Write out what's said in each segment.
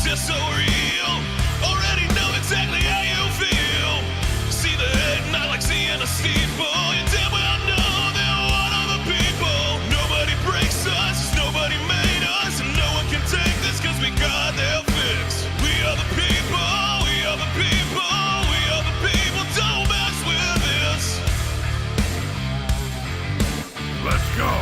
just so real. Already know exactly how you feel. See the head, not like seeing a steeple. You damn well know they're one of the people. Nobody breaks us, nobody made us, and no one can take this cause we got their fix. We are the people, we are the people, we are the people, don't mess with this. Let's go.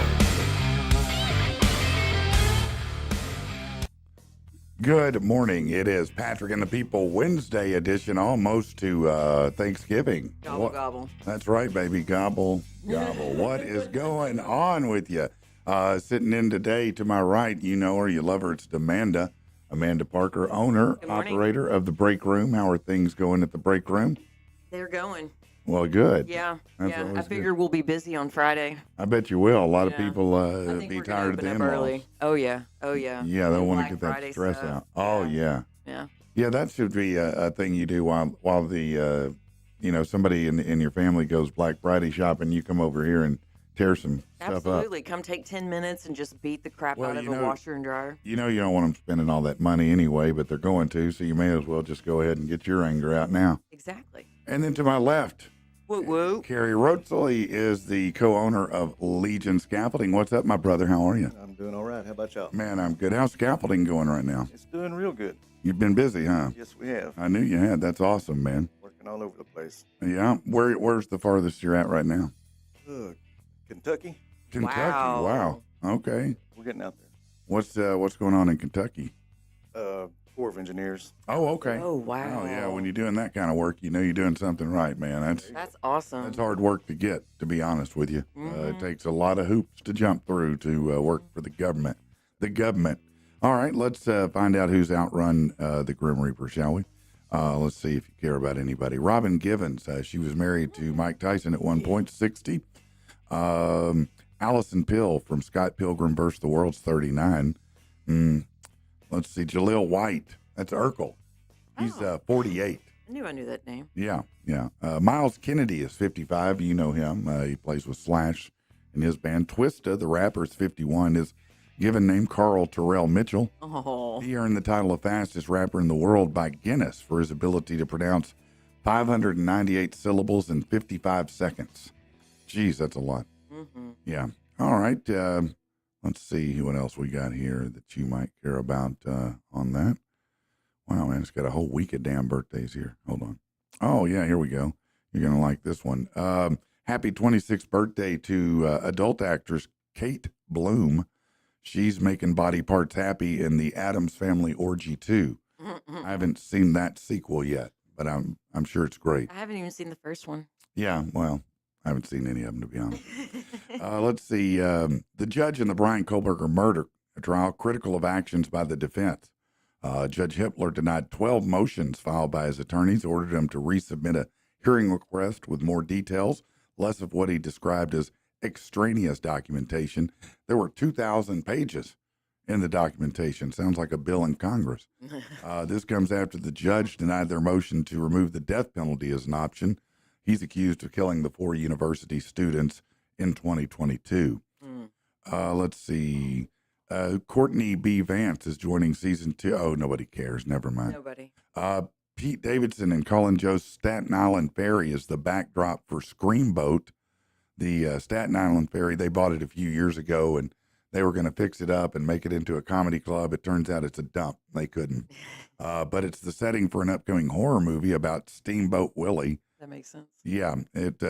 Good morning. It is Patrick and the People Wednesday edition, almost to Thanksgiving. Gobble, gobble. That's right, baby. Gobble, gobble. What is going on with you? Sitting in today to my right, you know her, you love her. It's Amanda Parker, owner, operator of the Break Room. How are things going at the Break Room? They're going. Well, good. Yeah. That's yeah. always I figure we'll be busy on Friday. I bet you will. A lot of Yeah. people I think be we're tired of open the up in-laws. early. Oh yeah. Oh yeah. Yeah, they'll want Black to get that Friday stress stuff. out. Oh, yeah. Yeah. Yeah, that should be a thing you do while the somebody in your family goes Black Friday shopping. You come over here and tear some stuff up. Absolutely. Come take 10 minutes and just beat the crap out of a washer and dryer. You know you don't want them spending all that money anyway, but they're going to, so you may as well just go ahead and get your anger out now. Exactly. And then to my left, Woo woo. Kerry Roetzel. He is the co-owner of Legion Scaffolding. What's up, my brother? How are you? I'm doing all right. How about y'all? Man, I'm good. How's scaffolding going right now? It's doing real good. You've been busy, huh? Yes, we have. I knew you had. That's awesome, man. Working all over the place. Yeah. Where's the farthest you're at right now? Kentucky, Kentucky. Wow. Wow. Okay. we're getting out there. What's going on in Kentucky? Corps of Engineers. Oh, okay. Oh wow. Oh, yeah. When you're doing that kind of work, you know you're doing something right, man. That's awesome. That's hard work to get, to be honest with you. It takes a lot of hoops to jump through to work for the government. The government. All right, let's find out who's outrun the Grim Reaper, shall we? Let's see if you care about anybody. Robin Givens, she was married to Mike Tyson at one point, 60. Allison Pill from Scott Pilgrim vs. the World's 39. Let's see, Jaleel White, that's Urkel. He's 48. I knew that name. Yeah. Miles Kennedy is 55. You know him. He plays with Slash in his band. Twista, the rapper, is 51. His given name, Carl Terrell Mitchell. Oh. He earned the title of fastest rapper in the world by Guinness for his ability to pronounce 598 syllables in 55 seconds. Geez, that's a lot. Mm-hmm. Yeah. All right. Let's see what else we got here that you might care about on that. Wow, man, it's got a whole week of damn birthdays here. Hold on. Oh, yeah, here we go. You're going to like this one. Happy 26th birthday to adult actress Kate Bloom. She's making body parts happy in the Addams Family Orgy 2. I haven't seen that sequel yet, but I'm sure it's great. I haven't even seen the first one. Yeah, well, I haven't seen any of them, to be honest. Let's see. The judge in the Brian Kohlberger murder trial, critical of actions by the defense. Judge Hippler denied 12 motions filed by his attorneys, ordered him to resubmit a hearing request with more details, less of what he described as extraneous documentation. There were 2,000 pages in the documentation. Sounds like a bill in Congress. This comes after the judge denied their motion to remove the death penalty as an option. He's accused of killing the 4 university students in 2022. Let's see. Courtney B. Vance is joining season 2. Oh, nobody cares. Never mind. Nobody. Pete Davidson and Colin Joe's Staten Island Ferry is the backdrop for Screamboat. The Staten Island Ferry, they bought it a few years ago, and they were going to fix it up and make it into a comedy club. It turns out it's a dump. They couldn't. But it's the setting for an upcoming horror movie about Steamboat Willie. That makes sense. Yeah,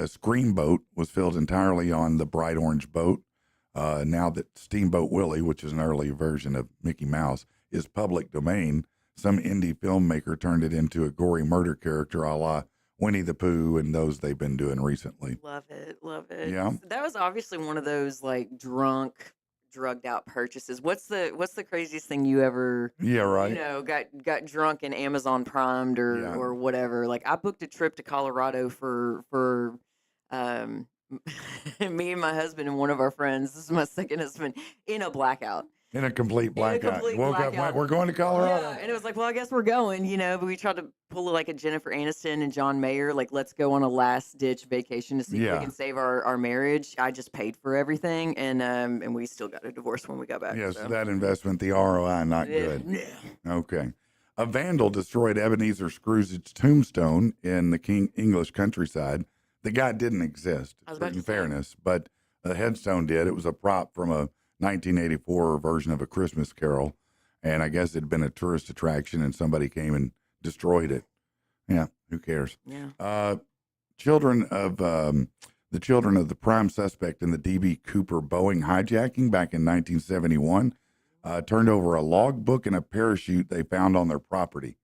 Screamboat was filmed entirely on the bright orange boat. Now that Steamboat Willie, which is an early version of Mickey Mouse, is public domain, some indie filmmaker turned it into a gory murder character a la Winnie the Pooh and those they've been doing recently. Love it. Love it. Yeah. That was obviously one of those like drugged out purchases. What's the craziest thing you ever got drunk and Amazon Primed or whatever? Like I booked a trip to Colorado for me and my husband and one of our friends. This is my second husband in a blackout. In a complete blackout. Woke up, went, we're going to Colorado. Yeah, and it was like, well, I guess we're going, but we tried to pull like a Jennifer Aniston and John Mayer, like, let's go on a last ditch vacation to see if we can save our marriage. I just paid for everything, and we still got a divorce when we got back. Yes, so. that investment, the ROI, not good. Yeah. Okay. A vandal destroyed Ebenezer Scrooge's tombstone in the English countryside. The guy didn't exist, in fairness, but the headstone did. It was a prop from a 1984 version of A Christmas Carol, and I guess it had been a tourist attraction, and somebody came and destroyed it. Yeah, who cares? Yeah. Children of the prime suspect in the D.B. Cooper Boeing hijacking back in 1971 turned over a logbook and a parachute they found on their property.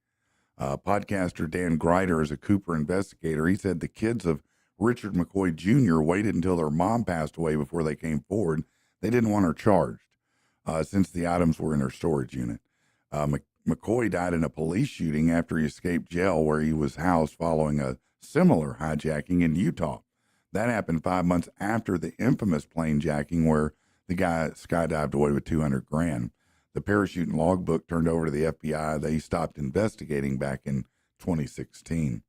Podcaster Dan Greider is a Cooper investigator. He said the kids of Richard McCoy Jr. waited until their mom passed away before they came forward. They didn't want her charged since the items were in her storage unit. McCoy died in a police shooting after he escaped jail where he was housed following a similar hijacking in Utah. That happened 5 months after the infamous plane jacking where the guy skydived away with $200,000. The parachute and logbook turned over to the FBI. They stopped investigating back in 2016.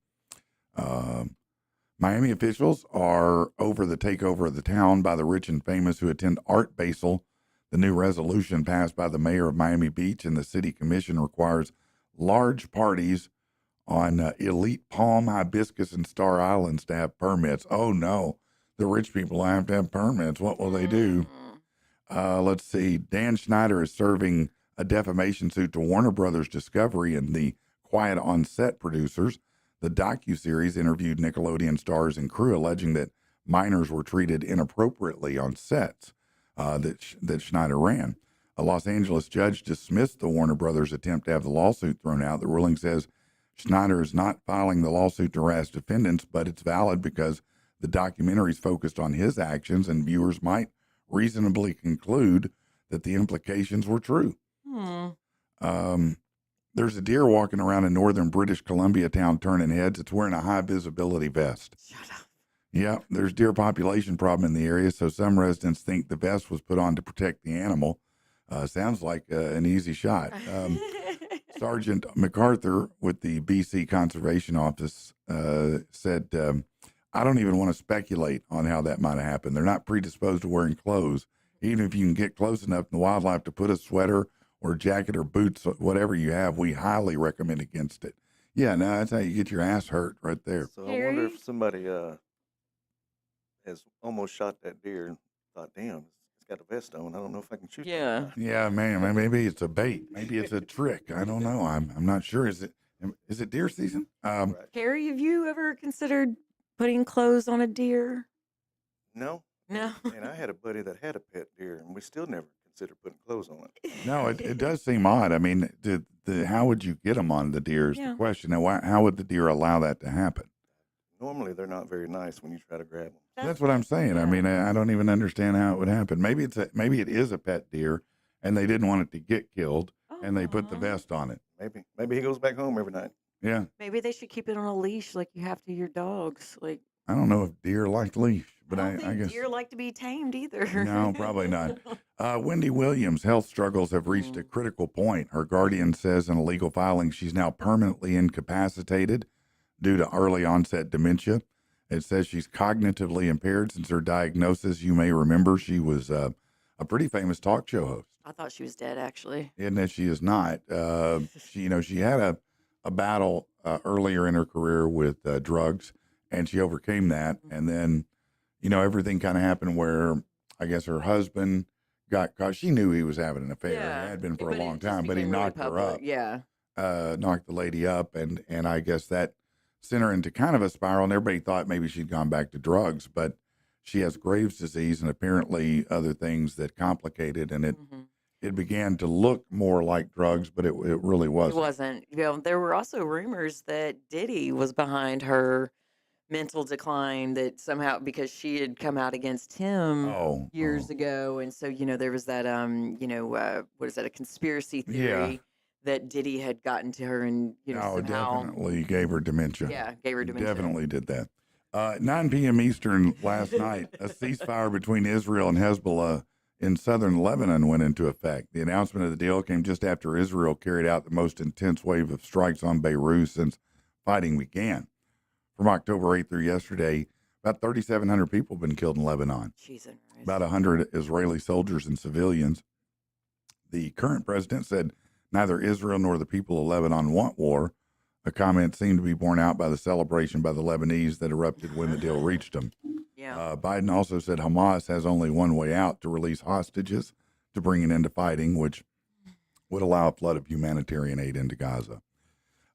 Miami officials are over the takeover of the town by the rich and famous who attend Art Basel. The new resolution passed by the mayor of Miami Beach and the city commission requires large parties on elite Palm, Hibiscus, and Star Islands to have permits. Oh, no. The rich people have to have permits. What will they do? Let's see. Dan Schneider is serving a defamation suit to Warner Brothers Discovery and the Quiet on Set producers. The docuseries interviewed Nickelodeon stars and crew, alleging that minors were treated inappropriately on sets that Schneider ran. A Los Angeles judge dismissed the Warner Brothers attempt to have the lawsuit thrown out. The ruling says Schneider is not filing the lawsuit to harass defendants, but it's valid because the documentary is focused on his actions and viewers might reasonably conclude that the implications were true. There's a deer walking around in northern British Columbia town turning heads. It's wearing a high visibility vest. Shut up. Yeah, there's deer population problem in the area, so some residents think the vest was put on to protect the animal. Sounds like an easy shot. Sergeant MacArthur with the BC Conservation Office said, I don't even want to speculate on how that might have happened. They're not predisposed to wearing clothes. Even if you can get close enough in the wildlife to put a sweater or jacket or boots, whatever you have, we highly recommend against it. Yeah, no, that's how you get your ass hurt right there. So I wonder if somebody has almost shot that deer and thought, damn, it's got a vest on. I don't know if I can shoot Yeah. that. Yeah, man, maybe it's a bait. Maybe it's a trick. I don't know. I'm not sure. Is it deer season? Right. Carrie, have you ever considered putting clothes on a deer? No. No. And I had a buddy that had a pet deer, and we still never considered putting clothes on it. No, it does seem odd. I mean, how would you get them on the deer is the question. Now, how would the deer allow that to happen? Normally, they're not very nice when you try to grab them. That's what I'm saying. I mean, I don't even understand how it would happen. Maybe it is a pet deer, and they didn't want it to get killed, and they put the vest on it. Maybe he goes back home every night. Yeah. Maybe they should keep it on a leash like you have to your dogs. Like, I don't know if deer like leash, but I I don't think guess deer like to be tamed either. no, probably not. Wendy Williams' health struggles have reached a critical point. Her guardian says in a legal filing she's now permanently incapacitated due to early onset dementia. It says she's cognitively impaired since her diagnosis. You may remember she was a pretty famous talk show host. I thought she was dead, actually. And that she is not. She had a battle earlier in her career with drugs, and she overcame that. And then, everything kind of happened where I guess her husband got caught. She knew he was having an affair. Yeah. It had been for a But it long just time, but he became really knocked her public. up. Yeah. Knocked the lady up, and I guess that sent her into kind of a spiral, and everybody thought maybe she'd gone back to drugs, but she has Graves' disease and apparently other things that complicated, and it began to look more like drugs, but it really wasn't. It wasn't. There were also rumors that Diddy was behind her mental decline, that somehow because she had come out against him years ago, and so there was that what is that, a conspiracy theory that Diddy had gotten to her and somehow definitely gave her dementia. Yeah, gave her dementia. Definitely did that. 9 p.m. Eastern last night, a ceasefire between Israel and Hezbollah in southern Lebanon went into effect. The announcement of the deal came just after Israel carried out the most intense wave of strikes on Beirut since fighting began. From October 8th through yesterday, about 3,700 people have been killed in Lebanon. Jesus. About 100 Israeli soldiers and civilians. The current president said Neither Israel nor the people of Lebanon want war. A comment seemed to be borne out by the celebration by the Lebanese that erupted when the deal reached them. Yeah. Biden also said Hamas has only one way out: to release hostages to bring an end to fighting, which would allow a flood of humanitarian aid into Gaza.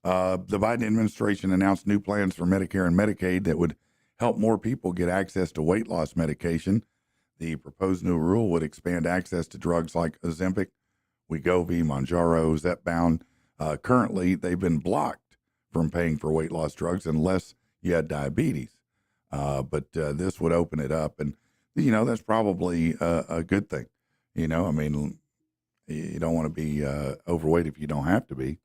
The Biden administration announced new plans for Medicare and Medicaid that would help more people get access to weight loss medication. The proposed new rule would expand access to drugs like Ozempic, Wegovy, Mounjaro, Zepbound. Currently, they've been blocked from paying for weight loss drugs unless you had diabetes. But this would open it up. And, that's probably a good thing. I mean, you don't want to be overweight if you don't have to be.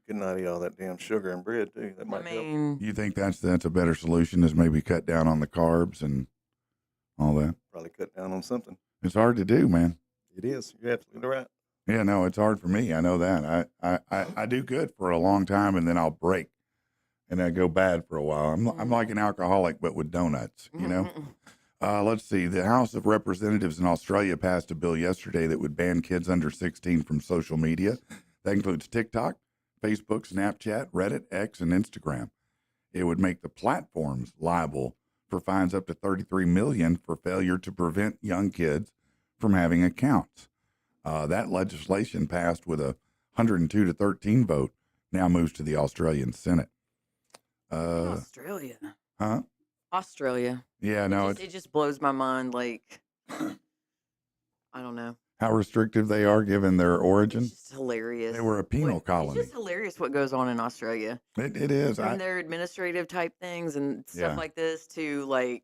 You could not eat all that damn sugar and bread, too. That might help. You think that's a better solution, is maybe cut down on the carbs and all that? Probably cut down on something. It's hard to do, man. It is. You're absolutely right. Yeah, no, it's hard for me. I know that. I do good for a long time, and then I'll break, and I go bad for a while. I'm like an alcoholic, but with donuts, Let's see. The House of Representatives in Australia passed a bill yesterday that would ban kids under 16 from social media. That includes TikTok, Facebook, Snapchat, Reddit, X, and Instagram. It would make the platforms liable for fines up to $33 million for failure to prevent young kids from having accounts. That legislation passed with a 102 to 13 vote. Now moves to the Australian Senate. Australia. Huh? Australia. Yeah, no. It just blows my mind. Like, I don't know. How restrictive they are given their origin. It's just hilarious. They were a penal colony. It's just hilarious what goes on in Australia. It is. From their administrative type things and stuff like this to, like,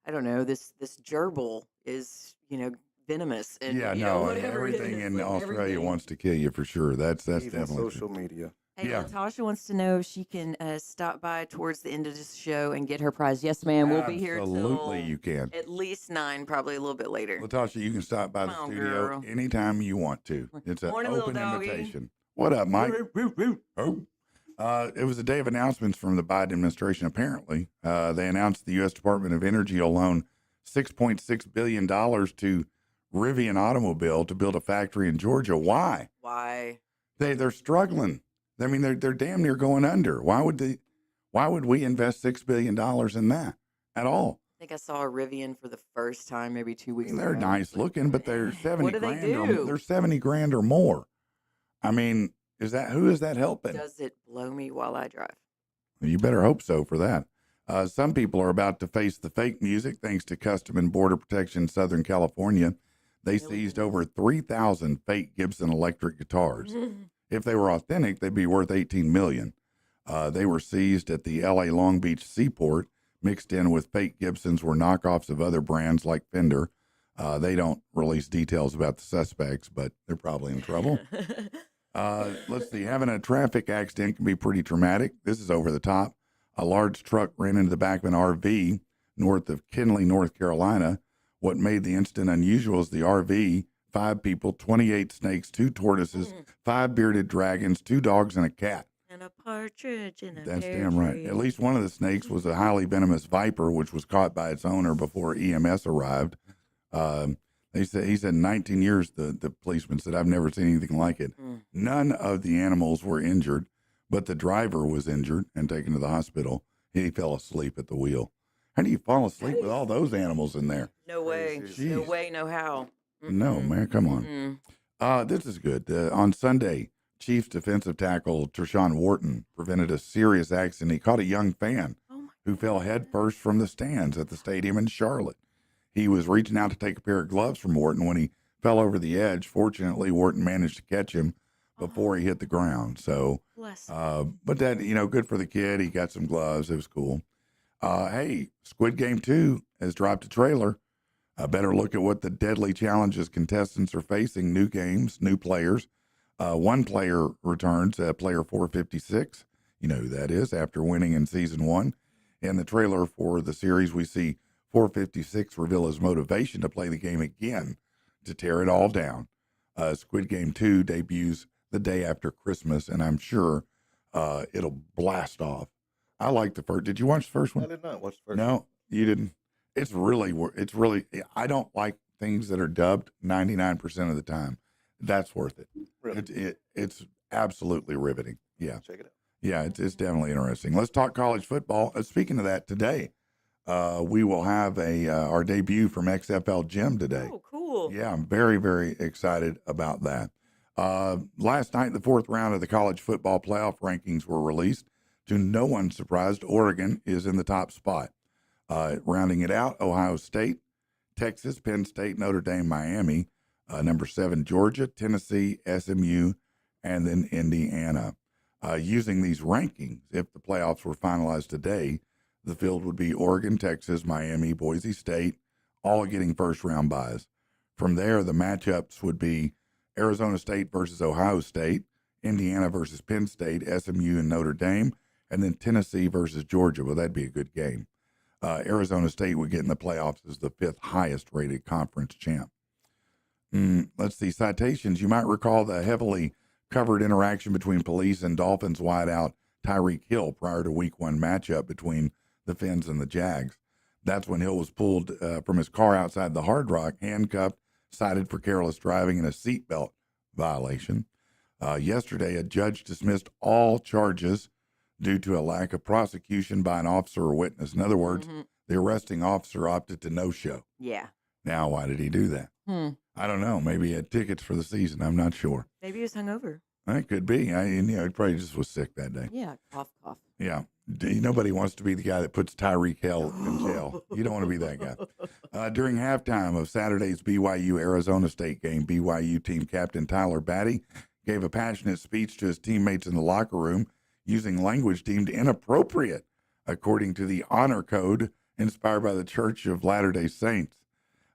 I don't know, this gerbil is, venomous. And, everything in Australia wants to kill you for sure. That's Even definitely social media. Hey, Yeah. Natasha wants to know if she can stop by towards the end of this show and get her prize. Yes, ma'am. We'll be here Absolutely, till you can. at least 9, probably a little bit later. Latasha, you can stop by the Come on, studio girl. anytime you want to. It's an Morning, little open doggy. invitation. What up, Mike? Oh. It was a day of announcements from the Biden administration, apparently. They announced the U.S. Department of Energy will loan $6.6 billion to Rivian Automobile to build a factory in Georgia. Why? Why? They're struggling. I mean, they're damn near going under. Why would we invest $6 billion in that at all? I think I saw a Rivian for the first time maybe 2 weeks ago. They're nice looking, but they're 70 What do they grand. do? They're 70 grand or more. I mean, who is that helping? Does it blow me while I drive? You better hope so for that. Some people are about to face the fake music thanks to Custom and Border Protection Southern California. They seized over 3,000 fake Gibson electric guitars. If they were authentic, they'd be worth $18 million. They were seized at the L.A. Long Beach seaport. Mixed in with fake Gibsons were knockoffs of other brands like Fender. They don't release details about the suspects, but they're probably in trouble. Let's see. Having a traffic accident can be pretty traumatic. This is over the top. A large truck ran into the back of an RV north of Kinley, North Carolina. What made the incident unusual is the RV, 5 people, 28 snakes, 2 tortoises, 5 bearded dragons, 2 dogs, and a cat. And a partridge in a That's pear damn right. tree. At least one of the snakes was a highly venomous viper, which was caught by its owner before EMS arrived. He said 19 years, the policeman said, I've never seen anything like it. None of the animals were injured, but the driver was injured and taken to the hospital. He fell asleep at the wheel. How do you fall asleep with all those animals in there? No way. Jeez. No way, no how. No, man, come on. This is good. On Sunday, Chiefs defensive tackle Tershawn Wharton prevented a serious accident. He caught a young fan who fell headfirst from the stands at the stadium in Charlotte. He was reaching out to take a pair of gloves from Wharton when he fell over the edge. Fortunately, Wharton managed to catch him before he hit the ground. So, but that, good for the kid. He got some gloves. It was cool. Hey, Squid Game 2 has dropped a trailer. A better look at what the deadly challenges contestants are facing. New games, new players. One player returns, player 456. You know who that is, after winning in season 1. In the trailer for the series, we see 456 reveal his motivation to play the game again, to tear it all down. Squid Game 2 debuts the day after Christmas, and I'm sure it'll blast off. I like the first. Did you watch the first one? I did not watch the first one. No, you didn't. It's really, I don't like things that are dubbed 99% of the time. That's worth it. Really? It's absolutely riveting. Yeah. Check it out. Yeah, it's definitely interesting. Let's talk college football. Speaking of that, today we will have our debut from XFL Gym today. Oh, cool. Yeah, I'm very, very excited about that. Last night, the fourth round of the college football playoff rankings were released. To no one's surprise, Oregon is in the top spot. Rounding it out, Ohio State, Texas, Penn State, Notre Dame, Miami, number 7, Georgia, Tennessee, SMU, and then Indiana. Using these rankings, if the playoffs were finalized today, the field would be Oregon, Texas, Miami, Boise State, all getting first-round byes. From there, the matchups would be Arizona State versus Ohio State, Indiana versus Penn State, SMU and Notre Dame, and then Tennessee versus Georgia. Well, that'd be a good game. Arizona State would get in the playoffs as the 5th highest-rated conference champ. Let's see, citations. You might recall the heavily covered interaction between police and Dolphins wideout Tyreek Hill prior to Week 1 matchup between the Fins and the Jags. That's when Hill was pulled from his car outside the Hard Rock, handcuffed, cited for careless driving and a seatbelt violation. Yesterday, a judge dismissed all charges due to a lack of prosecution by an officer or witness. In other words, the arresting officer opted to no-show. Yeah. Now, why did he do that? I don't know. Maybe he had tickets for the season. I'm not sure. Maybe he was hungover. It could be. He probably just was sick that day. Yeah, cough, cough. Yeah. Nobody wants to be the guy that puts Tyreek Hill in jail. You don't want to be that guy. During halftime of Saturday's BYU-Arizona State game, BYU team captain Tyler Batty gave a passionate speech to his teammates in the locker room using language deemed inappropriate, according to the honor code inspired by the Church of Latter-day Saints.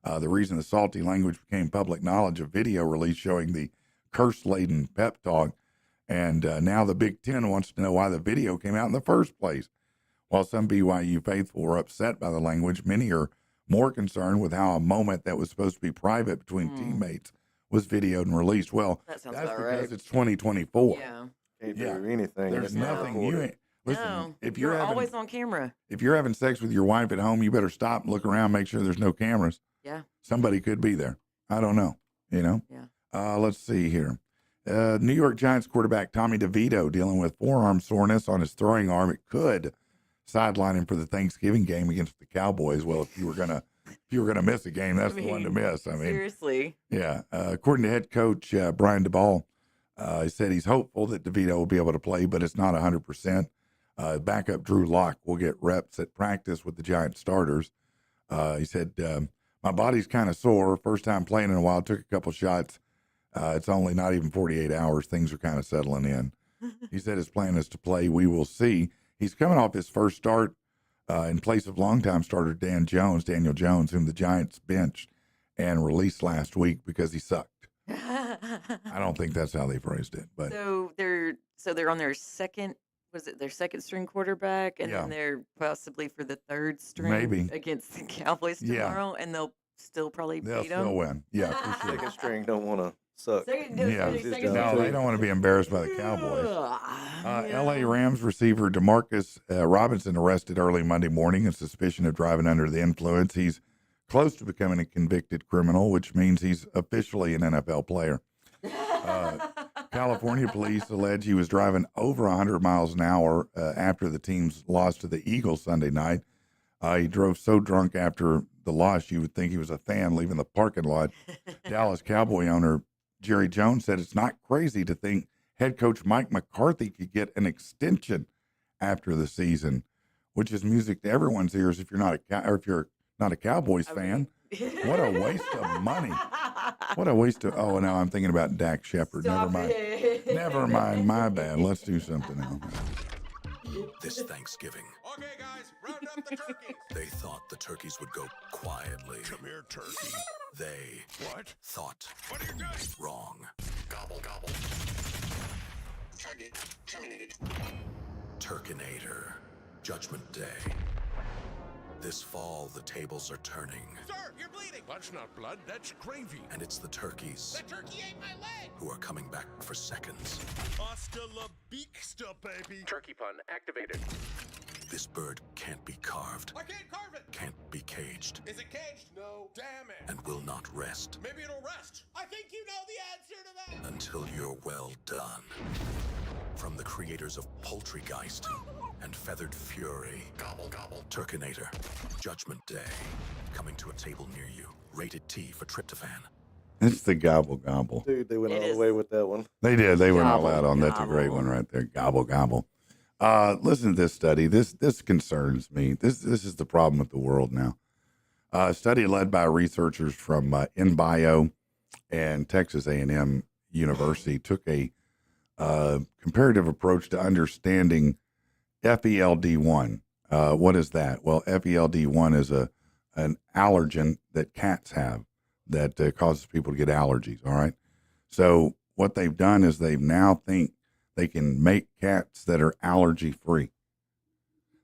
The reason the salty language became public knowledge, a video release showing the curse-laden pep talk. And now the Big Ten wants to know why the video came out in the first place. While some BYU faithful were upset by the language, many are more concerned with how a moment that was supposed to be private between teammates was videoed and released. Well, that's because right. it's 2024. Yeah. Can't do anything. There's that's not nothing recorded. you ain't. Listen, No, if you're having, always on camera. if you're having sex with your wife at home, you better stop and look around, make sure there's no cameras. Yeah. Somebody could be there. I don't know. Yeah. Let's see here. New York Giants quarterback Tommy DeVito dealing with forearm soreness on his throwing arm. It could sideline him for the Thanksgiving game against the Cowboys. Well, if you were gonna miss a game, that's the one to miss. Seriously. Yeah. According to head coach Brian DeBall, he said he's hopeful that DeVito will be able to play, but it's not 100%. Backup Drew Lock will get reps at practice with the Giants starters. He said, my body's kind of sore. First time playing in a while. Took a couple shots. It's only not even 48 hours. Things are kind of settling in. He said his plan is to play. We will see. He's coming off his first start in place of longtime starter Daniel Jones, whom the Giants benched and released last week because he sucked. I don't think that's how they phrased it, but So they're on their second string quarterback, and then they're possibly for the third string Maybe. against the Cowboys tomorrow, and they'll still probably they'll beat them. still win. Yeah, for sure. Second string don't want to suck. No, they don't want to be embarrassed by the Cowboys. Yeah. L.A. Rams receiver Demarcus Robinson arrested early Monday morning in suspicion of driving under the influence. He's close to becoming a convicted criminal, which means he's officially an NFL player. California police allege he was driving over 100 miles an hour after the team's loss to the Eagles Sunday night. He drove so drunk after the loss, you would think he was a fan leaving the parking lot. Dallas Cowboy owner Jerry Jones said it's not crazy to think head coach Mike McCarthy could get an extension after the season, which is music to everyone's ears if you're not a Cowboys fan. What a waste of money. What a waste of, oh, now I'm thinking about Dak Shepard. Never mind. My bad. Let's do something else. This Thanksgiving, Okay, guys, round up the turkeys. they thought the turkeys would go quietly. Come here, turkey. They What? thought What are you doing? wrong. Gobble, gobble. Target terminated. Turkinator. Judgment Day. This fall, the tables are turning, Sir, you're bleeding. That's not blood, that's gravy. and it's the turkeys That turkey ate my leg. who are coming back for seconds. Hasta la beaksta, baby. Turkey pun activated. This bird can't be carved, I can't carve it. can't be caged, Is it caged? No. Damn it. and will not rest Maybe it'll rest. I think you know the answer to that. until you're well done. From the creators of Poultrygeist and Feathered Fury, gobble gobble, Turkinator, Judgment Day, coming to a table near you. Rated T for tryptophan. It's the gobble gobble. Dude, they went It all is. the way with that one. They did. They went all Gobble, out on that's a great gobble. one right there. Gobble gobble. Listen to this study. This concerns me. This is the problem with the world now. A study led by researchers from InBio and Texas A&M University took a comparative approach to understanding FELD1. What is that? Well, FELD1 is an allergen that cats have that causes people to get allergies. All right. So what they've done is they've now think they can make cats that are allergy free.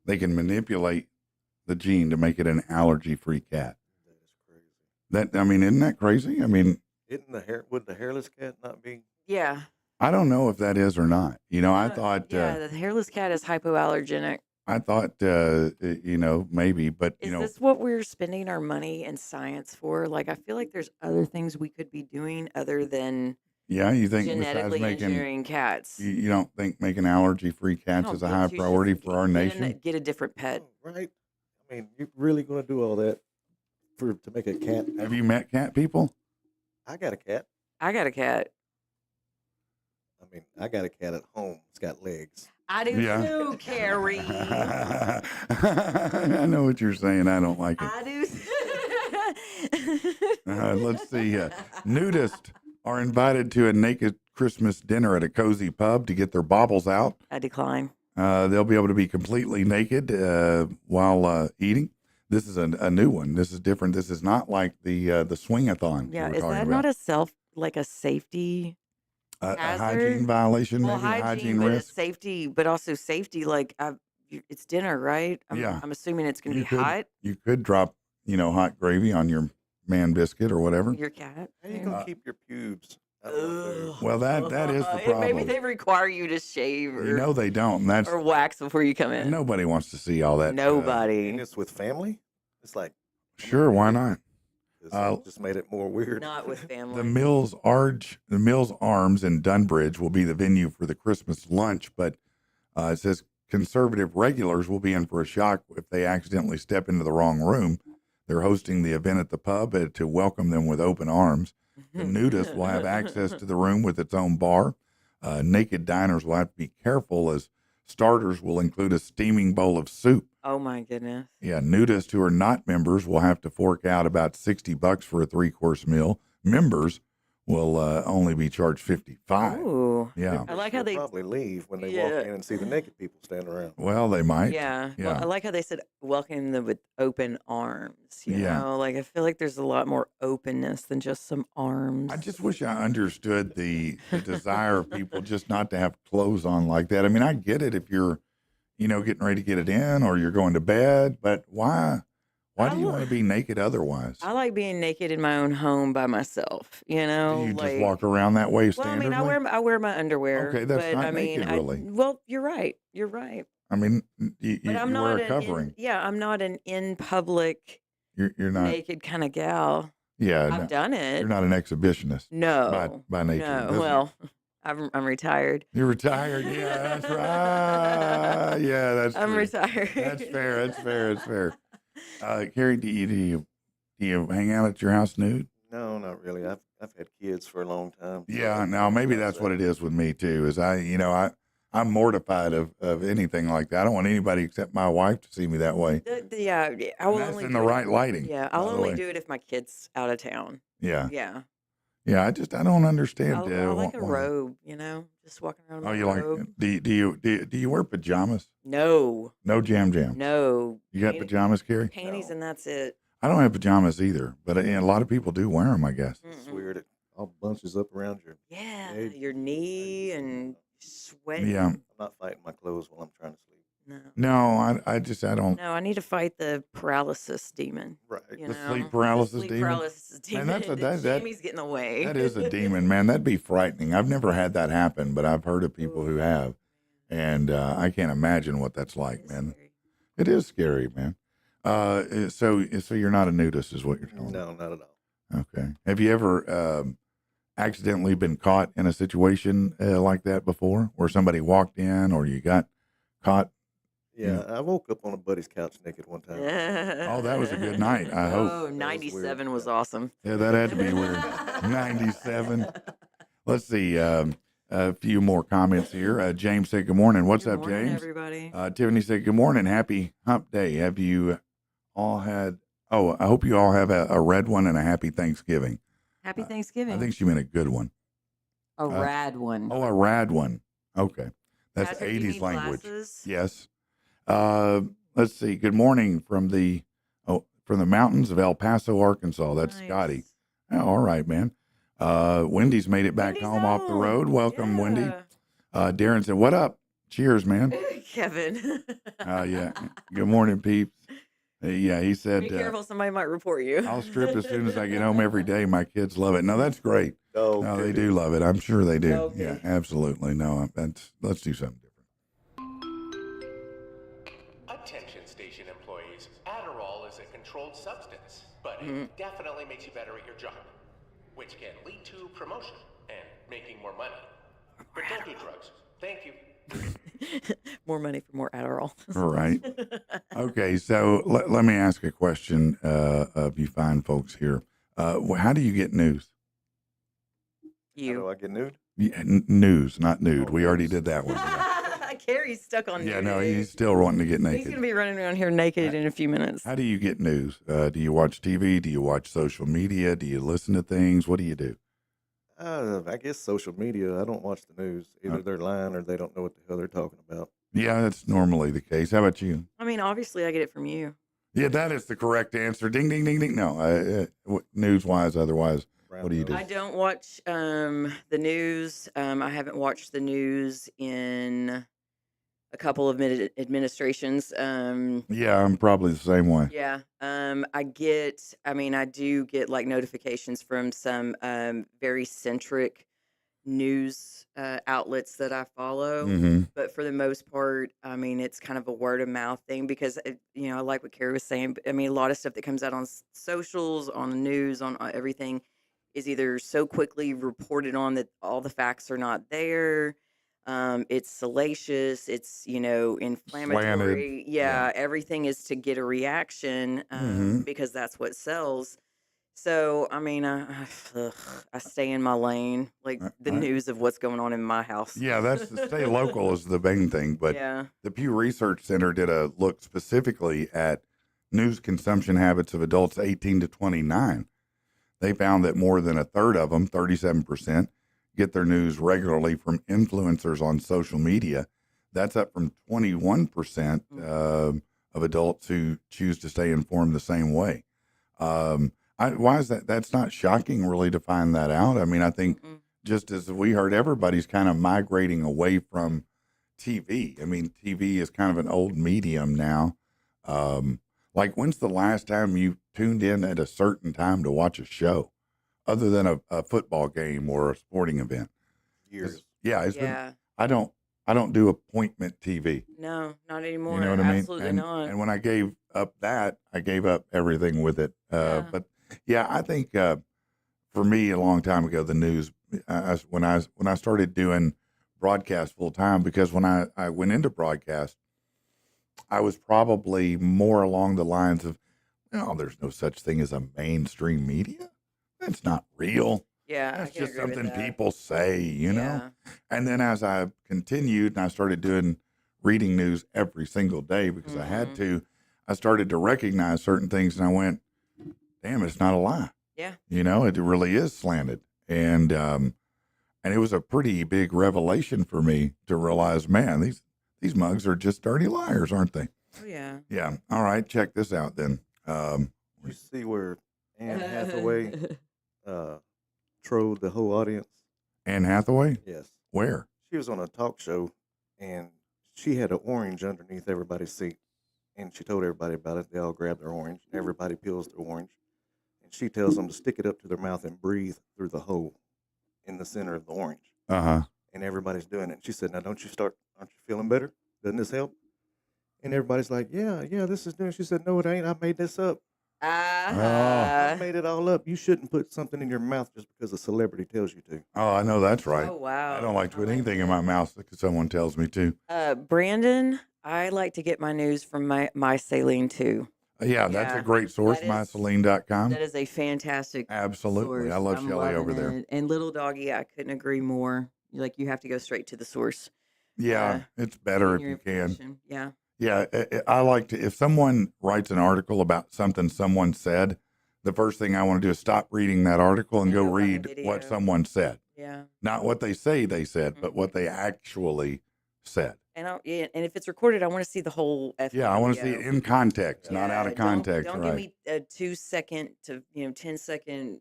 They can manipulate the gene to make it an allergy free cat. That is crazy. Isn't that crazy? I mean, Would the hairless cat not be? Yeah. I don't know if that is or not. I thought, Yeah, the hairless cat is hypoallergenic. Maybe, but Is this what we're spending our money and science for? Like, I feel like there's other things we could be doing other than yeah, you think besides genetically making, engineering cats. you don't think making allergy free cats No, is a but high you should priority just for our get nation? Get a different pet. Oh, right. I mean, you're really going to do all that to make a cat? Have you met cat people? I got a cat. I got a cat. I mean, I got a cat at home. It's got legs. I do Yeah. too, Kerry. I know what you're saying. I don't like it. I do. Let's see. Nudists are invited to a naked Christmas dinner at a cozy pub to get their baubles out. I decline. They'll be able to be completely naked while eating. This is a new one. This is different. This is not like the swing-a-thon. Yeah, we're is talking that about. not a safety? A hazard? hygiene violation? Well, Maybe hygiene but risk? it's safety, but also safety. Like, it's dinner, right? Yeah. I'm assuming it's going to You be could- hot. You could drop, hot gravy on your man biscuit or whatever. Your cat. How you going to keep your pubes out of there? Ugh. Well, that is the Maybe problem. they require you to shave or, They don't. And that's or wax before you come in. nobody wants to see all that. Nobody. And it's with family? It's like, Sure, why not? this just made it more weird. Not with family. The Mills Arms in Dunbridge will be the venue for the Christmas lunch, but it says conservative regulars will be in for a shock if they accidentally step into the wrong room. They're hosting the event at the pub to welcome them with open arms. The nudist will have access to the room with its own bar. Naked diners will have to be careful as starters will include a steaming bowl of soup. Oh my goodness. Yeah, nudists who are not members will have to fork out about $60 for a 3-course meal. Members will only be charged $55. Ooh. Yeah. I like how They'll they. probably leave when they Yeah. walk in and see the naked people standing around. Well, they might. Yeah. Well, Yeah. I like how they said welcome them with open arms. You Yeah. know, like I feel like there's a lot more openness than just some arms. I just wish I understood the desire of people just not to have clothes on like that. I mean, I get it if you're, getting ready to get it in or you're going to bed, but why? Why do you want to be naked otherwise? I like being naked in my own home by myself. You know, Do you like just walk around that way well, I standardly? mean, I wear my underwear. Okay, that's but not I mean, naked, really. well, you're right. You're right. I mean, you But I'm wear not a covering. I'm not an in public You're not. naked kind of gal. Yeah, I've done it. you're not an exhibitionist. No, by nature. no. Doesn't- Well, I'm retired. You're retired. Yeah, that's right. Yeah, that's I'm true. retired. That's fair. That's fair. That's fair. Kerry, do you hang out at your house nude? No, not really. I've had kids for a long time. so Yeah. I- Now maybe that's what it is with me too. Is I'm mortified of anything like that. I don't want anybody except my wife to see me that way. Yeah, I will And that's only in do the it- right lighting. Yeah, by I'll the only way. do it if my kid's out of town. Yeah. Yeah, Yeah. I don't understand. I like a why- robe. You know, just walking around. Oh, with you a like? robe. Do you wear pajamas? No, No jam. no. You got pajamas, Kerry? Panties, No. and that's it. I don't have pajamas either, but a lot of people do wear them, I guess. It's Mm-mm. weird. It all bunches up around your. Yeah, Leg. your knee and sweat. Yeah. I'm not fighting my clothes while I'm trying to sleep. No, No, I don't. no. I need to fight the paralysis demon. Right. You The know, sleep paralysis sleep demon? paralysis demon. that's a- the that- Jamie's getting away. That is a demon, man. That'd be frightening. I've never had that happen, but I've heard of people who have, and I can't imagine what that's like, It's man. scary. It is scary, man. So you're not a nudist, is what you're telling me? No, not at all. Okay. Have you ever accidentally been caught in a situation like that before, where somebody walked in, or you got caught? Yeah, I woke up on a buddy's couch naked one time. Oh, that was a good night. I hope. Oh, 97 was awesome. Yeah, that had to be weird. 97. Let's see. A few more comments here. James said, "Good morning." What's Good up, morning, James? everybody. Tiffany said, "Good morning. Happy Hump Day. Have you all had? Oh, I hope you all have a red one and a happy Thanksgiving." Happy Thanksgiving. I think she meant a good one. a rad one. Oh, a rad one. Okay, that's Patrick, you 80s need language. glasses? Yes. Let's see. Good morning from the mountains of El Paso, Arkansas. That's Nice. Scotty. Oh, all right, man. Wendy's made it back Wendy's home off the road. Welcome, Wendy. Yeah. Darren said, "What up? Cheers, man." Kevin. Yeah. Good morning, peeps. Yeah, he said, Be careful, somebody might report you. "I'll strip as soon as I get home every day. My kids love it." No, that's great. Oh, No, they do love it. I'm sure they do. Okay. Yeah, absolutely. No, let's do something different. Attention station employees, Adderall is a controlled substance, but it definitely makes you better at your job, which can lead to promotion and making more money. But don't do drugs. Thank you. More money for more Adderall. All right. Okay, so let me ask a question of you fine folks here. How do you get news? How do You. I get nude? Yeah, news, not nude. Oh, We already news. did that one. Yeah, Carrie's stuck on yeah, nude. no, he's still wanting to get He's naked. going to be running around here naked in a few minutes. How do you get news? Do you watch TV? Do you watch social media? Do you listen to things? What do you do? I guess social media. I don't watch the news. Either they're lying or they don't know what the hell they're talking about. Yeah, that's normally the case. How about you? I mean, obviously, I get it from you. Yeah, that is the correct answer. Ding, ding, ding, ding. No, news-wise, otherwise, what do you do? I don't watch the news. I haven't watched the news in a couple of administrations. Yeah, I'm probably the same way. Yeah. I do get like notifications from some very centric news outlets that I follow. Mm-hmm. But for the most part, I mean, it's kind of a word of mouth thing because, I like what Kerry was saying. But, I mean, a lot of stuff that comes out on socials, on the news, on everything is either so quickly reported on that all the facts are not there. It's salacious. It's, inflammatory. Yeah, everything is to get a reaction because that's what sells. So, I mean, I stay in my lane, like the news of what's going on in my house. Yeah, that's the stay local is the main thing. But Yeah. the Pew Research Center did a look specifically at news consumption habits of adults 18 to 29. They found that more than a third of them, 37%, get their news regularly from influencers on social media. That's up from 21% of adults who choose to stay informed the same way. Why is that? That's not shocking, really, to find that out. I mean, I think just as we heard, everybody's kind of migrating away from TV. I mean, TV is kind of an old medium now. Like, when's the last time you tuned in at a certain time to watch a show, other than a football game or a sporting event? Years. Yeah, it's Yeah. been. I don't do appointment TV. No, not anymore. You know what I mean? Absolutely not. And when I gave up that, I gave up everything with it. But yeah, I think for me, a long time ago, the news. When I started doing broadcast full time, because when I went into broadcast, I was probably more along the lines of, there's no such thing as a mainstream media. That's not real. Yeah, That's I can just agree with something that. people say, you know? Yeah. And then as I continued and I started reading news every single day because I had to, I started to recognize certain things and I went, damn, it's not a lie. Yeah. It really is slanted. And it was a pretty big revelation for me to realize, man, these mugs are just dirty liars, aren't they? Oh, yeah. Yeah. All right. Check this out then. You see where Anne Hathaway trolled the whole audience? Anne Hathaway? Yes. Where? She was on a talk show, and she had an orange underneath everybody's seat. And she told everybody about it. They all grabbed their orange. Everybody peels their orange. And she tells them to stick it up to their mouth and breathe through the hole in the center of the orange. Uh-huh. And everybody's doing it. She said, now aren't you feeling better? Doesn't this help? And everybody's like, yeah, this is new. She said, no, it ain't. I made this up. Ah. I made it all up. You shouldn't put something in your mouth just because a celebrity tells you to. Oh, I know that's right. Oh, wow. I don't like to put I like anything in that. my mouth because someone tells me to. Brandon, I like to get my news from my Saline too. Yeah, that's a Yeah, great source, that is myceline.com. that is a fantastic Absolutely. I source. love I'm Shelley over loving there. it. And Little Doggy, I couldn't agree more. Like you have to go straight to the source. Yeah, it's better if Your you can. information. Yeah. Yeah, I like to, if someone writes an article about something someone said, the first thing I want to do is stop reading that article and And go go find read the what video. someone said. Yeah. Not what they say they said, but what Mhm. they actually said. And and if it's recorded, I want to see the whole effing Yeah, I want to see it video. in context, not out of context. Don't Right. give me a 2 second to 10-second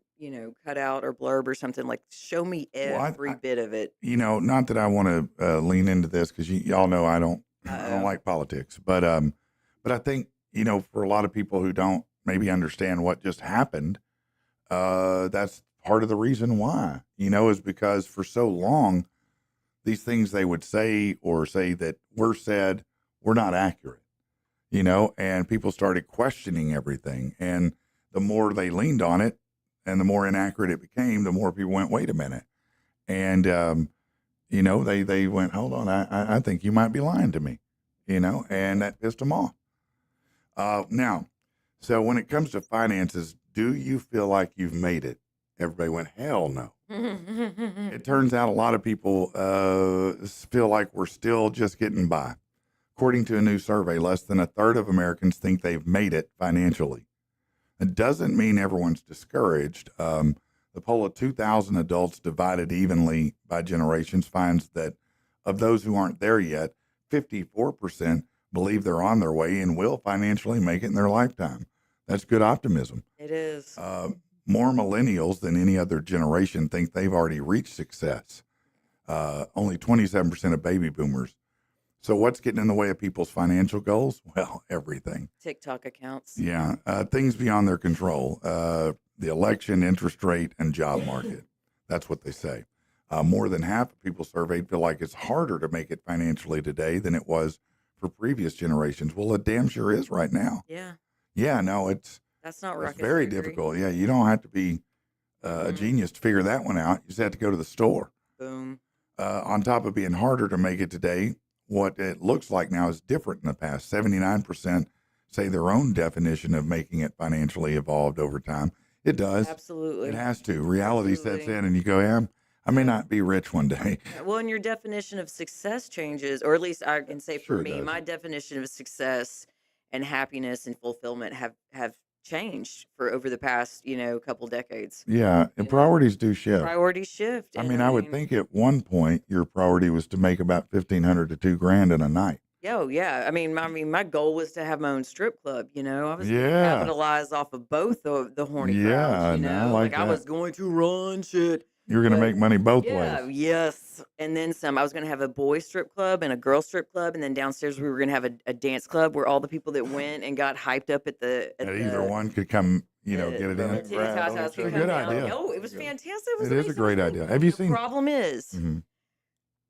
cutout or blurb or something. Like show me Well, every bit of it. not that I want to lean into this because y'all know I don't like politics, but I think for a lot of people who don't maybe understand what just happened, that's part of the reason why is because for so long these things they would say or say that were said were not accurate, and people started questioning everything, and the more they leaned on it, and the more inaccurate it became, the more people went, wait a minute. And, they went, hold on, I think you might be lying to me, and that pissed them off. Now, so when it comes to finances, do you feel like you've made it? Everybody went, hell no. It turns out a lot of people feel like we're still just getting by. According to a new survey, less than a third of Americans think they've made it financially. It doesn't mean everyone's discouraged. The poll of 2,000 adults divided evenly by generations finds that of those who aren't there yet, 54% believe they're on their way and will financially make it in their lifetime. That's good optimism. It is. More millennials than any other generation think they've already reached success. Only 27% of baby boomers. So what's getting in the way of people's financial goals? Well, everything. TikTok accounts. Yeah, things beyond their control. The election, interest rate, and job market. That's what they say. More than half of people surveyed feel like it's harder to make it financially today than it was for previous generations. Well, it damn sure is right now. Yeah. Yeah, no, That's not it's rocket very surgery. difficult. Yeah, you don't have to be a genius to figure that one out. You just have to go to the store. Boom. On top of being harder to make it today, what it looks like now is different in the past. 79% say their own definition of making it financially evolved over time. It does. Absolutely. It has to. Reality sets Absolutely. in and you go, yeah, I may not be rich one day. Well, and your definition of success changes, or at least I can say for Sure it me, does. my definition of success and happiness and fulfillment have changed for over the past, couple decades. Yeah, and priorities do shift. Priorities shift. I and mean, I would think at one point your priority was to make about $1,500 to $2,000 in a night. Oh yeah. I mean, my goal was to have my own strip club. I was gonna Yeah. capitalize off of both the horny Yeah, crowds. no, I like I that. was going to run shit. You're going to But make money both Yeah, ways. yes. And then some. I was going to have a boy strip club and a girl strip club, and then downstairs we were going to have a dance club where all the people that went and got hyped up at the And either one could come, get it the in. titty tots house It's a could good come down. idea. Oh, it was fantastic. It was It is a amazing. great idea. Have you The seen? problem is Mhm.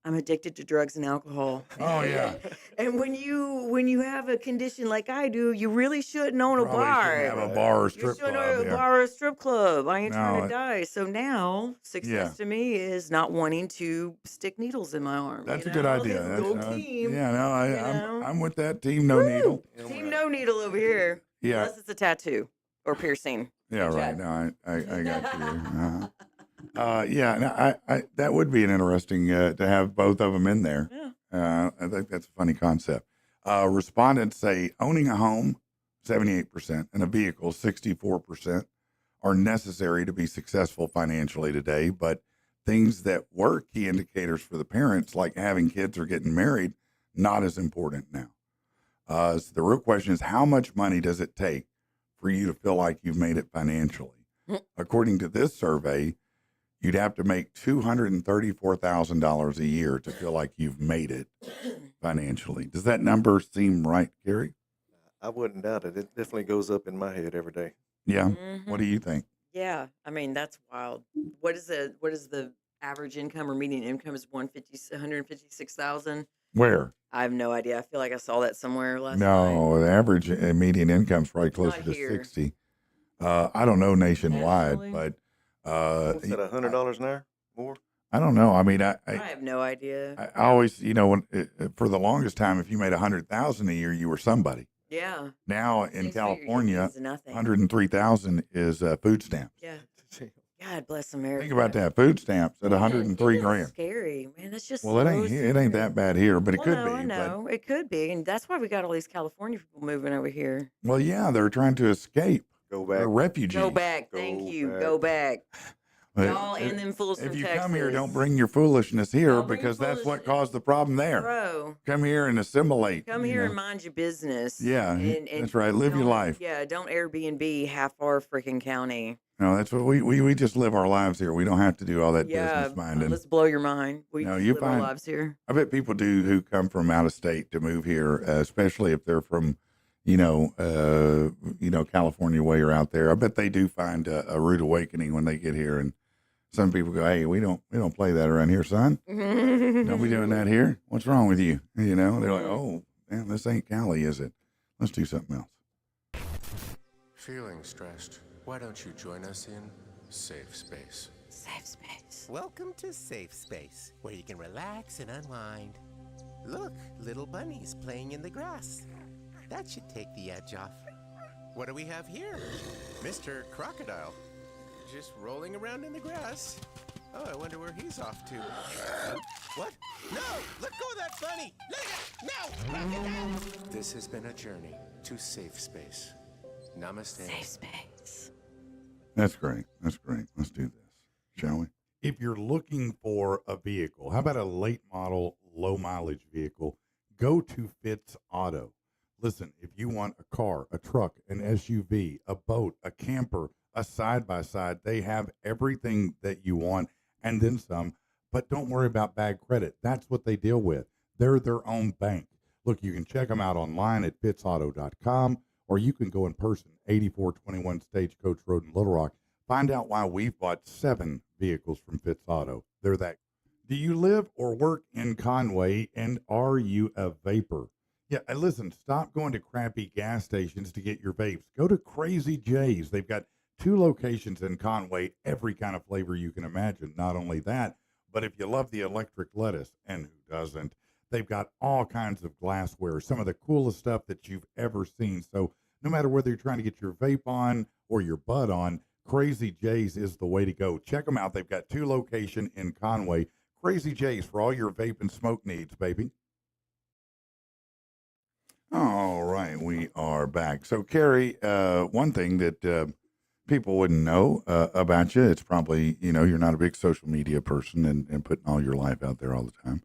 I'm addicted to drugs and alcohol. Oh, yeah. And when you have a condition like I do, you really shouldn't own a Probably bar. shouldn't have a bar or You strip shouldn't club. own a Yeah. bar or a strip club. I ain't trying No, to die. So now success to me is not wanting to stick needles in my arm. That's you a good know? idea. That's, Go team. yeah, no, you know? I'm with that team. No Woo! needle. Team no needle over here. Yeah. Unless it's a tattoo or piercing. Yeah, Good right. job. No, I got you. Yeah, no, I that would be an interesting to have both of them in there. Yeah. I think that's a funny concept. Respondents say owning a home, 78%, and a vehicle, 64%, are necessary to be successful financially today. But things that were key indicators for the parents, like having kids or getting married, not as important now. So the real question is, how much money does it take for you to feel like you've made it financially? According to this survey, you'd have to make $234,000 a year to feel like you've made it financially. Does that number seem right, Kerry? I wouldn't doubt it. It definitely goes up in my head every day. Yeah. Mhm. What do you think? Yeah, I mean that's wild. What is the average income or median income is 156,000. Where? I have no idea. I feel like I saw that somewhere last night. No, the average median income is probably closer Not to here. 60. I don't know nationwide, Nationally? but What's that, $100 an hour more? I don't know. I mean, I have no idea. I always, when for the longest time, if you made 100,000 a year, you were somebody. Yeah. Now in 6 figures California, means nothing. 103,000 is food stamps. Yeah. God bless America. Think about that. Food stamps at 103 Isn't that grand. scary, man. That's just Well, it ain't scary. that bad here, but it Well, could no, be. I know. It could be. And that's why we got all these California people moving over here. Well, yeah, they're trying to escape. Go back. They're refugees. Go back. Thank you. Go back. But Y'all and them fools if from you Texas. come here, don't bring your foolishness here Don't bring because that's what foolishness. caused the problem there. Bro, Come here and assimilate. come here and mind your business. Yeah, and that's right. Live your don't- life. Yeah, don't Airbnb half our freaking county. No, that's what we just live our lives here. We don't have to do all that Yeah, business minding. let's blow your mind. We No, just you live our find- lives here. I bet people do who come from out of state to move here, especially if they're from, California way or out there. I bet they do find a rude awakening when they get here. And some people go, "Hey, we don't play that around here, son. Don't be doing that here. What's wrong with you?" They're like, "Oh, man, this ain't Cali, is it? Let's do something else." Feeling stressed? Why don't you join us in Safe Space? Safe space. Welcome to Safe Space, where you can relax and unwind. Look, little bunnies playing in the grass. That should take the edge off. What do we have here? Mr. Crocodile. Just rolling around in the grass. Oh, I wonder where he's off to. What? No! Let go of that bunny! Let it! No! Crocodile! This has been a journey to Safe Space. Namaste. Safe space. That's great. That's great. Let's do this, shall we? If you're looking for a vehicle, how about a late model, low mileage vehicle? Go to Fitz Auto. Listen, if you want a car, a truck, an SUV, a boat, a camper, a side-by-side, they have everything that you want and then some. But don't worry about bad credit. That's what they deal with. They're their own bank. Look, you can check them out online at fitzauto.com, or you can go in person, 8421 Stagecoach Road in Little Rock. Find out why we've bought 7 vehicles from Fitz Auto. They're that. Do you live or work in Conway, and are you a vapor? Yeah, and listen, stop going to crappy gas stations to get your vapes. Go to Crazy J's. They've got 2 locations in Conway, every kind of flavor you can imagine. Not only that, but if you love the electric lettuce, and who doesn't, they've got all kinds of glassware, some of the coolest stuff that you've ever seen. So no matter whether you're trying to get your vape on or your bud on, Crazy J's is the way to go. Check them out. They've got 2 locations in Conway. Crazy J's for all your vape and smoke needs, baby. All right, we are back. So, Kerry, one thing that people wouldn't know about you, it's probably, you're not a big social media person and putting all your life out there all the time,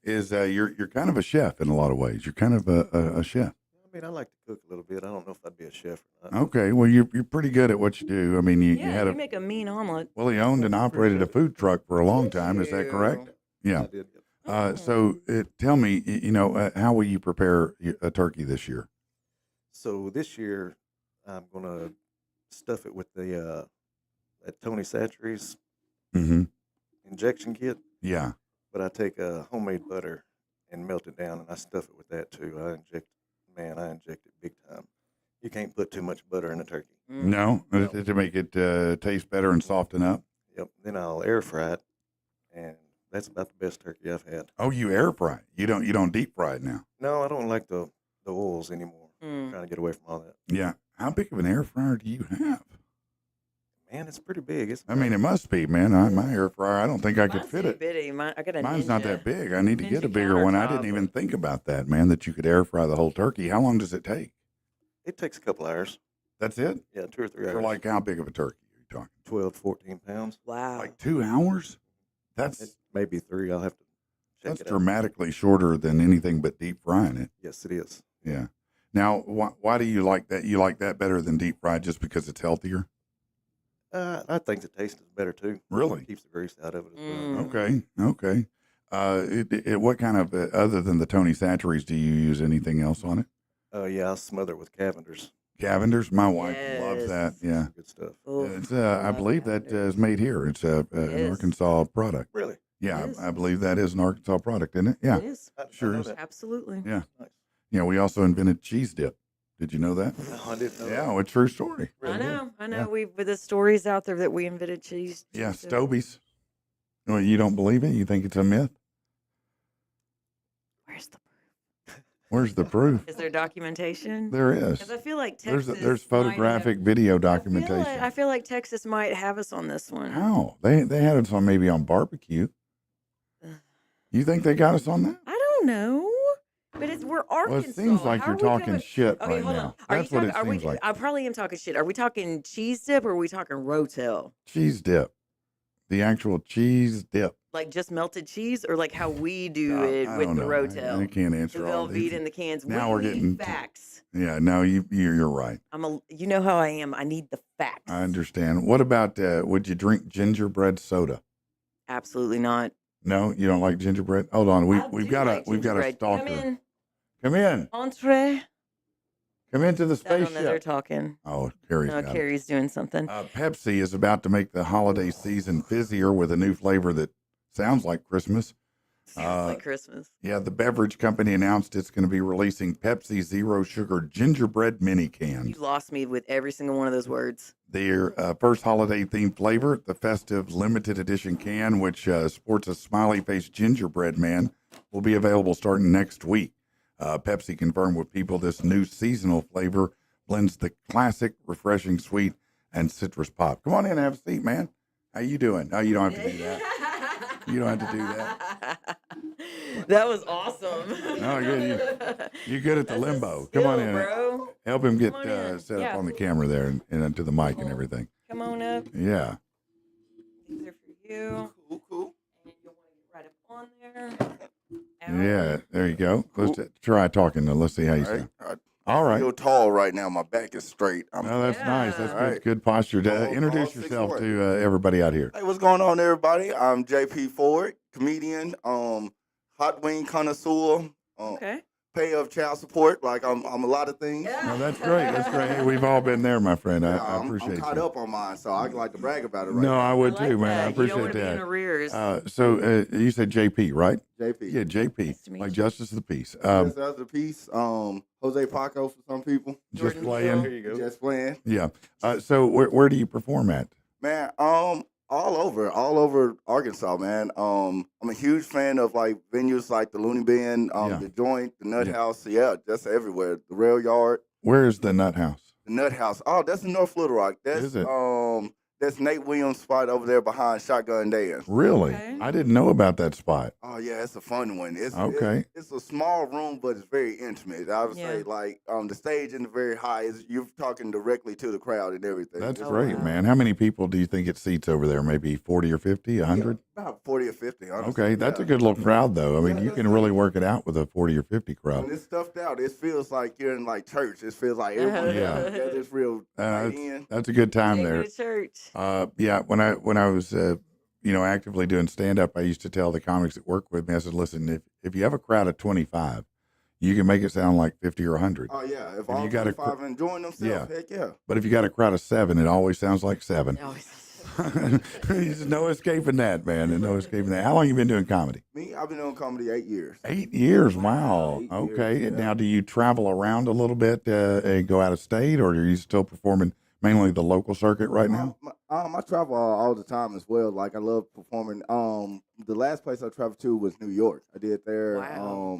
is you're kind of a chef in a lot of ways. You're kind of a chef. I mean, I like to cook a little bit. I don't know if I'd be a chef or not. Okay, well, you're pretty good at what you do. I mean, you had you make a mean omelet. Well, he owned and operated a food truck for a long time. Is that correct? Yeah. I did. So tell me, how will you prepare a turkey this year? So this year, I'm going to stuff it with the that Tony Satchery's Mm-hmm. injection kit. Yeah. But I take homemade butter and melt it down, and I stuff it with that too. I inject it big time. You can't put too much butter in a turkey. No, to make it taste better and soften up. Yep. Then I'll air fry it, and that's about the best turkey I've had. Oh, you air fry it. You don't deep fry it now. No, I don't like the oils anymore. I'm trying to get away from all that. Yeah. How big of an air fryer do you have? Man, it's pretty big. I mean, it must be, man. My air fryer, I don't think I could fit it. Bitty. I got a Mine's ninja. not that big. I need to get Ninja a bigger one. I countertop. didn't even think about that, man, that you could air fry the whole turkey. How long does it take? It takes a couple hours. That's it? Yeah, 2 or 3 hours. For like how big of a turkey are you talking? 12, 14 pounds. Wow. Like 2 hours? That's Maybe 3. I'll have to check That's it out. dramatically shorter than anything but deep frying it. Yes, it is. Yeah. Now, why do you like that? You like that better than deep fried just because it's healthier? I think the taste is better too. Really? It keeps the grease out of it as well. Okay. What kind of, other than the Tony Satchery's, do you use anything else on it? Yeah, I'll smother it with Cavender's. Cavender's? My wife loves Yes. that. Yeah. Good stuff. Oof, It's, I love believe that Cavender's. is made here. It's an Yes. Arkansas product. Really? Yeah, It is. I believe that is an Arkansas product, isn't it? Yeah, It is. sure know is. that. Absolutely. Yeah. Nice. Yeah, we also invented cheese dip. Did you know that? I didn't know Yeah, that. well, a true story. I know. I know. Yeah. We with the stories out there that we invented cheese. Yeah, dip. Stobies. Well, you don't believe it? You think it's a myth? Where's the? Where's the proof? Is there documentation? There is. Because I feel like There's Texas. there's might have- photographic video I feel documentation. I feel like Texas might have us on this one. How? They had us on maybe on barbecue. You think they got us on that? I don't know, but we're Arkansas. Well, it seems like How you're are we talking coming- shit Okay, right hold now. on. Are That's you what talking, it seems like. I probably am talking shit. Are we talking cheese dip or are we talking Roetzel? Cheese dip. The actual cheese dip. Like just melted cheese, or like how we do it I with don't the know. Roetzel? I can't The answer all Velveeta these. in the cans. Now we we're need getting facts. Yeah, no, you're right. You know how I am. I need the facts. I understand. What about would you drink gingerbread soda? Absolutely not. No, you don't like gingerbread? Hold on. I We've do got like a gingerbread. stalker. Come in, Come in. entree. Come into the I don't know. They're spaceship. talking. Oh, Kerry's No, got it. Kerry's doing something. Pepsi is about to make the holiday season fizzier with a new flavor that sounds like Christmas. Sounds like Christmas. Yeah, the beverage company announced it's going to be releasing Pepsi Zero Sugar Gingerbread Mini You Cans. lost me with every single one of those words. Their first holiday-themed flavor, the festive limited edition can, which sports a smiley-faced gingerbread man, will be available starting next week. Pepsi confirmed with People this new seasonal flavor blends the classic, refreshing, sweet, and citrus pop. Come on in and have a seat, man. How you doing? Oh, you don't have to do that. You don't have to do that. That was awesome. No, good. You're good at the That's a limbo. Come on skill, in. bro. Help him get Come on in. set Yeah. up on the camera there and to the mic and everything. Come on up. Yeah. These are for you. Cool. And you'll want to get right up on there. Out. Yeah. There you go. Let's try talking. Let's see how you sound. All I right. feel tall right now. My back is straight. No, that's nice. That's All good, right. good posture. Introduce all yourself 6'4". to everybody out here. Hey, what's going on, everybody? I'm JP Ford, comedian, hot wing connoisseur, Okay. pay of child support. Like I'm a lot of things. No, that's great. That's great. Hey, we've all been there, my friend. I I'm appreciate caught you. up on mine, so I like to brag about it right No, now. I would I like too, man. that. I You don't appreciate want to be in that. arrears. So you said JP, right? JP. Yeah, JP, Nice to meet like you. Justice of the Peace. Just as a piece, Jose Paco for some people. Just Jordan playing. Peele. you go. Just playing. Yeah. So where do you perform at? Man, all over Arkansas, man. I'm a huge fan of like venues like the Looney Bin, Yeah. the Joint, the Nut Yeah. House. Yeah, just everywhere. The Rail Yard, Where is the Nut House? the Nut House. Oh, that's in North Little Rock. That's Is it? That's Nate Williams' spot over there behind Shotgun Dance. Really? Okay. I didn't know about that spot. Oh yeah, it's a fun one. Okay. It's a small room, but it's very intimate. I would say Yeah. like the stage in the very high is you're talking directly to the crowd and everything. That's It's- great, wow. man. How many people do you think it seats over there? Maybe 40 or 50, 100? About 40 or 50. Honestly. Okay, that's Yeah. a good little crowd, though. I mean, Yeah, you that's can really work it out with a 40 or 50 crowd. When it's stuffed out, it feels like you're in like church. It feels like everyone Yeah. together. It's real tight That's, in. that's a good time Take me there. to church. Yeah, when I was actively doing stand up, I used to tell the comics that work with me, I said, listen, if you have a crowd of 25, you can make it sound like 50 or 100. Oh yeah, if you all got a 25 enjoying themselves, Yeah. heck yeah. But if you got a crowd of 7, it always sounds like 7. Oh, There's no escaping that, man. There's no escaping that. How long you been doing comedy? Me, I've been doing comedy 8 years. 8 years. Wow. 8 Okay. years, yeah. Now, do you travel around a little bit and go out of state, or are you still performing mainly the local circuit right now? I travel all the time as well. Like I love performing. The last place I traveled to was New York. I did there Wow.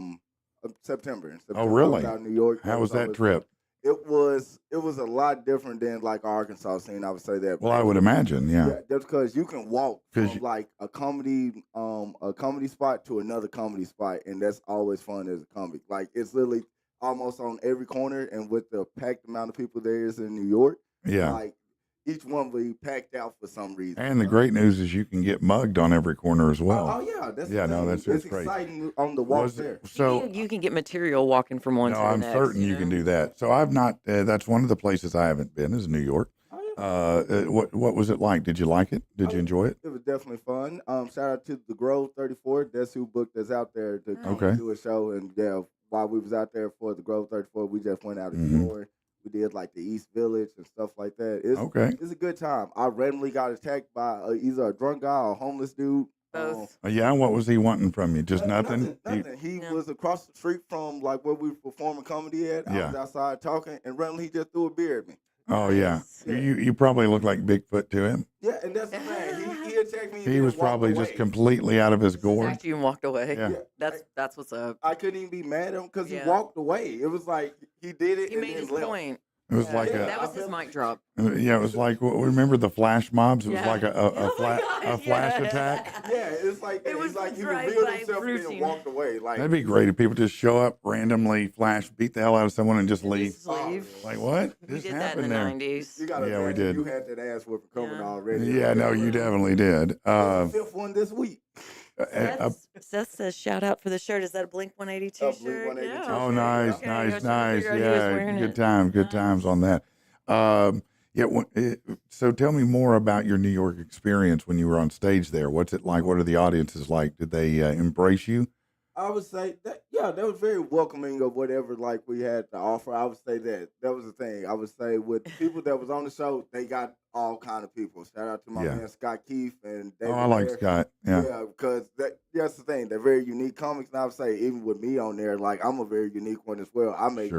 September. In Oh, September, I really? was out in New York. How was that always- trip? It was a lot different than like Arkansas scene. I would say that. Well, I would imagine, yeah. Just because you can walk 'Cause from you- like a comedy spot to another comedy spot, and that's always fun as a comic. Like it's literally almost on every corner, and with the packed amount of people there is in New York, Yeah. like each one will be packed out for some reason. And the great news is you can get mugged on every corner as well. Oh yeah, that's Yeah, the no, thing. that's it's great. exciting on the walk Was there. it, so you can get material walking from one no, to the I'm next. certain you can do that. So I've not. That's one of the places I haven't been is New York. Oh, yeah. What was it like? Did you like it? Did you enjoy it? It was definitely fun. Shout out to the Grove 34. That's who booked us out there to come Okay. do a show. And yeah, while we was out there for the Grove 34, we just went out Mhm. exploring. We did like the East Village and stuff like that. Okay. It's a good time. I randomly got attacked by either a drunk guy or a homeless dude Both. Yeah, what was he wanting from you? Just nothing? Nothing. He Yeah. was across the street from like where we were performing comedy at. I was outside talking, and randomly he just threw a beer at me. Oh yeah. You probably look like Bigfoot to him. Yeah, and that's the thing. He attacked me. He was probably just completely out of his gourd. Attacked you and walked away. Yeah. That's what's up. I couldn't even be mad at him because he walked away. It was like he did it. He and made then his left. point. It was like that was his mic drop. Yeah, it was like remember the flash mobs? It was like a flash attack. Yeah, it's like It was like he drive-by revealed himself and routine. then walked away. Like That'd be great if people just show up randomly, flash, beat the hell out of someone, and just leave. Just leave. Like what? We Just did that in happened the there. 90s. you gotta Yeah, we imagine did. You had that ass whipping coming already. Yeah, no, you definitely did. The fifth one this week. Seth says, shout out for the shirt. Is that a Blink 182 Blink shirt? 182 Yeah. Oh, Okay, nice, okay, nice, I nice. figured out he was wearing Yeah, it. good times on that. So tell me more about your New York experience when you were on stage there. What's it like? What are the audiences like? Did they embrace you? I would say that they was very welcoming of whatever like we had to offer. I would say that was the thing. I would say with the people that was on the show, they got all kind of people. Shout out to my man Scott Keefe and David. Oh, I like Scott. Yeah. Yeah, because that's the thing. They're very unique comics. And I would say even with me on there, like I'm a very unique one as well. I make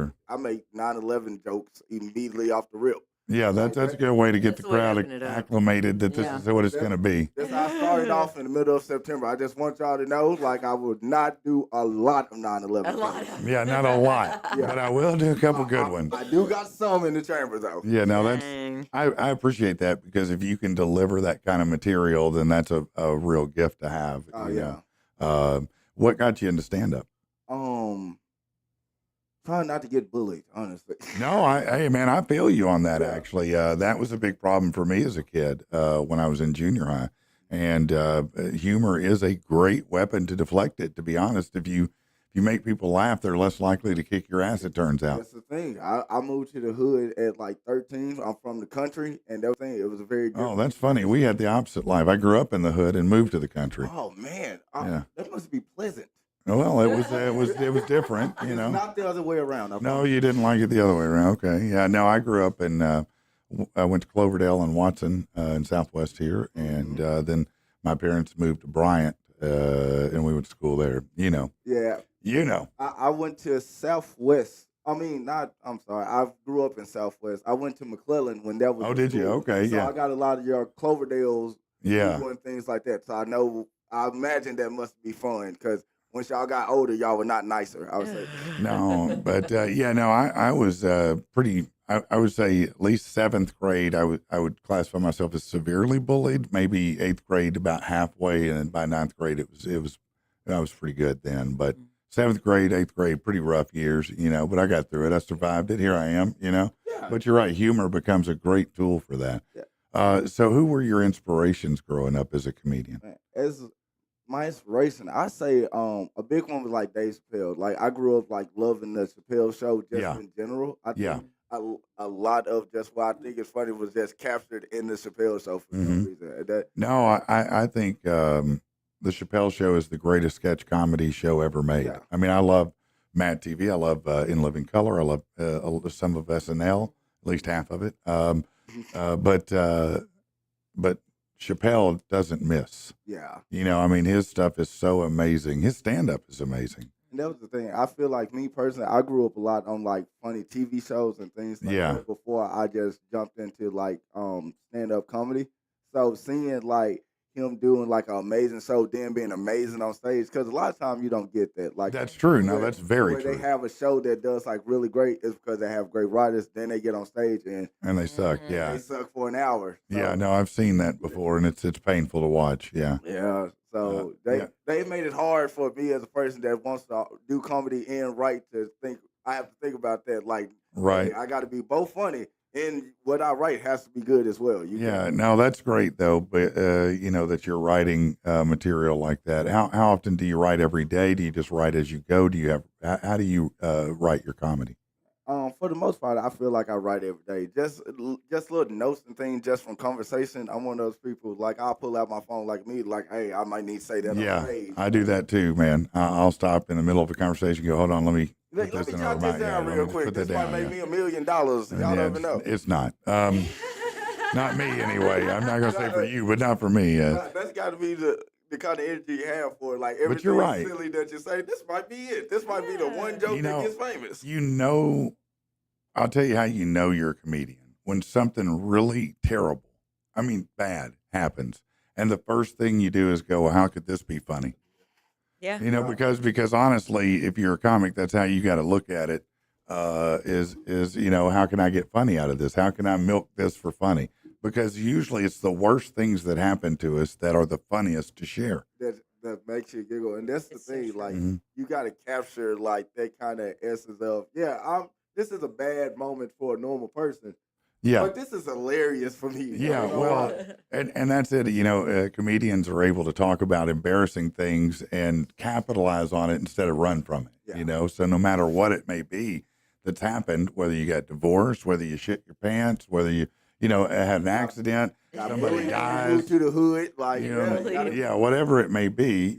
9/11 jokes immediately off the rip. Yeah, that's a good way to get the crowd acclimated that this is what it's going to be. That's how I started off in the middle of September. I just want y'all to know, like, I would not do a lot of 9/11. Yeah, not a lot, but I will do a couple good ones. I do got some in the chamber, though. Yeah, no, that's I appreciate that because if you can deliver that kind of material, then that's a real gift to have. Oh, you know. What got you into stand-up? Trying not to get bullied, honestly. No, hey man, I feel you on that. Actually, that was a big problem for me as a kid when I was in junior high, and humor is a great weapon to deflect it. To be honest, if you make people laugh, they're less likely to kick your ass. It turns out. That's the thing. I moved to the hood at like 13. I'm from the country, and that was the thing. It was a very different. Oh, that's funny. We had the opposite life. I grew up in the hood and moved to the country. Oh man, Yeah. that must be pleasant. Well, it was different, you know. It's not the other way around. No, you didn't like it the other way around. Okay, yeah. No, I grew up in. I went to Cloverdale and Watson in Southwest here, and then my parents moved to Bryant, and we went to school there. You know. Yeah. You know. I went to Southwest. I'm sorry. I grew up in Southwest. I went to McClellan when that was. Oh, did you? Okay, so yeah. I got a lot of your Cloverdales. Yeah. And things like that. So I imagine that must be fun because once y'all got older, y'all were not nicer. I would say. No, but I was pretty. I would say at least seventh grade. I would classify myself as severely bullied. Maybe eighth grade, about halfway, and by ninth grade, I was pretty good then. But seventh grade, eighth grade, pretty rough years, you know. But I got through it. I survived it. Here I am, you know. Yeah. But you're right. Humor becomes a great tool for that. Yeah. So who were your inspirations growing up as a comedian? As my inspiration, I say a big one was like Dave Chappelle. Like I grew up like loving the Chappelle show just in general. I think a lot of just what I think is funny was just captured in the Chappelle show for some reason. No, I think the Chappelle show is the greatest sketch comedy show ever made. Yeah. I mean, I love Mad TV. I love In Living Color. I love some of SNL, at least half of it. But Chappelle doesn't miss. Yeah. You know, I mean, his stuff is so amazing. His stand-up is amazing. And that was the thing. I feel like me personally, I grew up a lot on like funny TV shows and things like that before I just jumped into like stand-up comedy. So seeing like him doing like an amazing show, then being amazing on stage, because a lot of times you don't get that. Like that's true. No, that's very true. They have a show that does like really great is because they have great writers. Then they get on stage and they suck. Yeah, they suck for an hour. So. Yeah, no, I've seen that before, and it's painful to watch. Yeah. Yeah. So they made it hard for me as a person that wants to do comedy and write to think. I have to think about that. Like, right, hey, I got to be both funny. And what I write has to be good as well. No, that's great though. But you know that you're writing material like that. How often do you write every day? Do you just write as you go? Do you have how do you write your comedy? For the most part, I feel like I write every day. Just little notes and things just from conversation. I'm one of those people like I'll pull out my phone like me, like, hey, I might need to say that. Yeah, on stage. I do that too, man. I'll stop in the middle of a conversation. Go, hold on, let me. Let me jot this down real quick. This might make me $1 million. Y'all never know. It's not. Not me anyway. I'm not gonna say for you, but not for me. That's got to be the the kind of energy you have for it. Like But you're everything right. silly that you say, this might be it. This might be the one joke that gets famous. I'll tell you how you know you're a comedian. When something really terrible, I mean bad, happens. And the first thing you do is go, well, how could this be funny? Yeah. Because honestly, if you're a comic, that's how you got to look at it. Is how can I get funny out of this? How can I milk this for funny? Because usually it's the worst things that happen to us that are the funniest to share. That makes you giggle, and that's the It's so thing. true. Like Mhm. you got to capture like that kind of essence of this is a bad moment for a normal person, Yeah. but this is hilarious for me. Yeah, well, and that's it. Comedians are able to talk about embarrassing things and capitalize on it instead of run from it. Yeah. So no matter what it may be that's happened, whether you got divorced, whether you shit your pants, whether you had an accident, somebody dies, to the hood, like whatever it may be,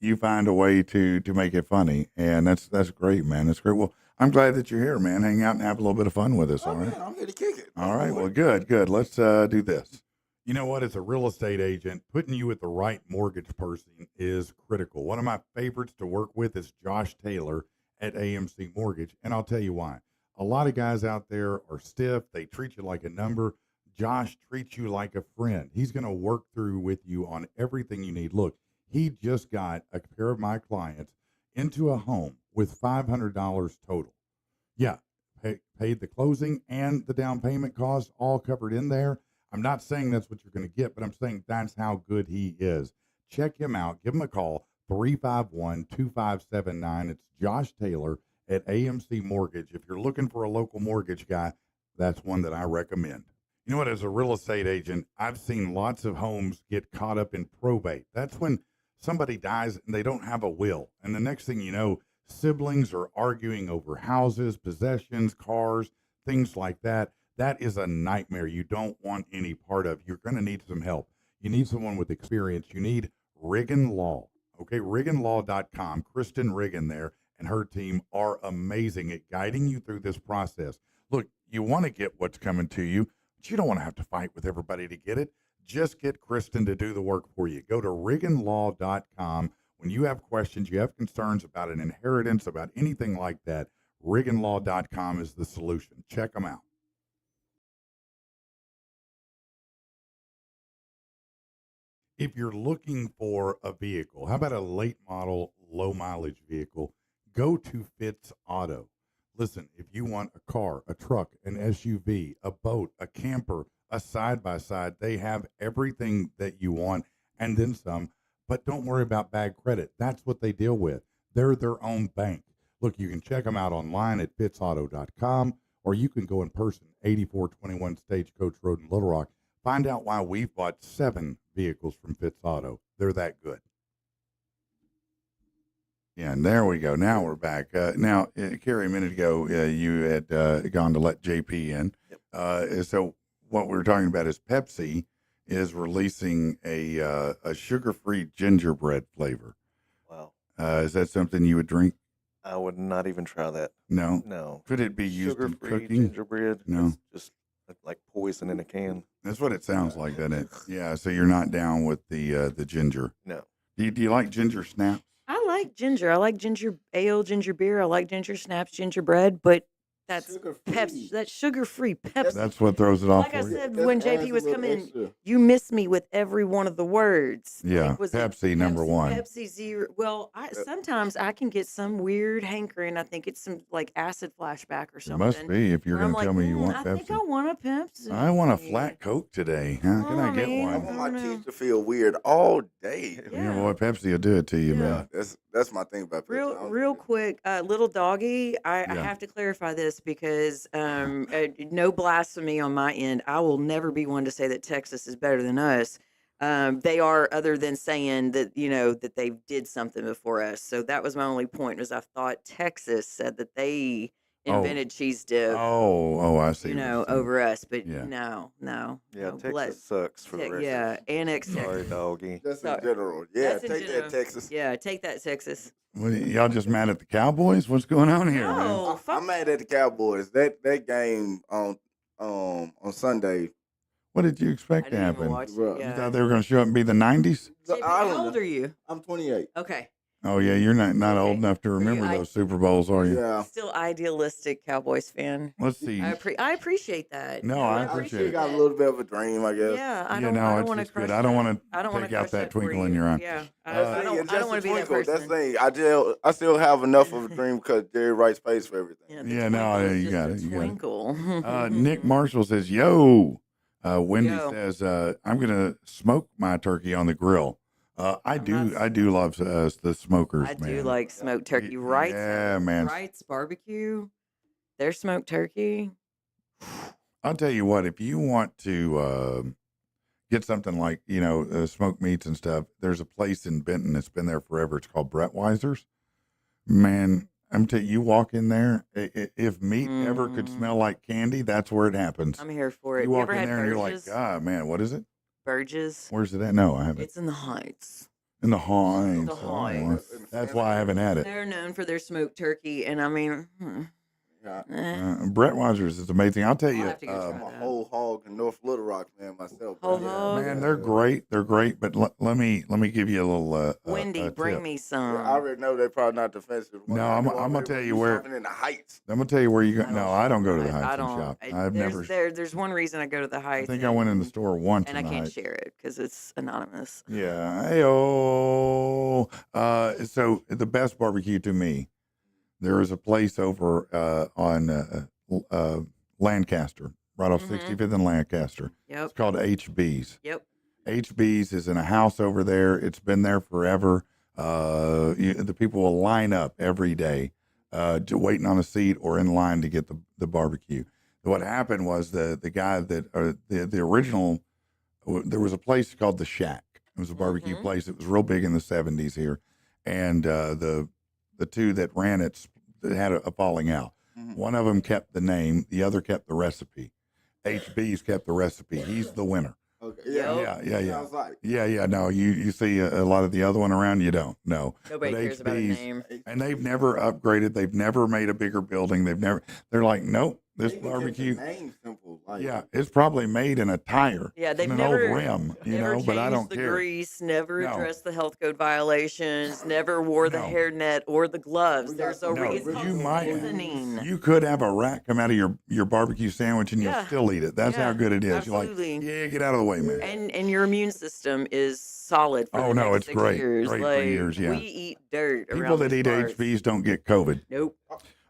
you find a way to make it funny, and that's great, man. That's great. Well, I'm glad that you're here, man. Hang out and have a little bit of fun with us. All right. Man, I'm here to kick it. All right. Well, good. Let's do this. You know what? As a real estate agent, putting you with the right mortgage person is critical. One of my favorites to work with is Josh Taylor at AMC Mortgage, and I'll tell you why. A lot of guys out there are stiff. They treat you like a number. Josh treats you like a friend. He's going to work through with you on everything you need. Look, he just got a pair of my clients into a home with $500 total. Yeah, paid the closing and the down payment costs all covered in there. I'm not saying that's what you're going to get, but I'm saying that's how good he is. Check him out. Give him a call, 351-2579. It's Josh Taylor at AMC Mortgage. If you're looking for a local mortgage guy, that's one that I recommend. You know what? As a real estate agent, I've seen lots of homes get caught up in probate. That's when somebody dies and they don't have a will. And the next thing you know, siblings are arguing over houses, possessions, cars, things like that. That is a nightmare you don't want any part of. You're going to need some help. You need someone with experience. You need Riggin Law. Okay, RigginLaw.com. Kristen Riggin there and her team are amazing at guiding you through this process. Look, you want to get what's coming to you, but you don't want to have to fight with everybody to get it. Just get Kristen to do the work for you. Go to RigginLaw.com. When you have questions, you have concerns about an inheritance, about anything like that, RigginLaw.com is the solution. Check them out. If you're looking for a vehicle, how about a late model, low mileage vehicle? Go to Fitz Auto. Listen, if you want a car, a truck, an SUV, a boat, a camper, a side-by-side, they have everything that you want and then some. But don't worry about bad credit. That's what they deal with. They're their own bank. Look, you can check them out online at fitzauto.com, or you can go in person, 8421 Stagecoach Road in Little Rock. Find out why we've bought 7 vehicles from Fitz Auto. They're that good. Yeah, and there we go. Now we're back. Kerry, a minute ago, you had gone to let JP in. Yep. So what we're talking about is Pepsi is releasing a sugar-free gingerbread flavor. Wow. Is that something you would drink? I would not even try that. No. No. Could it be used in Sugar-free cooking? gingerbread? No. It's just like poison in a can. That's what it sounds like, doesn't it? Yeah. So you're not down with the ginger. No. Do you like ginger snaps? I like ginger. I like ginger ale, ginger beer. I like ginger snaps, gingerbread, but that's Sugar-free. Pepsi. That's sugar-free Pepsi. That's what throws it off Like I for you. said It when adds JP a was little coming, extra. you missed me with every one of the words. Yeah, Like, was it Pepsi, number one. Pepsi Zero. Well, sometimes I can get some weird hankering. I think it's some like acid flashback or It something. must be if you're where I'm going to like, tell me you want I think Pepsi. I want a Pepsi. I want a flat Coke today. How can I get man. I one? want my I don't know. teeth to feel weird all day. Yeah, boy, Pepsi will do it to you, man. That's my thing about Pepsi. I don't Real get it. quick, little doggy. I Yeah. have to clarify this because no blasphemy on my end. I will never be one to say that Texas is better than us. They are, other than saying that that they did something before us. So that was my only point. Was I thought Texas said that they invented cheese dip. Oh, I see. what you're saying. Over us, but Yeah. no. Yeah, no, Texas sucks for the record. Yeah, annex Sorry, Texas. doggy. Just Sorry. in general. Yeah, That's in take general. that, Texas. Yeah, take that, Texas. What, y'all just mad at the Cowboys? What's going on here, man? No, I'm mad at the Cowboys. That game on Sunday What did you I expect to didn't even happen? watch Bruh. it. You Yeah. thought they were going to show up and be the 90s? So, JP, I how don't old know. are you? I'm 28. Okay. Oh, yeah, you're not old Okay. enough to Are you remember I- those Super Bowls, are you? Yeah. Still idealistic Cowboys fan. Let's see. I appreciate that. No, You know, I I appreciate still it. got a that. little bit of a dream, I guess. Yeah, I Yeah, don't. no, I don't it's want to just good. crush. I don't wanna I don't want take to out crush that for twinkle in you. your eye. Yeah, I See, don't. it's I just don't want a to be that twinkle. person. That's the thing. I still have enough of a dream because Jerry Rice pays for everything. Yeah, the Yeah, no, twinkle yeah, is you just got a it. You got it. twinkle. Nick Marshall says, yo. Wendy Yo. says, I'm going to smoke my turkey on the grill. I do love the smokers, I man. do like smoked turkey. Right? Yeah, man. Wright's barbecue. Their smoked turkey. I'll tell you what, if you want to get something like, smoked meats and stuff, there's a place in Benton that's been there forever. It's called Brett Weiser's. Man, I'm telling you, walk in there. If meat ever could smell like candy, that's where it happens. I'm here for it. You You walk ever in had there and you're like, Burgess? God, man, what is it? Burgess. Where's it at? No, I haven't. It's in the Heights. In the Heights. The Oh, Heights. that's why I haven't had it. They're known for their smoked turkey, and I mean, Yeah. Brett Weiser's is amazing. I'll tell I'll you, have to go try I'm a that. whole hog in North Little Rock, man, myself. Whole Yeah. hog? man, they're great. They're great. But let me give you a little. Wendy, bring tip. me Yeah, some. I already know they're probably not defensive. No, I'm gonna tell you where. In the Heights. I'm gonna tell you where you go. No, I don't go to the I Heights and don't. shop. I- I've there's, never. There's one reason I go to the I Heights. think I went in the store once. and in I the can't Heights. share it because it's anonymous. Yeah. Hey-oh. So the best barbecue to me, there is a place over on Lancaster, right off 65th and Lancaster. It's Yep. called HB's. Yep. HB's is in a house over there. It's been there forever. The people will line up every day, waiting on a seat or in line to get the barbecue. What happened was the guy that the original. There was a place called the Shack. It was a barbecue place. It was real big in the 70s here, and the two that ran it had a falling out. One of them kept the name, the other kept the recipe. HB's kept the recipe. He's the winner. Okay. Yeah. Sounds like. Yeah. No, you see a lot of the other one around, you don't. No. Nobody But cares about a HB's name. And they've never upgraded. They've never made a bigger building. They're like, nope, this They even kept the barbecue. name simple. Like, Yeah, it's probably made in a tire. Yeah, they've and never an old rim, never but I changed don't the care. grease, never No. addressed the health code violations, never wore the No. hairnet or the gloves. We got There's a some- No, reason. you might. Seasoning. You could have a rat come out of your barbecue sandwich and you'll Yeah. still eat it. That's how Yeah, good it is. absolutely. You're like, yeah, get out of the way, man. And your immune system is solid for Oh, the no, next it's 6 great. years. Great for Like, years, yeah. We eat dirt People around that these eat parts. HBs don't get COVID. Nope.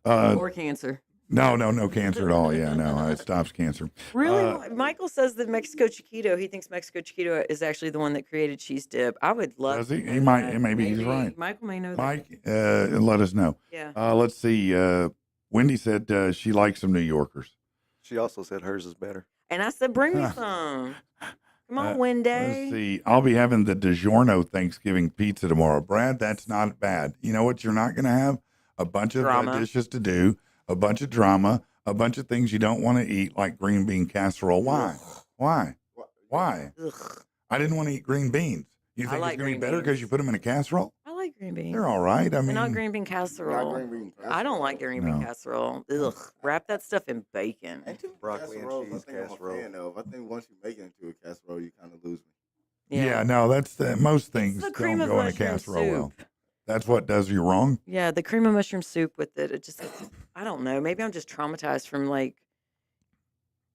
Uh, Or cancer. no cancer at all. Yeah, no, it stops cancer. Really? Michael says that Mexico Chiquito, he thinks Mexico Chiquito is actually the one that created cheese dip. I would love Does to he? know He might. that. Maybe he's right. Michael may know Mike, let us know. that. Yeah. Let's see. Wendy said she likes some New Yorkers. She also said hers is better. And I said, bring me some. Come on, Wendy. Let's see. I'll be having the DiGiorno Thanksgiving pizza tomorrow. Brad, that's not bad. You know what you're not going to have? A bunch of Drama. dishes to do, a bunch of drama, a bunch of things you don't want to eat, like green bean casserole. Why? Why? Ugh. I didn't want to eat green beans. You I think like it's going to be green better because beans. you put them in a casserole? I like green beans. They're all right. I But mean, not green bean casserole. green bean I don't like green bean No. casserole. Ugh. Wrap that stuff in bacon. And two Broccoli and casseroles, cheese I think I'm a casserole. fan of. I think once you make it into a casserole, you kind of lose me. yeah. No, that's most things the cream don't of go in a mushroom casserole well. soup. That's what does you wrong. Yeah, the cream of mushroom soup with it. It just, I don't know. Maybe I'm just traumatized from like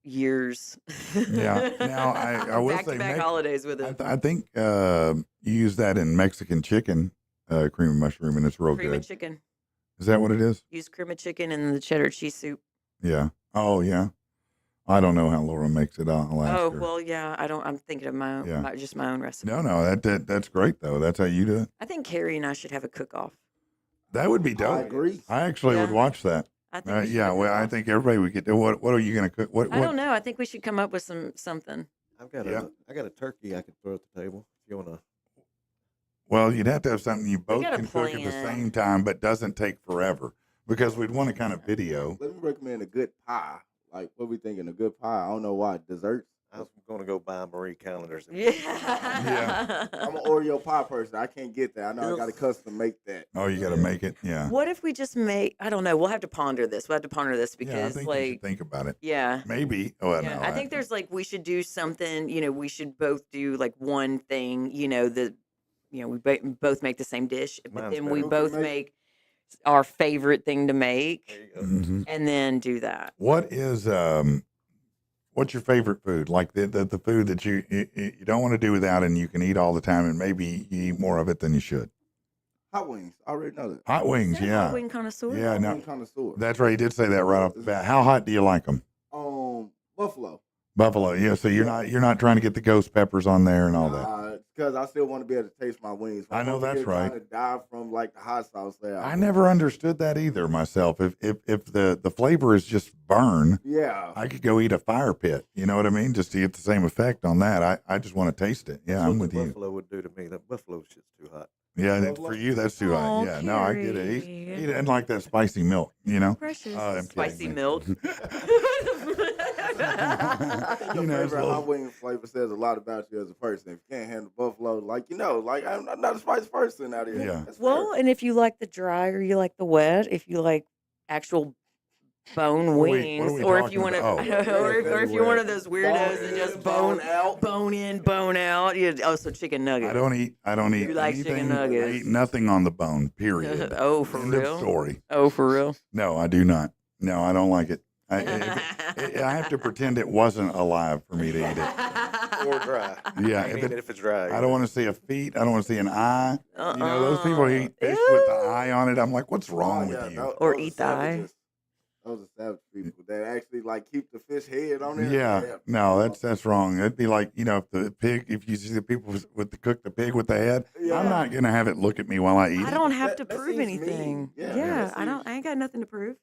years. Yeah. Now, I will back say to back Mex- holidays with it. I think you use that in Mexican chicken, cream of mushroom, and it's real Cream good. of chicken. Is that what it is? Use cream of chicken and the cheddar cheese soup. Yeah. Oh, yeah. I don't know how Laura makes it. I'll ask Oh her. well, yeah. I'm thinking of my own, Yeah. just my own recipe. No, that's great though. That's how you do it. I think Kerry and I should have a cook-off. That would be I dope. agree. I actually would Yeah. watch that. I think. we should Yeah. have a Well, I cook-off. think everybody would get. What are you gonna cook? What? I don't know. I think we should come up with something. I've got Yeah. I got a turkey I could throw at the table if you want to. Well, you'd have to have something you both gotta can cook at the plan. same time, but doesn't take forever because we'd want to kind of video. Let me recommend a good pie. Like, what we thinking? A good pie? I don't know why. Desserts? I was going to go buy Marie calendars. Yeah. I'm an Oreo pie person. I can't get that. I know I got to custom make that. Oh, you got to make it. Yeah. What if we just make? I don't know. We'll have to ponder this. Yeah, I think you should think about it. yeah. Maybe. Oh, Yeah, no. I think there's we should do something. We should both do one thing. We both make the same dish, but Mine's then better. we Who can both make- make our favorite thing to make, There you go. Mhm. and then do that. What is what's your favorite food? Like the food that you don't want to do without, and you can eat all the time, and maybe you eat more of it than you should. Hot wings. I already know that. Hot wings, Is that yeah, hot wing connoisseur? yeah. Hot No, wing connoisseur. that's right. You did say that right off the bat. How hot do you like them? Buffalo. Buffalo, yeah. So you're not trying to get the ghost peppers on there and all that. Because I still want to be able to taste my wings. I know that's right. Trying to die from the hot sauce there. I never understood that either myself. If the flavor is just burn, Yeah. I could go eat a fire pit. You know what I mean? Just to get the same effect on that. I just want to taste it. Yeah, That's I'm what with the you. buffalo would do to me. That buffalo shit's too hot. Yeah, and Buffalo? for you that's too hot. Oh, Yeah, no, I get it. Kerry. He didn't like that spicy milk. You know. Precious. I'm kidding, Spicy man. milk. Your You know, it's favorite a little- hot wing flavor says a lot about you as a person. If you can't handle buffalo, I'm not a spicy person out here. Yeah. That's Well, fair. and if you like the dry or you like the wet, if you like actual bone What are wings, we or if talking you want to, about? Oh. or if you're one of those weirdos that just Bone out. bone in, bone out. So chicken nuggets. I don't eat You like chicken anything. nuggets. I eat nothing on the bone. Period. Oh, for End of real? story. Oh, for real? No, I do not. No, I don't like it. I have to pretend it wasn't alive for me to eat it. Or dry. Yeah, I if mean, it- if it's dry. I don't want to see a feet. I don't want to see an eye. You know, those people who eat fish with the eye on it. I'm like, what's wrong with you? Or those are eat the eye. savages. Those are savage people that actually keep the fish head on there. Yeah, no, that's wrong. It'd be like, if you see the people with the cook the pig with the head, Yeah. I'm not gonna have it look at me while I eat I it. don't have to That prove seems anything. mean. Yeah, Yeah, that I don't. seems- I ain't got nothing to prove.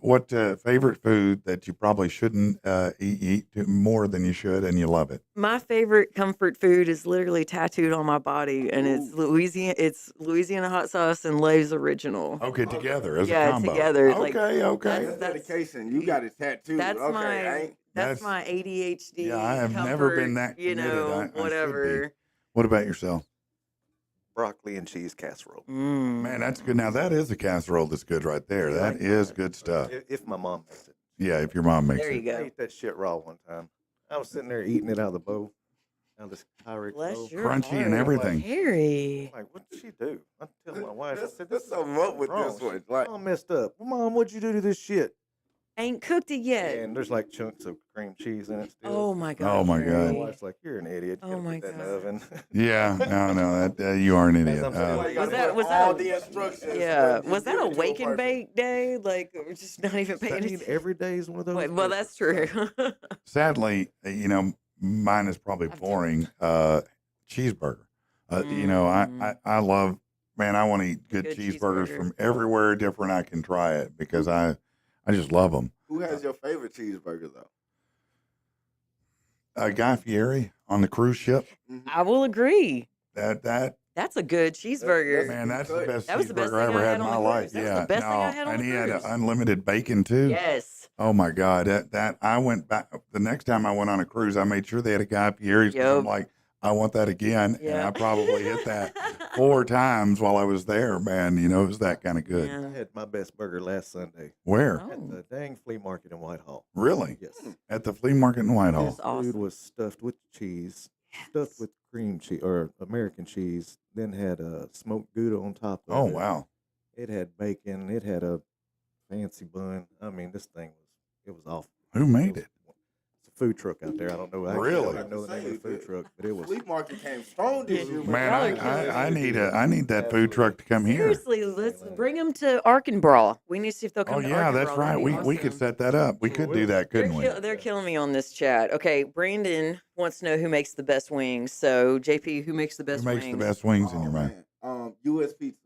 What favorite food that you probably shouldn't eat more than you should, and you love it? My favorite comfort food is literally tattooed on my body, and it's Louisiana. It's Louisiana hot sauce and Lay's original. Okay, together as a Yeah, combo. together, Okay, like, okay. That's dedication. You got it tattooed. That's okay, my ain't that's That's- my ADHD. Yeah, I have never been comfort, that committed. I should be. whatever. What about yourself? broccoli and cheese casserole. Man, that's good. Now that is a casserole that's good right there. That is good stuff. If my mom makes it. Yeah, if your mom makes There you it. I go. ate that shit raw one time. I was sitting there eating it out of the bowl, out of this Pyrex Bless bowl. your Crunchy and heart. everything. Harry. I'm like, what did she do? I tell my wife, I said, There's this is something up with wrong. this one. She's all messed up. Well, Mom, what'd you do to this shit? Ain't cooked it yet. And there's like chunks of cream cheese in it still. Oh my god. Oh, my My God. wife's like, you're an idiot. You Oh gotta my put that in the God. oven. Yeah, no, that you are an idiot. I'm saying, Was that all a- the instructions? Yeah. but Was that give a it to wake and person. bake day? Like, we're just not even I paying mean, attention. every day is one of those. Wait, well, that's true. Sadly, mine is probably boring. Cheeseburger. I love. Man, I want to eat good Good cheeseburgers cheeseburger. from everywhere different I can try it because I just love them. Who has your favorite cheeseburger though? Guy Fieri on the cruise ship. I will agree. That That's a good cheeseburger. man, that's the best That was the best cheeseburger I thing ever I had had in on my the life. cruise. That was Yeah, the best thing I had on and the he had cruise. unlimited bacon too. Yes. Oh my God, that I went back the next time I went on a cruise. I made sure they had a Guy Fieri's. 'Cause I'm Yup. like, I want that again, and Yeah. I probably hit that 4 times while I was there. Man, it was that kind of good. Yeah. I had my best burger last Sunday Where? Oh. at the dang flea market in Whitehall. Really? Yes. At the flea market in Whitehall. Yes. Awesome. Food was stuffed with cheese, stuffed with cream cheese or American cheese. Then had smoked Gouda on top of Oh it. wow. It had bacon. It had a fancy bun. I mean, this thing was awful. Who made it? It's a food truck out there. I don't know. I Really? don't know the name of the food truck, but it was. Flea market came strong this year. Man, Y'all are killing I need that food truck to come here. Seriously, let's bring them to Arkansas. We need to see if they'll come Oh to yeah, Arkansas. that's right. That'd be We could awesome. set that up. We could do that, couldn't we? They're killing me on this chat. Okay, Brandon wants to know who makes the best wings. So, JP, who makes the best Who makes wings? the best wings in your mouth? U.S. pizza.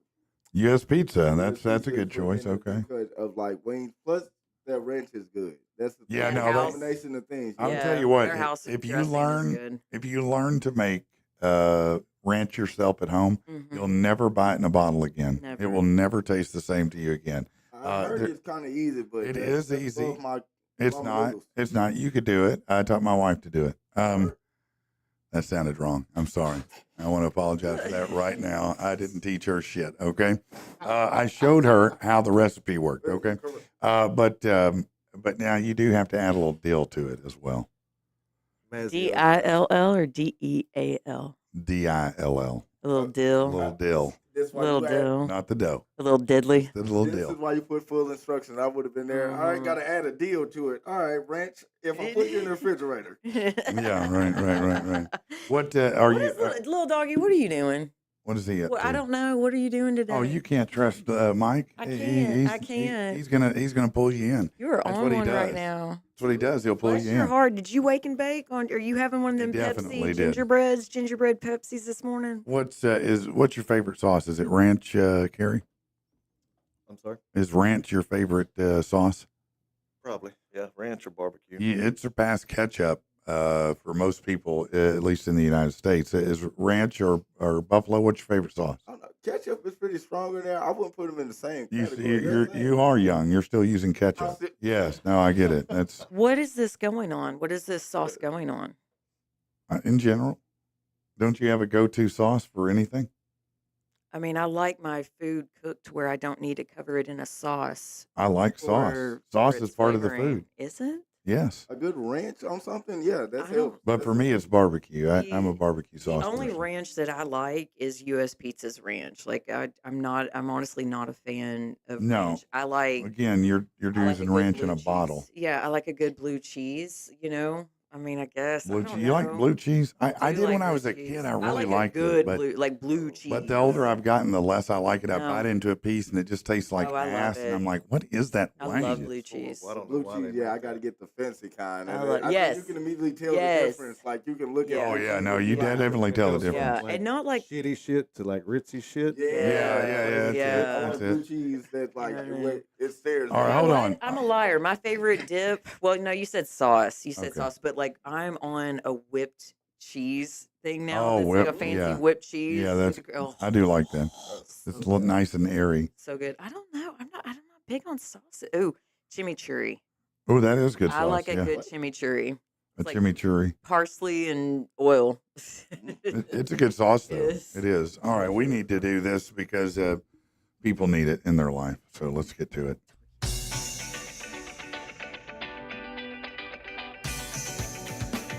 U.S. Pizza. U.S. That's a pizza good is choice. brilliant Okay. Because of wings, plus their ranch is good. That's the Yeah, thing. no, The that's- combination of things. I'll Yeah, tell you what. their house If you dressing is learn, good. if you learn to make ranch yourself at home, Mhm. you'll never buy it in a bottle again. It Never. will never taste the same to you again. I heard there- it's kind of easy, but it that's- is that's easy. above my It's long not. noodles. It's not. You could do it. I taught my wife to do it. That sounded wrong. I'm sorry. I want to apologize for that right now. I didn't teach her shit. Okay. I showed her how the recipe worked. Okay. But now you do have to add a little dill to it as well. Dill or Deal? Dill. A little dill. A little dill. Little dill. Not the dough. A little diddly. The little This dill. is why you put full instructions. I would have been there. All right, got to add a deal to it. All right, ranch. If I put you in the refrigerator. Yeah, right. What are you? Little doggy, what are you doing? What is he up Well, to? I don't know. What are you doing today? Oh, you can't trust Mike. I can't. I can't. He's gonna pull you in. You are That's on what he one does. right now. That's what he does. He'll pull Bless you your in. heart. Did you wake and bake? Are you having one of them definitely Pepsi did. gingerbread Pepsis this morning? What's your favorite sauce? Is it ranch, Kerry? I'm sorry? Is ranch your favorite sauce? Probably. Yeah, ranch or barbecue. Yeah, it surpassed ketchup for most people, at least in the United States. Is ranch or buffalo? What's your favorite sauce? I don't know. Ketchup is pretty strong in there. I wouldn't put them in the same category. You are young. You're still using ketchup. Yes. No, I get it. That's What is this going on? What is this sauce going on? in general. Don't you have a go-to sauce for anything? I mean, I like my food cooked where I don't need to cover it in a sauce. I like sauce. Sauce is its part of the flavoring. food. Is it? Yes. A good ranch on something? Yeah, that's I don't- helpful. But for me, it's barbecue. I'm a barbecue sauce. The only person. ranch that I like is U.S. Pizza's ranch. Like I'm honestly not a fan of No. ranch. I like Again, you're I like a using good ranch blue in a cheese. bottle. Yeah, I like a good blue cheese. You know, I mean, I guess Blue I don't cheese. You like know. blue cheese? I do did like when I blue was a cheese. kid. I really like liked a good it. But blue cheese. the older I've gotten, the less I like it. I No. bite into a piece and it just tastes like Oh, I love ass. And it. I'm like, what is that? I Why love is blue it? cheese. Well, I don't know Blue why cheese, they yeah, make I got to that. get the fancy kind. I And love- I yes. think you can immediately tell Yes. the difference. Like you can look at Oh, it. yeah. No, you Like, definitely tell the Goes from, difference. Yeah, and not like shitty shit to like ritzy shit. Yeah, Yeah, yeah. I want That's blue it. cheese that like Yeah. it stares. All right, You know hold what? on. I'm a liar. My favorite dip. Well, no, you said sauce. You said Okay. sauce, but like I'm on a whipped cheese thing now. Oh, That's like a whipped, fancy yeah. whipped cheese. Yeah, with the- oh, I do like that. so It's look nice and airy. so good. I don't know. I'm not big on sauce. Ooh, chimichurri. Oh, that is good sauce. I like a yeah. good chimichurri. A like- chimichurri. Parsley and oil. It's a good sauce, though. Yes. It is. All right, we need to do this because people need it in their life. So let's get to it.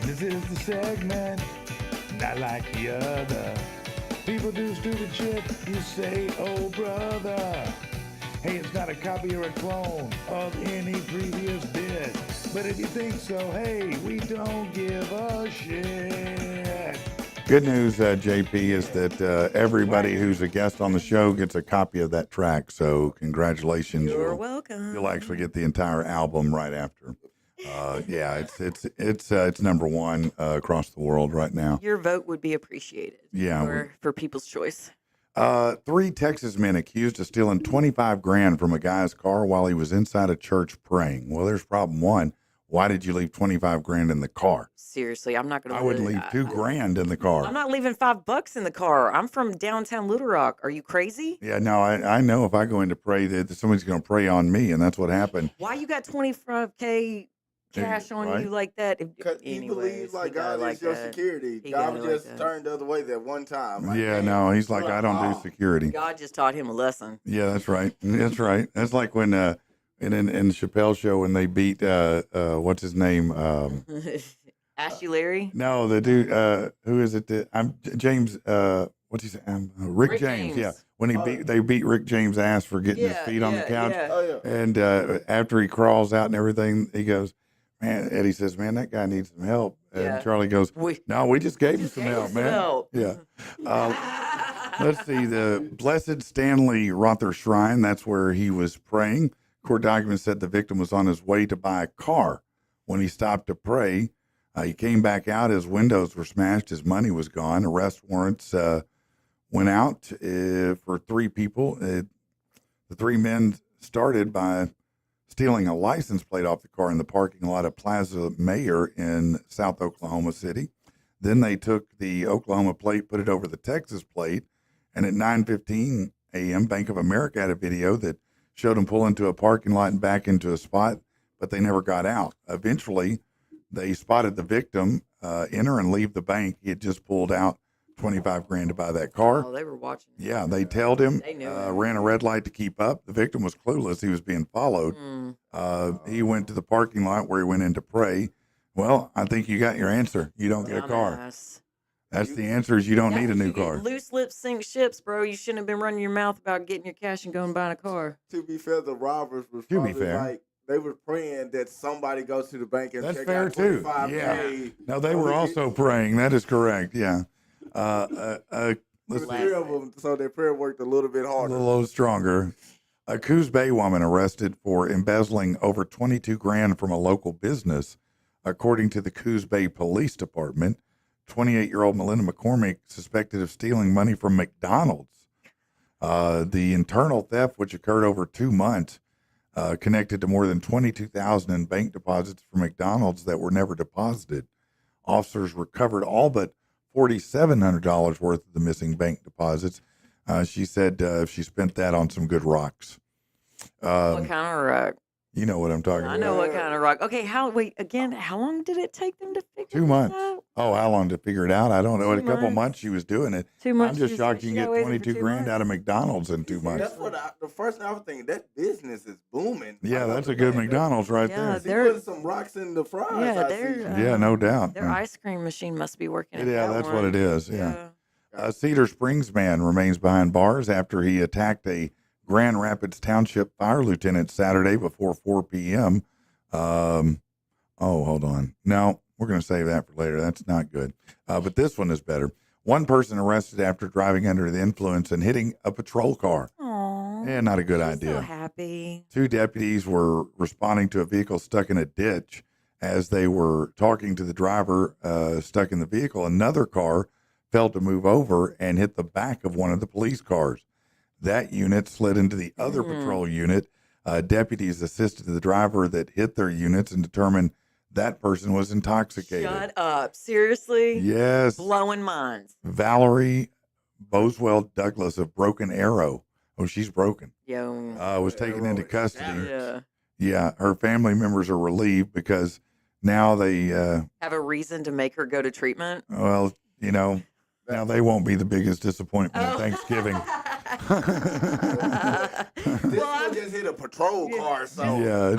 This is the segment, not like the other. People do stupid shit, you say, oh brother. Hey, it's not a copy or a clone of any previous bit. But if you think so, hey, we don't give a shit. Good news, JP, is that everybody who's a guest on the show gets a copy of that track. So congratulations. You're welcome. You'll actually get the entire album right after. Yeah, it's number one across the world right now. Your vote would be appreciated. Yeah, for People's Choice. 3 Texas men accused of stealing $25,000 from a guy's car while he was inside a church praying. Well, there's problem one. Why did you leave $25,000 in the car? Seriously, I'm not going to. I wouldn't leave $2,000 in the car. I'm not leaving $5 in the car. I'm from downtown Little Rock. Are you crazy? Yeah, no, I know if I go in to pray that somebody's going to pray on me, and that's what happened. Why you got $25K cash on right? you like that? Because he believes like God is your security. He God got it just like that. turned the other way that one time. Like, Yeah, man, no, he's like, I don't do security. God just taught him a lesson. Yeah, that's right. That's right. That's like when in the Chappelle show when they beat what's his name? Ashy Larry? No, the dude who is it? I'm James. What's he say? Rick James. Yeah, when they beat Rick James' ass for getting his feet on the couch, Oh yeah. and after he crawls out and everything, he goes, "Man," Eddie says, "Man, that guy needs some help." And Yeah. Charlie goes, "No, we just gave him some gave him help, some man." help. Yeah. Let's see. The Blessed Stanley Rother Shrine. That's where he was praying. Court documents said the victim was on his way to buy a car when he stopped to pray. He came back out. His windows were smashed. His money was gone. Arrest warrants went out for 3 people. The 3 men started by stealing a license plate off the car in the parking lot of Plaza Mayor in South Oklahoma City. Then they took the Oklahoma plate, put it over the Texas plate, and at 9:15 a.m., Bank of America had a video that showed them pull into a parking lot and back into a spot, but they never got out. Eventually, they spotted the victim enter and leave the bank. He had just pulled out 25 grand to buy that car. Oh, they were watching. Yeah, they tailed him, They knew ran a red light to keep up. The victim was clueless. He was being followed. He went to the parking lot where he went in to pray. Well, I think you got your answer. You don't get a car. Dumbass. That's the answer is you don't need a new car. Loose lips sink ships, bro. You shouldn't have been running your mouth about getting your cash and going and buying a car. To be fair, the robbers was To be probably fair. like they were praying that somebody goes to the bank and That's check fair out too. 25K. No, they were also praying. That is correct. Yeah. There Let's was 3 of them, so their prayer worked a little bit a harder. little stronger. A Coos Bay woman arrested for embezzling over 22 grand from a local business, according to the Coos Bay Police Department. 28-year-old Melinda McCormick suspected of stealing money from McDonald's. The internal theft, which occurred over 2 months, connected to more than 22,000 in bank deposits from McDonald's that were never deposited. Officers recovered all but $4,700 worth of the missing bank deposits. She said she spent that on some good rocks. What kind of rock? You know what I'm talking I about. know what kind of rock. Okay, how long did it take them to figure 2 this months. out? Oh, how long to figure it out? I don't know. In a 2 couple months. months she was doing it. 2 months. I'm just she- shocked you she can got get away with it for 22 2 grand out of months. McDonald's in 2 months. That's what the first thing I was thinking. That business is booming. Yeah, I that's a love good that. McDonald's right Yeah, there. She they're- putting some rocks in the fries. Yeah, I they're, see. Yeah, no doubt. Their ice cream machine must be working. at Yeah, that that's one. what it is. Yeah. A Cedar Springs man remains behind bars after he attacked a Grand Rapids Township fire lieutenant Saturday before 4 p.m. Hold on. No, we're going to save that for later. That's not good. But this one is better. One person arrested after driving under the influence and hitting a patrol car. Aw. Yeah, not a good She's idea. So happy. 2 deputies were responding to a vehicle stuck in a ditch. As they were talking to the driver stuck in the vehicle, another car failed to move over and hit the back of one of the police cars. That unit slid into the other patrol unit. Deputies assisted the driver that hit their units and determined that person was intoxicated. Shut up. Seriously? Yes. Blowing minds. Valerie Boswell Douglas of Broken Arrow. Oh, she's broken. Yo. Was taken into custody. Yeah. Yeah, her family members are relieved because now they, Have a reason to make her go to treatment? well, you know, now they won't be the biggest disappointment Oh. at Thanksgiving. This one just hit a patrol car, so Yeah,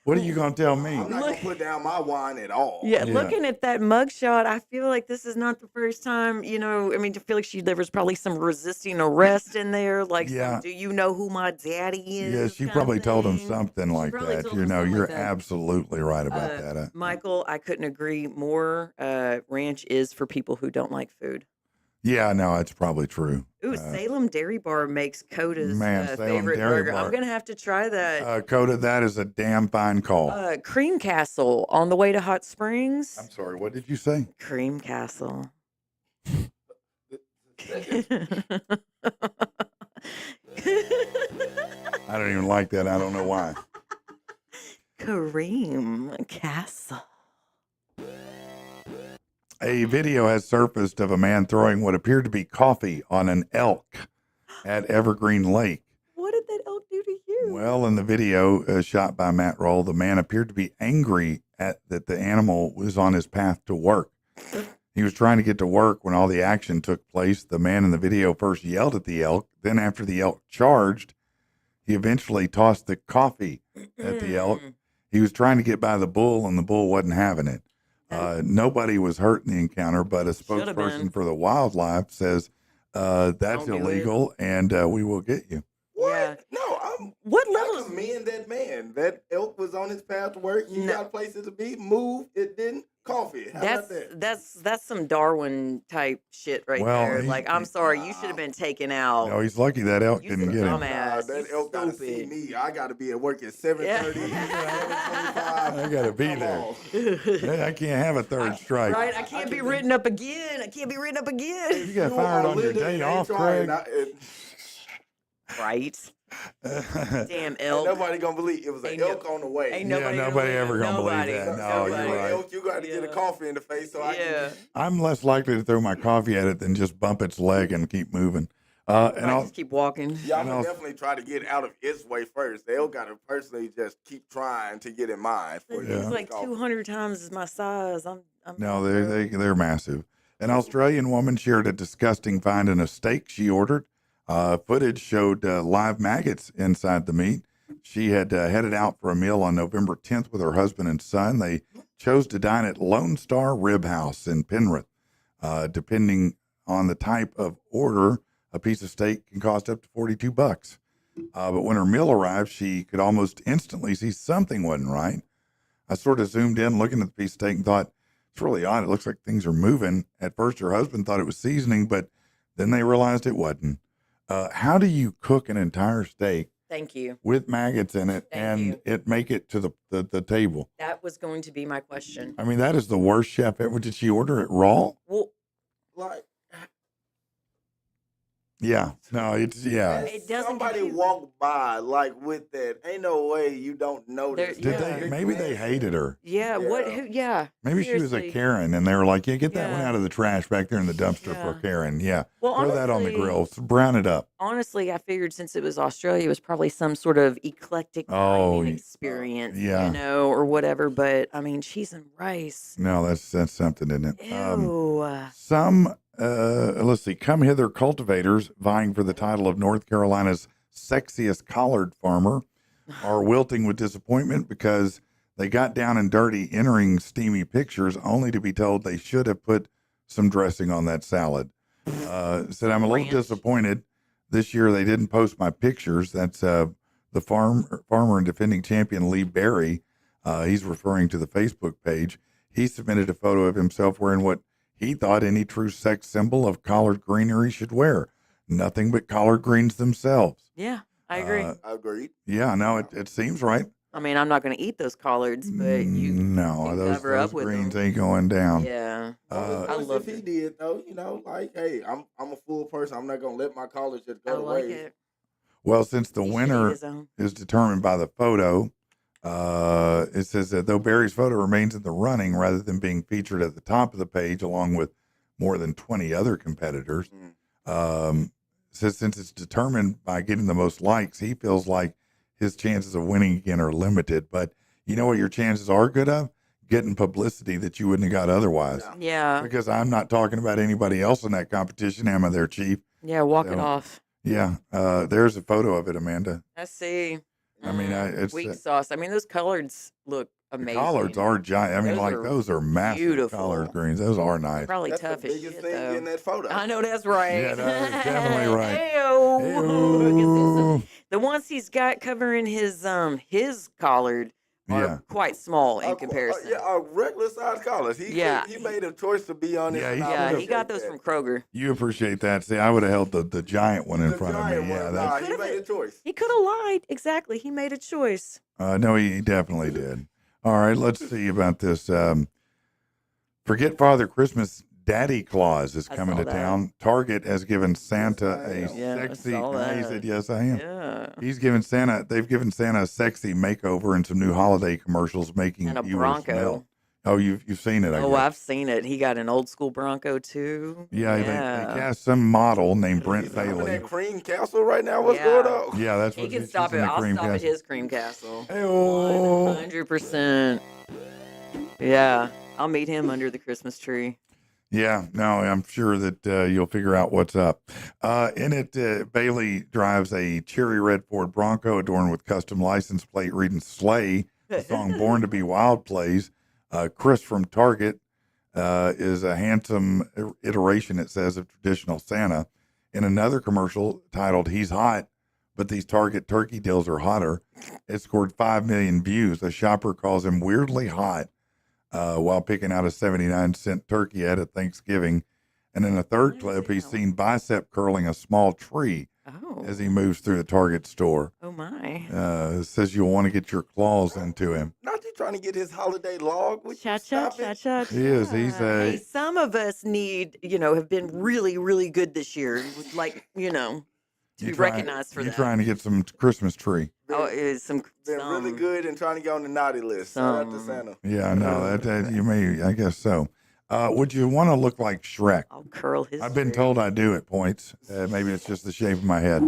what are you going to tell me? I'm not going to put down my wine at all. Yeah, Yeah. looking at that mugshot, I feel like this is not the first time, I feel like there was probably some resisting arrest in there. Like, Yeah. do you know who my daddy is? Yeah, she kind probably of told him thing. something like probably that. told You him know, something you're like that. absolutely right about that. Michael, I couldn't agree more. Ranch is for people who don't like food. Yeah, no, it's probably true. Ooh, Salem Dairy Bar makes Coda's Man, Salem favorite Dairy burger. Bar. I'm going to have to try that. Coda, that is a damn fine call. Cream Castle on the way to Hot Springs. I'm sorry, what did you say? Cream Castle. I don't even like that. I don't know why. Cream Castle. A video has surfaced of a man throwing what appeared to be coffee on an elk at Evergreen Lake. What did that elk do to you? Well, in the video shot by Matt Roll, the man appeared to be angry at that the animal was on his path to work. He was trying to get to work when all the action took place. The man in the video first yelled at the elk. Then after the elk charged, he eventually tossed the coffee at the elk. He was trying to get by the bull, and the bull wasn't having it. Nobody was hurt in the encounter, but a Should've spokesperson been. for the wildlife says that's Don't do illegal, and we will get you. What? Yeah. No, What I levels? commend that man. That elk was on his path to work. You No. got places to be. Move. It didn't. Coffee. How about that? That's some Darwin type shit right Well, there. he- Like, I'm sorry, you should have been taken out. No, he's lucky that elk You didn't some get him. dumbass. That You elk got to see stupid. me. I got to be at work at 7:30. I got to be there. Hey, I can't have a third strike. Right? I can't be written up again. I can't be written up You again. got fired on your day off, Craig. Right? Damn elk. Nobody gonna believe it was an Ain't elk on the way. Ain't Yeah, nobody, nobody ever gonna believe Nobody. that. No, So, you're you right. elk, you got to get a Yeah. coffee in the face so I Yeah. can. I'm less likely to throw my coffee at it than just bump its leg and keep moving. And I I'll, just keep walking. Yeah, I'm And gonna I'll- definitely try to get out of its way first. The elk got to personally just keep trying to get in mine. For He's you. like 200 times my size. I'm No, they're massive. An Australian woman shared a disgusting find in a steak she ordered. Footage showed live maggots inside the meat. She had headed out for a meal on November 10th with her husband and son. They chose to dine at Lone Star Rib House in Penrith. Depending on the type of order, a piece of steak can cost up to $42. But when her meal arrived, she could almost instantly see something wasn't right. I sort of zoomed in, looking at the piece of steak, and thought, it's really odd. It looks like things are moving. At first, her husband thought it was seasoning, but then they realized it wasn't. How do you cook an entire steak? Thank you. With maggots in it it make it to the table? That was going to be my question. I mean, that is the worst chef ever. Did she order it raw? Well, Like, Yeah. No, it's, yeah. It doesn't somebody compute. walk by like with that. Ain't no way you don't notice. There- Did Yeah. they, maybe they hated her. yeah, what? Yeah. Who, yeah. Maybe she was a seriously. Karen, and they were like, yeah, get that one Yeah. out of the trash back there in the dumpster Yeah. for Karen. Yeah. Well, Throw that on the honestly- grill. Brown it up. Honestly, I figured since it was Australia, it was probably some sort of eclectic Oh, dining experience, yeah. you know, or whatever. But I mean, cheese and rice. No, that's something, isn't it? Ew. Let's see, Come Hither cultivators vying for the title of North Carolina's sexiest collard farmer are wilting with disappointment because they got down and dirty entering steamy pictures only to be told they should have put some dressing on that salad. Said, I'm a little Ranch. disappointed. This year they didn't post my pictures. That's the farmer and defending champion Lee Berry. He's referring to the Facebook page. He submitted a photo of himself wearing what he thought any true sex symbol of collard greenery should wear. Nothing but collard greens themselves. Yeah, I agree. Uh, Agreed. Yeah, no, it seems right. I mean, I'm not going to eat those collards, but you No, can those cover up with greens them. ain't going down. Yeah. Uh, I love if he it. did though, you know, like, hey, I'm a full person. I'm not gonna let my college just I go to like waste. it. Well, since the He should eat winner his own. is determined by the photo, it says that though Barry's photo remains in the running rather than being featured at the top of the page along with more than 20 other competitors, says since it's determined by getting the most likes, he feels like his chances of winning again are limited. But you know what your chances are good of? Getting publicity that you wouldn't have got otherwise. Yeah. Because I'm not talking about anybody else in that competition, am I there, Chief? Yeah, walk it So, off. Yeah, there's a photo of it, Amanda. I see. I mean, it's weak sauce. I mean, those collards look the amazing. collards are giant. I mean, Those like are those are massive beautiful. collard greens. Those are nice. Probably That's tough the as biggest shit, thing though. in that photo. I know that's right. Yeah, that's definitely right. Ew. Ew. The ones he's got covering his collard are Yeah. quite small in A comparison. a regular size collars. He made a choice to be on it. Yeah, and I Yeah, he appreciate got those that. from Kroger. You appreciate that. See, I would have held the giant one in The front of giant me. Yeah, one, that's, nah, he made a choice. He could have lied. Exactly. He made a choice. no, he definitely did. All right, let's see about this. Forget Father Christmas. Daddy Claus is I coming saw to that. town. Target has given Santa a Yeah, I sexy. saw He that. said, "Yes, I am." Yeah. He's given Santa. They've given Santa a sexy makeover and some new holiday commercials, making And a viewers Bronco. melt. Oh, you've seen it? I Oh, guess. I've seen it. He got an old school Bronco too. Yeah, they cast some model named Brent He's up in Bailey. that cream castle right now. What's Yeah. going on? Yeah, that's He what can she's stop in it. the I'll cream stop at castle. his cream castle. Hey-oh. 100%. Yeah, I'll meet him under the Christmas tree. Yeah, no, I'm sure that you'll figure out what's up. In it, Bailey drives a cherry red Ford Bronco adorned with custom license plate reading Slay. The song Born to Be Wild plays. Chris from Target is a handsome iteration, it says, of traditional Santa. In another commercial titled He's Hot, but these Target turkey deals are hotter, it scored 5 million views. A shopper calls him weirdly hot while picking out a 79-cent turkey at Thanksgiving. And in a third What clip, is it he's now? seen Bicep curling a small tree Oh. as he moves through the Target store. Oh my. It says you'll want to get your claws into him. Not you trying to get his holiday log? Would you Cha cha stop cha it? cha. He is. He's Hey, a. some of us have been really, really good this year. Would like, to be recognized for You're that. trying to get some Christmas tree. Oh, it's Been really good and trying to get on the naughty list. Shout out to Some- Santa. Yeah, no, that you may. I guess so. Would you want to look like Shrek? I'll curl his. I've been tree. told I do at points. Maybe it's just the shape of my head.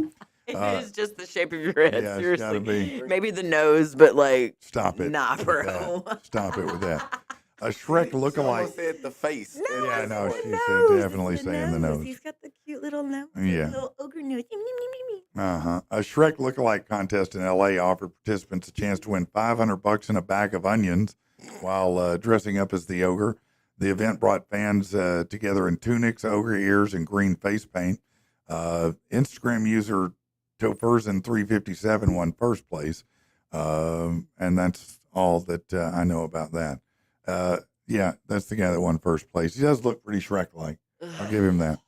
It is just the shape of your head. yeah, it's seriously, gotta be. maybe the nose, but like, Stop it. nah, with bro. that. Stop it with that. A Shrek She almost lookalike. said the face. No, Yeah, it's no, the she said nose. definitely It's the saying the nose. He's got the cute little nose. Yeah. Little ogre nose. Uh-huh. A Shrek lookalike contest in L.A. offered participants a chance to win $500 and a bag of onions while dressing up as the ogre. The event brought fans together in tunics, ogre ears, and green face paint. Instagram user Topherson357 won first place. And that's all that I know about that. Yeah, that's the guy that won first place. He does look pretty Shrek-like. I'll give him that.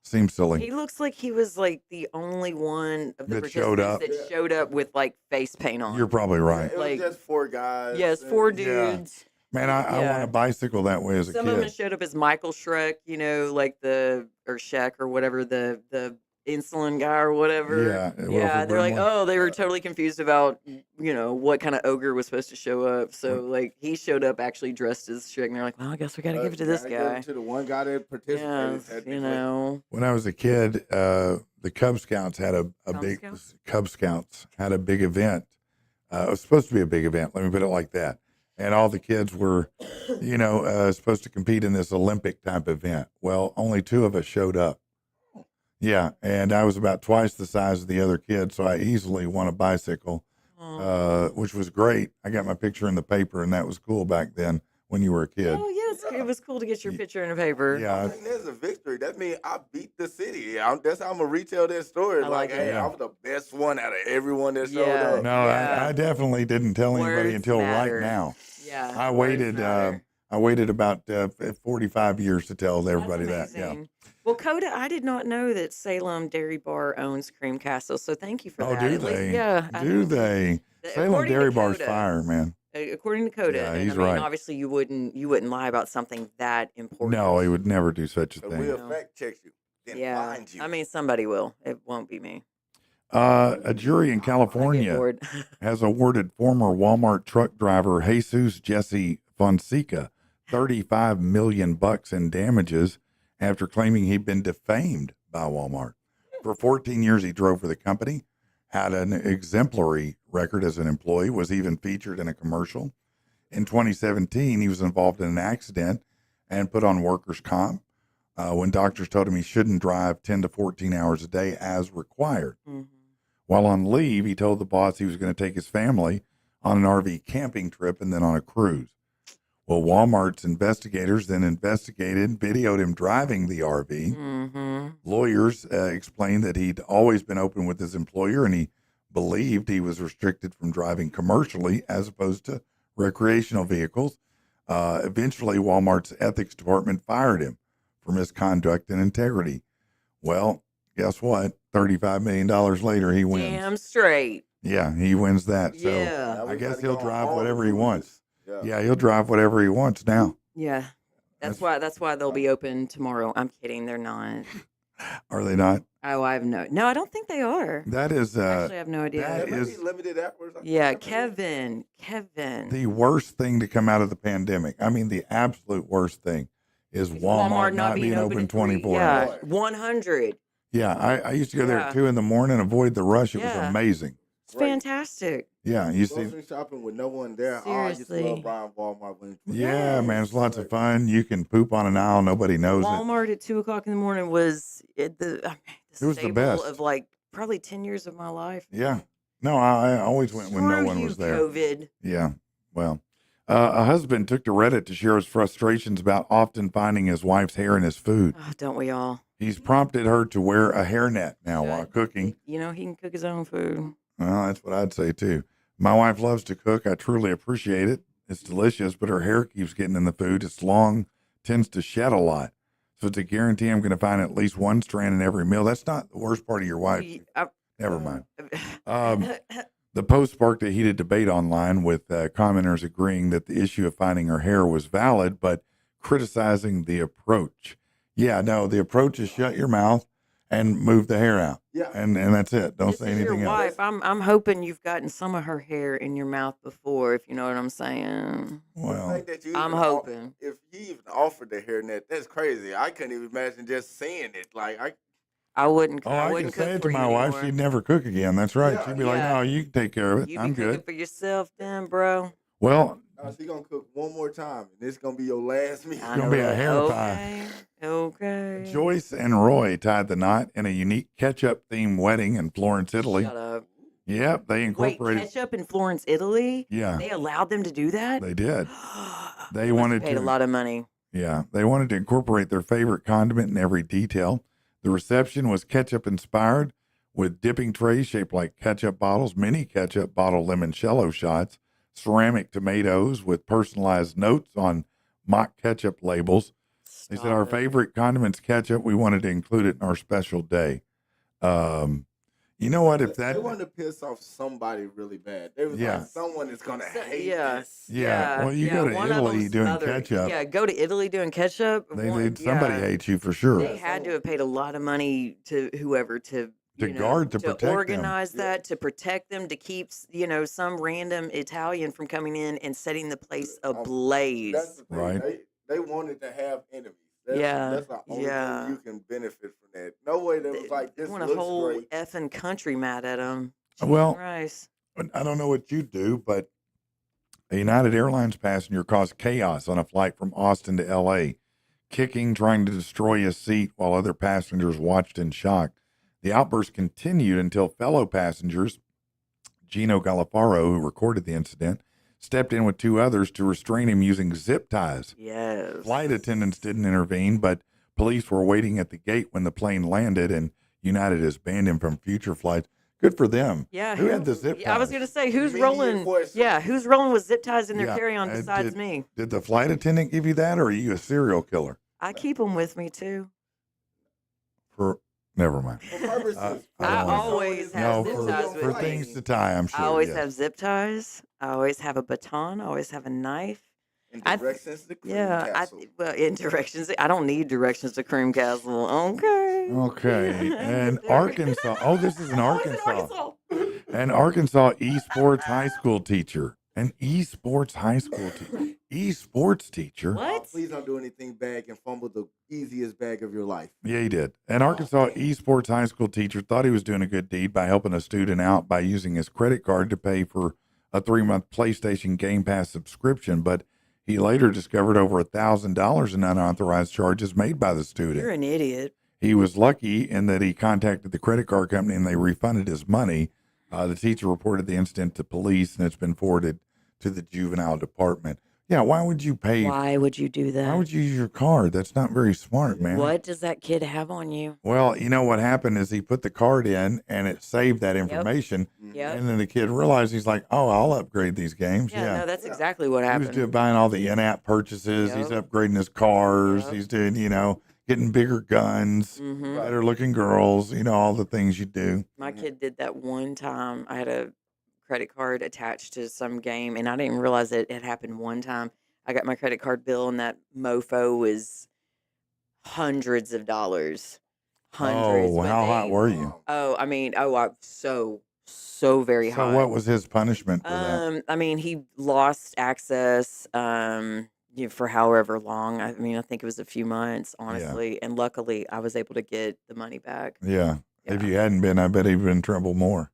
Seems silly. He looks like he was like the only one of the That showed participants up. that showed up with like face paint on. You're probably right. It was Like- just 4 guys. Yes, and- 4 Yeah. dudes. Man, I Yeah. want a bicycle that way as a Some of them kid. showed up as Michael Shrek, you know, like or Shek or whatever, the insulin guy or whatever. Yeah, well, Yeah, for they're like, Gremlin. oh, they were totally confused about, you know, what kind of ogre was supposed to show up. So, like, he showed up actually dressed as Shrek, and they're like, well, I guess we got to give it to this gotta give it guy. to the one guy that participated. Yeah, technically. you know. When I was a kid, the Cub Scouts had a Cub big Scouts? Cub Scouts had a big event. It was supposed to be a big event. Let me put it like that. And all the kids were, you know, supposed to compete in this Olympic type event. Well, only 2 of us showed up. Yeah, and I was about twice the size of the other kids, so I easily won a bicycle, which was great. I got my picture in the paper, and that was cool back then when you were a kid. Oh, yes, it was cool to get your picture in a paper. I Yeah, think that's a victory. That means I beat the city. That's how I'm gonna retell that story. I like it. hey, Yeah. I was the best one out of everyone that showed Yeah. up. no, Yeah. I definitely didn't tell anybody Words until matter. right now. Yeah. I words waited. matter. I waited about 45 years to tell everybody That's that. Yeah. amazing. Well, Coda, I did not know that Salem Dairy Bar owns Cream Castle, so thank you for Oh, that. do At least- they? yeah. I Do know. they? Salem According to Dairy Bar's Coda. fire, man. According to Coda, Yeah, and he's I mean, right. obviously you wouldn't lie about something that important. No, he would never do such a So thing. we'll No. fact check you, then Yeah, find you. I mean somebody will. It won't be me. A jury in I get California bored. has awarded former Walmart truck driver Jesus Jesse Fonseca $35 million in damages after claiming he'd been defamed by Walmart. For 14 years, he drove for the company, had an exemplary record as an employee, was even featured in a commercial. In 2017, he was involved in an accident and put on workers' comp when doctors told him he shouldn't drive 10 to 14 hours a day as required. Mhm. While on leave, he told the boss he was going to take his family on an RV camping trip and then on a cruise. Well, Walmart's investigators then investigated, videoed him driving the RV. Mhm. Lawyers explained that he'd always been open with his employer and he believed he was restricted from driving commercially as opposed to recreational vehicles. Eventually, Walmart's ethics department fired him for misconduct and integrity. Well, guess what? $35 million later, he wins. Damn straight. Yeah, he wins that. So Yeah. Now we I guess gotta he'll go on drive all the whatever he cruises. wants. Yeah. Yeah, he'll drive whatever he wants now. Yeah. That's why they'll be open tomorrow. I'm kidding. They're not. Are they not? Oh, I have no. I don't think they are. That is Actually, I have no idea. that Maybe is limited hours. Yeah, Kevin. the worst thing to come out of the pandemic. I mean, the absolute worst thing is Walmart not being open at 24 yeah, hours. 100. Yeah, I used to go there Yeah. at 2 a.m, avoid the rush. It was Yeah. amazing. It's Right. fantastic. Yeah, you see. Grocery shopping with no one there. Oh, I used to Seriously. love buying Walmart when Yeah, man, it's lots of Right. fun. You can poop on an aisle, nobody knows it. Walmart at 2:00 in the morning was the It was the staple best. of like probably 10 years of my life. Yeah, no, I always went when no Screw one you, was there. COVID. Yeah, well, a husband took to Reddit to share his frustrations about often finding his wife's hair in his food. Oh, don't we all? He's prompted her to wear a hairnet now Should. while cooking. You know, he can cook his own food. Well, that's what I'd say too. My wife loves to cook. I truly appreciate it. It's delicious, but her hair keeps getting in the food. It's long, tends to shed a lot. So it's a guarantee I'm going to find at least one strand in every meal. That's not the worst part of your wife. Never mind. The post sparked a heated debate online with commenters agreeing that the issue of finding her hair was valid, but criticizing the approach. Yeah, no, the approach is shut your mouth and move the hair out. Yeah. And that's it. Don't This say is anything your else. wife. I'm hoping you've gotten some of her hair in your mouth before, if you know what I'm saying. Well, fact that you I'm even hoping. If he even offered the hairnet, that's crazy. I couldn't even imagine just saying it. Like I wouldn't. oh, I I wouldn't could say cook it for to you my wife. anymore. She'd never cook again. That's right. Yeah, She'd be like, yeah. no, you can take care of it. You I'm be cooking good. for yourself, then, bro. Well, She's going to cook one more time, and this going to be your last meal. I gonna know be a that. hair pie. Okay. Joyce and Roy tied the knot in a unique ketchup-themed wedding in Florence, Italy. Shut up. Yep, they Wait, incorporated. ketchup in Florence, Italy? Yeah, They allowed them to do that? they did. They They must have wanted paid a to. lot of money. Yeah, they wanted to incorporate their favorite condiment in every detail. The reception was ketchup-inspired, with dipping trays shaped like ketchup bottles, mini ketchup bottle limoncello shots, ceramic tomatoes with personalized notes on mock ketchup labels. They said our Stop it. favorite condiment's ketchup. We wanted to include it in our special day. You know what? If They that, wanted to piss off somebody really bad. They was Yeah. like, someone is going to hate Yeah. this. yeah, well, you go to one of Italy them's doing mother- ketchup. Yeah, go to Italy doing ketchup. Somebody hates you for sure. They had to have paid a lot of money to whoever to guard, to protect them. organize that, to protect them, to keep some random Italian from coming in and setting the place ablaze. That's the thing. Right. They wanted to have enemies. Yeah, That's the only yeah. thing you can benefit from that. No way that was like, this want a looks whole great. effing country mad at them. Well, Christ. I don't know what you do, but a United Airlines passenger caused chaos on a flight from Austin to L.A., kicking, trying to destroy his seat while other passengers watched in shock. The outburst continued until fellow passengers, Gino Galafaro, who recorded the incident, stepped in with two others to restrain him using zip ties. Yes. Flight attendants didn't intervene, but police were waiting at the gate when the plane landed, and United has banned him from future flights. Good for them. Yeah. Who had the zip ties? I was gonna say who's Immediate rolling. question. Yeah, who's rolling with zip ties in their Yeah, carry-on besides me? Did the flight attendant give you that, or are you a serial killer? I keep them with me too. Never mind. For purposes. I don't wanna- always have No, zip for, ties with for me. things to tie, I'm sure. I always yes. have zip ties. I always have a baton. I always have a knife. In I- directions to the cream Yeah, castle. in directions. I don't need directions to Cream Castle. Okay. Okay, and Arkansas. Oh, this is an Oh, it's in Arkansas. An Arkansas esports high school teacher. An esports high school teacher. Esports teacher. What? Please don't do anything bad and fumble the easiest bag of your life. Yeah, he did. An Arkansas esports high school teacher thought he was doing a good deed by helping a student out by using his credit card to pay for a 3-month PlayStation Game Pass subscription, but he later discovered over $1,000 in unauthorized charges made by the student. You're an idiot. He was lucky in that he contacted the credit card company and they refunded his money. The teacher reported the incident to police, and it's been forwarded to the juvenile department. Yeah, why would you pay? Why would you do that? Why would you use your card? That's not very smart, man. What does that kid have on you? Well, you know what happened is he put the card in and it saved that information. Yep. And then the kid realized, he's like, oh, I'll upgrade these games. Yeah, no, that's exactly what He was happened. buying all the in-app purchases. He's upgrading his cars. Yep. He's doing, getting bigger guns, Mhm. better looking girls, all the things you do. My kid did that one time. I had a credit card attached to some game, and I didn't realize it had happened one time. I got my credit card bill, and that mofo was hundreds of dollars. Hundreds. Oh, but how hot they- were you? Oh, I mean, so very So hot. what was his punishment for that? I mean, he lost access for however long. I mean, I think it was a few months, honestly. And luckily, I was able to get the money back. Yeah. If Yeah. you hadn't been, I bet he'd been in trouble more.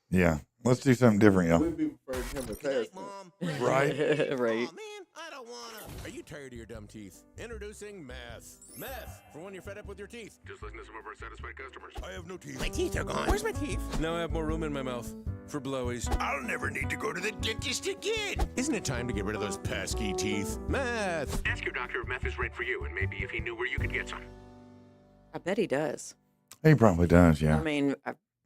Yeah. Let's do something different, y'all. We'd be preferring him to pass. Mom. Right. Right. Aw, man, I don't wanna. Are you tired of your dumb teeth? Introducing meth. Meth for when you're fed up with your teeth. Just listen to some of our satisfied customers. I have no teeth. My teeth are gone. Where's my teeth? Now I have more room in my mouth for blowies. I'll never need to go to the dentist again. Isn't it time to get rid of those pesky teeth? Meth. Ask your doctor if meth is right for you, and maybe if he knew where you could get some. I bet he does. He probably does, yeah. I mean,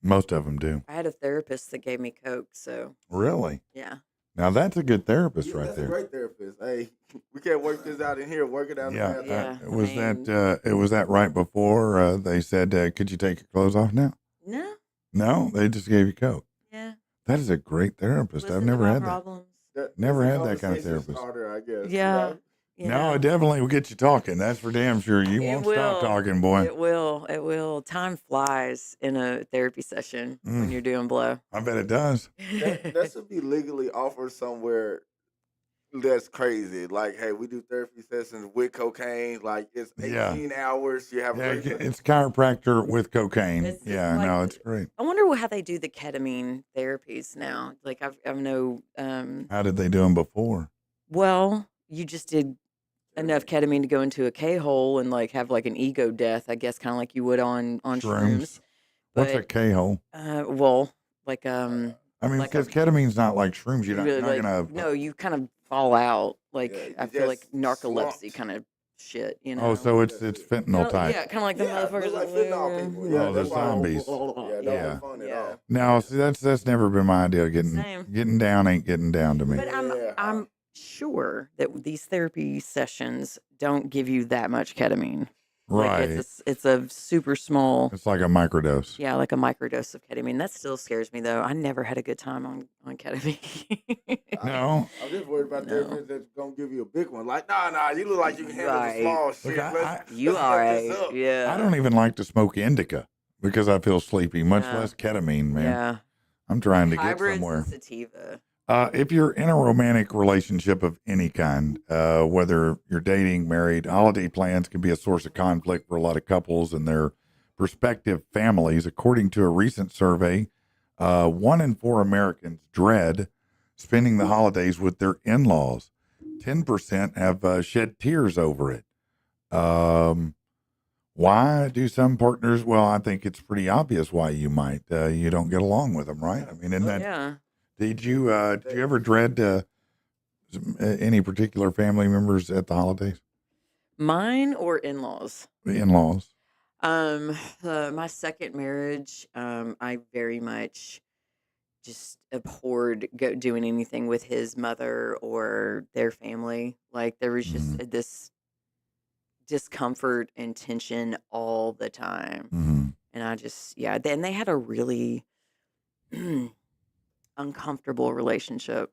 Most of them do. I had a therapist that gave me Coke, so Really? yeah. Now that's a good therapist Yeah, right that's there. a great therapist. Hey, we can't work this out in here. Work it out. Yeah. in the bathroom. Yeah, Was I mean- that was that right before they said, could you take your clothes off now? No. No, they just gave you Coke. Yeah. That is a great therapist. Listen I've to never my had that. problems. Never That's a had that kind of conversation therapist. starter, I guess. Yeah. You No, know, it definitely will get you talking. That's for damn sure. You It won't will. stop talking, boy. It will. It will. Time flies in a therapy session when you're doing blow. I bet it does. That should be legally offered somewhere. that's crazy. Like, hey, we do therapy sessions with cocaine. Like, it's 18 hours. You have Yeah, a great it's chiropractor with cocaine. It's Yeah, like no, it's great. I wonder how they do the ketamine therapies now. Like I've no How did they do them before? well, you just did enough ketamine to go into a K-hole and like have like an ego death, I guess, kind of like you would on shrooms. What's a But K-hole? well, like I mean, like because ketamine's not like shrooms. You're really, not like, gonna. no, you kind of fall out. Like Yeah, I you feel like just narcolepsy slumped. kind of shit, you Oh, know. so it's fentanyl type. Yeah, kind of like the Yeah, motherfuckers look like that fentanyl people. yeah, Yeah, Oh, the that's why. zombies. Yeah, yeah, don't fun at all. No, see, that's never been my idea. Same. Getting down ain't getting down to me. But I'm sure that these therapy sessions don't give you that much ketamine. Right. Like it's a super small. It's like a microdose. Yeah, like a microdose of ketamine. That still scares me though. I never had a good time on ketamine. No. I'm just worried about No. therapists that's gonna give you a big one. Like, nah, you look like you can handle Right. the small shit. Look, You let's all fuck this right? up. Yeah. I don't even like to smoke indica because I feel sleepy, much Yeah. less ketamine, man. Yeah. I'm trying to get Hybrids somewhere. and sativa. If you're in a romantic relationship of any kind, whether you're dating, married, holiday plans can be a source of conflict for a lot of couples and their prospective families. According to a recent survey, 1 in 4 Americans dread spending the holidays with their in-laws. 10% have shed tears over it. Why do some partners? Well, I think it's pretty obvious why you might. You don't get along with them, right? I mean, isn't that? Yeah. Did you ever dread any particular family members at the holidays? Mine or in-laws? In-laws. My second marriage, I very much just abhorred doing anything with his mother or their family. Like there was just this discomfort and tension all the time. Mm-hmm. And I just, yeah, then they had a really uncomfortable relationship.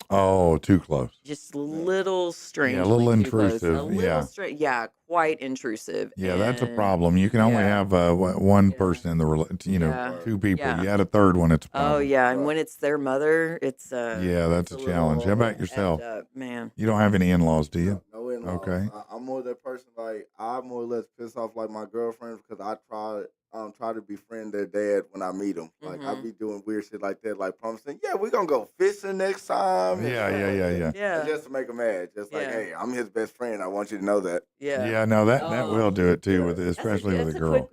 Oh, too close. Just little strange. Yeah, a little too close. intrusive. A little yeah, quite intrusive. Yeah, that's a And problem. You can only yeah. have one Yeah. person in the Yeah. 2 people. Yeah. You add a third one, it's a Oh problem. yeah, and when it's their mother, it's Yeah, that's a challenge. How about yourself? Man. You don't have any in-laws, do you? No in-laws. Okay. I'm more that person. Like, I more or less piss off like my girlfriends because I try to befriend their dad when I meet them. Like I be doing weird shit like that, like promising, yeah, we're gonna go fishing next time. and Yeah, stuff yeah, like yeah, that. yeah. Yeah. And just to make them mad, just like, Yeah. hey, I'm his best friend. I want you to know that. Yeah. Yeah, no, that Oh. will do it too, Yeah. with especially with a girl.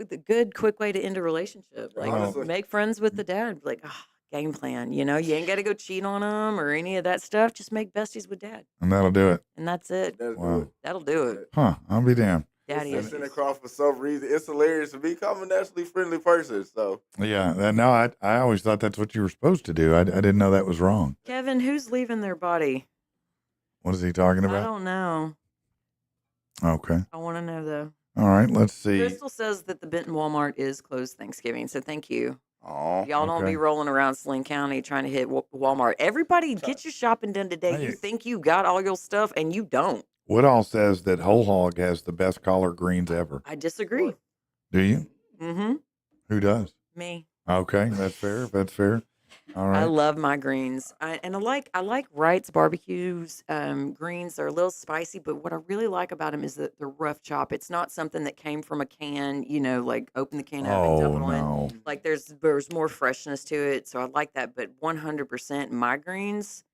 Quick way to end a relationship. Like Honestly. make friends with the dad. Like game plan. You know, you ain't got to go cheat on him or any of that stuff. Just make besties with dad, And that'll do it. and that's it. That's Wow. good. That'll do it. Huh, I'll be damned. Daddy It's sitting issues. across for some reason. It's hilarious to become a naturally friendly person. So Yeah, no, I always thought that's what you were supposed to do. I didn't know that was wrong. Kevin, who's leaving their body? What is he talking I about? don't know. Okay. I want to know though. All right, let's see. Crystal says that the Benton Walmart is closed Thanksgiving, so thank you. oh, Y'all don't Okay. be rolling around Sling County trying to hit Walmart. Everybody, get your shopping done today. Hey. You think you got all your stuff, and you don't. Woodall says that Whole Hog has the best collard greens ever. I disagree. Do you? Mm-hmm. Who does? Me. Okay, that's fair. That's fair. All I right. love my greens. I like Wright's barbecues. Greens, they're a little spicy, but what I really like about them is that they're rough chop. It's not something that came from a can, you know, like open the can up and dump Oh it on. no. Like there's more freshness to it, so I like that. But 100% my greens,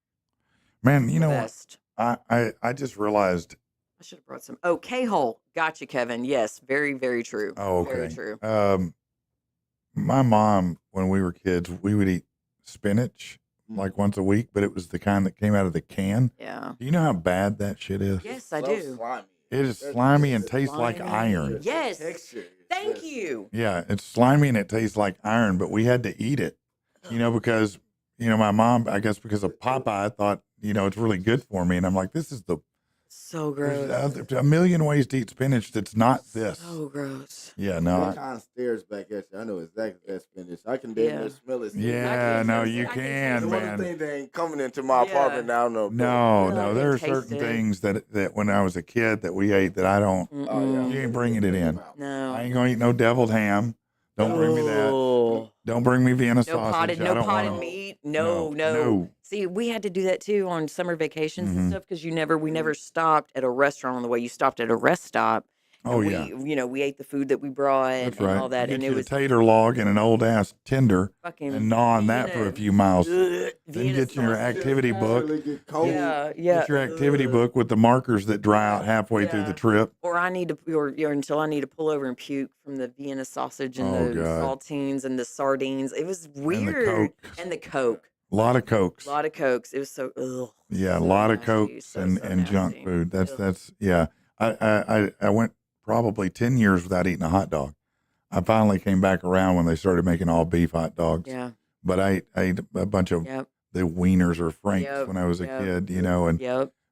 Man, you the know what? best. I just realized. I should have brought some. Oh, K-hole. Gotcha, Kevin. Yes, very, very true. Oh, okay. Very true. My mom, when we were kids, we would eat spinach like once a week, but it was the kind that came out of the can. Yeah. Do you know how bad that shit is? Yes, I so do. slimy. It is That's slimy and just tastes like slimy. iron. Yes. Texture is Thank just- you. Yeah, it's slimy and it tastes like iron, but we had to eat it, because, my mom, I guess because of Popeye, thought, it's really good for me. And I'm like, this is So there's gross. a million ways to eat spinach that's not this. So gross. Yeah, It no. kind of stares back at you. I know exactly that spinach. I can damn Yeah. near smell it. Yeah, can no, taste you it. I can can, It's one of the man. things that ain't coming into my Yeah. apartment now. No, No, Yeah, I no, can there are taste certain it. things that when I was a kid that we ate that I don't. Mm-mm. You ain't bringing it in. No. I ain't gonna eat no deviled ham. Don't bring me that. Oh. Don't bring me Vienna No sausage. potted, I no don't potted want meat. No. See, we had to do that too on summer vacations and stuff because we never stopped at a restaurant on the way. You stopped at a rest stop. Oh, And yeah. we ate the food that we brought That's and right. all that. You And get it you was a tater log and an old ass tender fucking and gnaw on that for a few miles. Then Vienna get your sausage. activity book. Yeah. Get your activity book with the markers that dry out halfway through the trip. Or until I need to pull over and puke from the Vienna sausage and the God. saltines and the sardines. It was weird. And the Coke. A lot of Cokes. A lot of Cokes. It was so Yeah, so a lot nasty, of Cokes so and junk nasty. food. That's yeah. I went probably 10 years without eating a hot dog. I finally came back around when they started making all beef hot dogs. Yeah. But I ate a bunch of the Wieners or Franks when I was a kid, and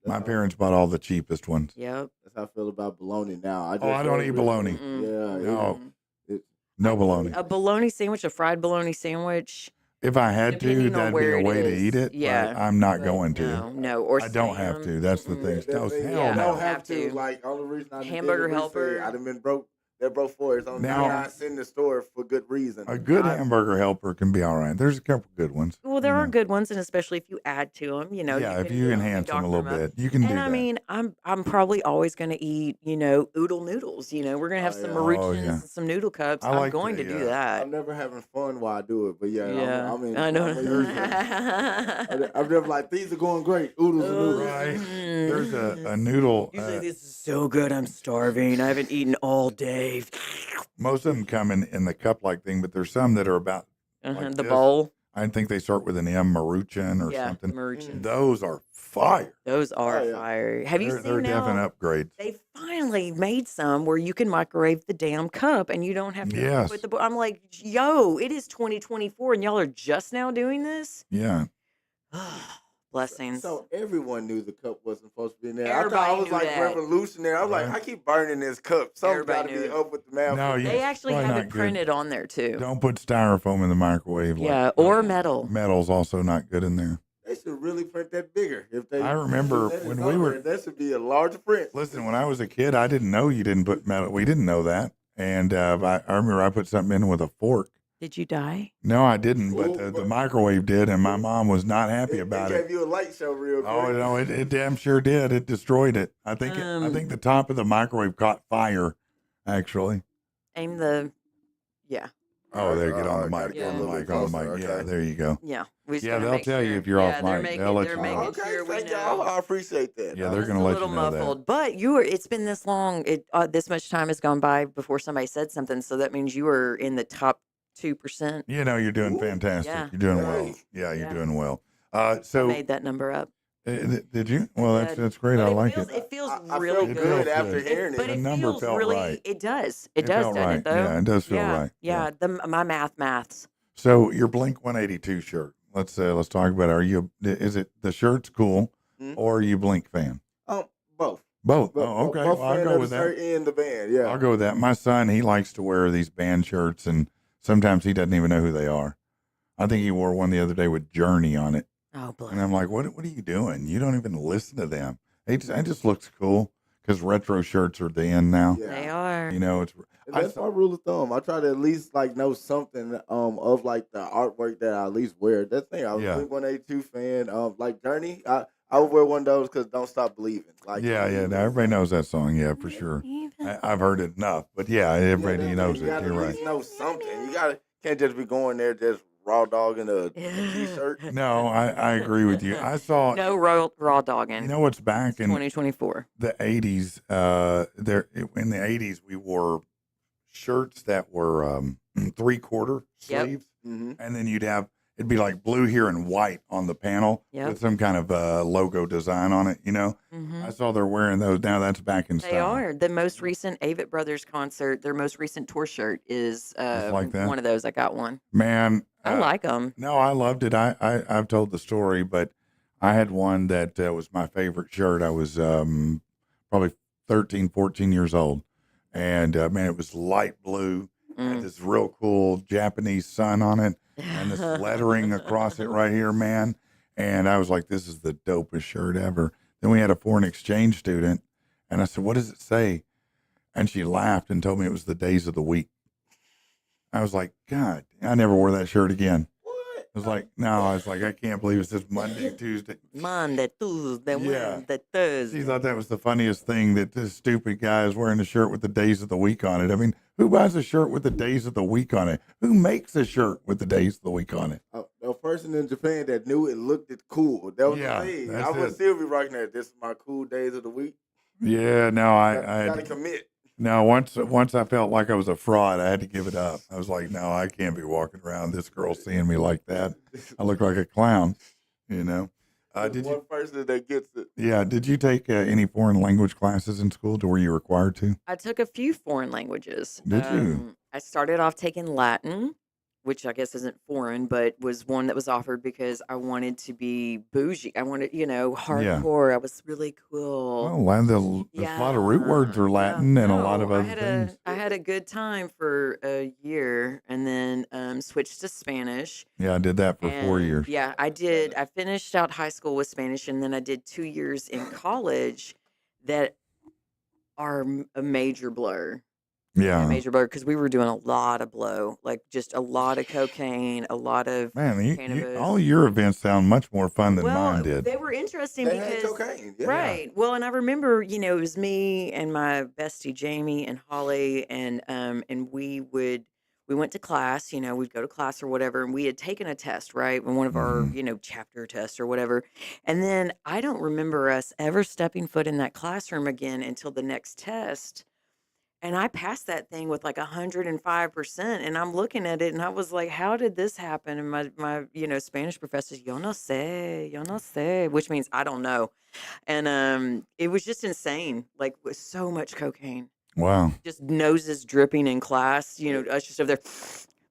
my parents bought all the cheapest ones. Yep. That's how I feel about bologna now. I don't eat bologna. Yeah. No bologna. A bologna sandwich, a fried bologna sandwich. If I had to, Depending on that'd be where a it way to is. eat it. Yeah. But I'm not going to. No. Or I don't have to. That's the thing. No, I hell no. don't have to. Like, only reason I Hamburger did it Helper. I'd have been broke. They're broke for it. It's only Now- 99 cents in the store for good reason. A good hamburger helper can be all right. There's a couple good ones. Well, there are good ones, and especially if you add to them, Yeah, if can, you enhance them a little doctor 'em up. bit, you can do And that. I mean, I'm probably always going to eat, oodle noodles. We're going to have some maruchans and some noodle cups. I I'm like going the, to do that. I'm never having fun while I do it, but Yeah, I'm I know. I'm never like, these are going great. Oodles and noodles. Right. There's a noodle. You say this is so good. I'm starving. I haven't eaten all day. Most of them come in the cup like thing, but there's some that are about like The this. bowl. I think they start with an M, Maruchan or Yeah, something. Maruchan. Those are fire. Those are fire. Have you They're seen now? definite upgrades. They finally made some where you can microwave the damn cup and you don't have to Yes. put the. I'm like, yo, it is 2024 and y'all are just now doing this. Yeah. Blessings. So everyone knew the cup wasn't supposed to be in there. Everybody I thought I was knew like that. revolutionary. I was like, I keep burning this cup. Something's got to Everybody be knew up with the mouth. No, they actually probably have not it good. printed on there too. Don't put styrofoam in the microwave. Or metal. Metal's also not good in there. They should really print that bigger. If they, I remember if that is when on we were- there, that should be a larger print. Listen, when I was a kid, I didn't know you didn't put metal. We didn't know that. And I remember I put something in with a fork. Did you die? No, I didn't, but the microwave did, and my mom was not happy about It it. gave you a light show real quick. Oh no, it damn sure did. It destroyed it. I think the top of the microwave caught fire, actually. Aim the. Yeah. Oh, there you get on the mic. Yeah. On the mic. On the mic. Closer, Yeah, okay. there you go. Yeah. We just Yeah, gotta they'll make tell you sure. if you're off they're mic. making, They'll let they're you know. making Okay, sure we thank know. y'all. I appreciate that. Yeah, they're Just gonna a let little you know muffled, but it's been this long. This much time has gone by before somebody said something, so that means you were in the top 2%. that. You're doing fantastic. Yeah. You're doing well. Nice. Yeah, you're Yeah. doing well. I So made that number up. did you? Well, Yeah, that's great. But I like feels, it. It feels I really felt It good feels after good. hearing But The it. it number feels felt really. right. It does. It does, felt doesn't right. it? Though. Yeah, it does feel yeah, right. Yeah. My maths. So your Blink 182 shirt. Let's talk about it. Is it the shirt's cool, or are you Blink fan? Both. Both. Both. Oh, okay. Both Well, I'll fan go of with the that. shirt and the band. Yeah. I'll go with that. My son, he likes to wear these band shirts, and sometimes he doesn't even know who they are. I think he wore one the other day with Journey on it, Oh, bless. and I'm like, what are you doing? You don't even listen to them. It just looks cool because retro shirts are the end now. Yeah. They are. It's. And that's my rule of thumb. I try to at least know something of like the artwork that I at least wear. That's the thing. I was a Blink 182 fan. Like Journey, I would wear one of those because Don't Stop Believing. Like Yeah. Now everybody knows that song. Yeah, for sure. I've heard it enough, but yeah, everybody knows you it. gotta You're at right. least know something. You can't just be going there just raw dog in a t-shirt. No, I agree with you. I saw. No raw dogging. You know what's back in 2024. the 80s? In the 80s, we wore shirts that were 3/4 Yep. sleeves, Mm-hmm. and then it'd be like blue here and white on the panel Yep. with some kind of logo design on it. Mhm. I saw they're wearing those now. That's back in They style. are. The most recent Avett Brothers concert, their most recent tour shirt is like that? one of those. I got one. Man, I like them. No, I loved it. I've told the story, but I had one that was my favorite shirt. I was probably 13, 14 years old. And man, it was light blue. Mm. Had this real cool Japanese sun on it and this lettering across it right here, man. And I was like, this is the dopest shirt ever. Then we had a foreign exchange student, and I said, what does it say? And she laughed and told me it was the days of the week. I was like, God, I never wore that shirt again. What? was like, no, I was like, I can't believe it's this Monday, Tuesday. Monday, Tuesday, Yeah. Wednesday, Thursday. She thought that was the funniest thing, that this stupid guy is wearing a shirt with the days of the week on it. I mean, who buys a shirt with the days of the week on it? Who makes a shirt with the days of the week on it? A person in Japan that knew it looked it cool. That was Yeah, the thing. that's I would it. still be rocking that. This is my cool days of the week. Yeah, no, I Gotta had commit. no, once I felt like I was a fraud, I had to give it up. I was like, no, I can't be walking around this girl seeing me like that. I look like a clown, you know. Did one you? person that gets it. Yeah. Did you take any foreign language classes in school? To were you required to? I took a few foreign languages. Did you? I started off taking Latin, which I guess isn't foreign, but was one that was offered because I wanted to be bougie. I wanted, hardcore. I was really cool. Well, there's a lot of root words are Latin and a lot of other things. I had a good time for a year and then switched to Spanish. Yeah, I did that for 4 And, years. Yeah, I did. I finished out high school with Spanish, and then I did 2 years in college that are a major blur. Yeah. A major blur because we were doing a lot of blow, like just a lot of cocaine, a lot of Man, cannabis. all your events sound much more fun than Well, mine did. they were interesting They had because cocaine. Yeah. right. Well, and I remember, it was me and my bestie Jamie and Holly, and we went to class. We'd go to class or whatever, and we had taken a test, right, in one of our chapter tests or whatever, and then I don't remember us ever stepping foot in that classroom again until the next test. And I passed that thing with like 105%. And I'm looking at it and I was like, how did this happen? And my Spanish professor, yo no sé, which means I don't know. And it was just insane, like with so much cocaine. Wow. Just noses dripping in class, us just over there.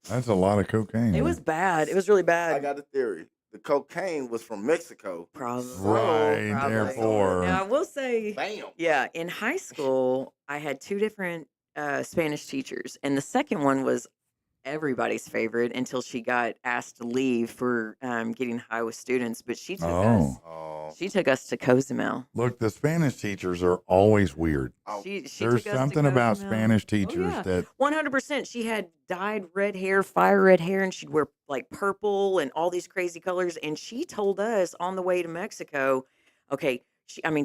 That's a lot of cocaine. It was bad. It was really bad. I got a theory. The cocaine was from Mexico. Probably. Right, Probably. therefore. Now, I will say, Bam. yeah, in high school, I had 2 different Spanish teachers, and the second one was everybody's favorite until she got asked to leave for getting high with students. But she took us. Oh. She took us to Cozumel. Look, the Spanish teachers are always weird. She There's took us to something about Cozumel. Spanish teachers yeah. that 100%. She had dyed red hair, fire red hair, and she'd wear like purple and all these crazy colors. And she told us on the way to Mexico, okay.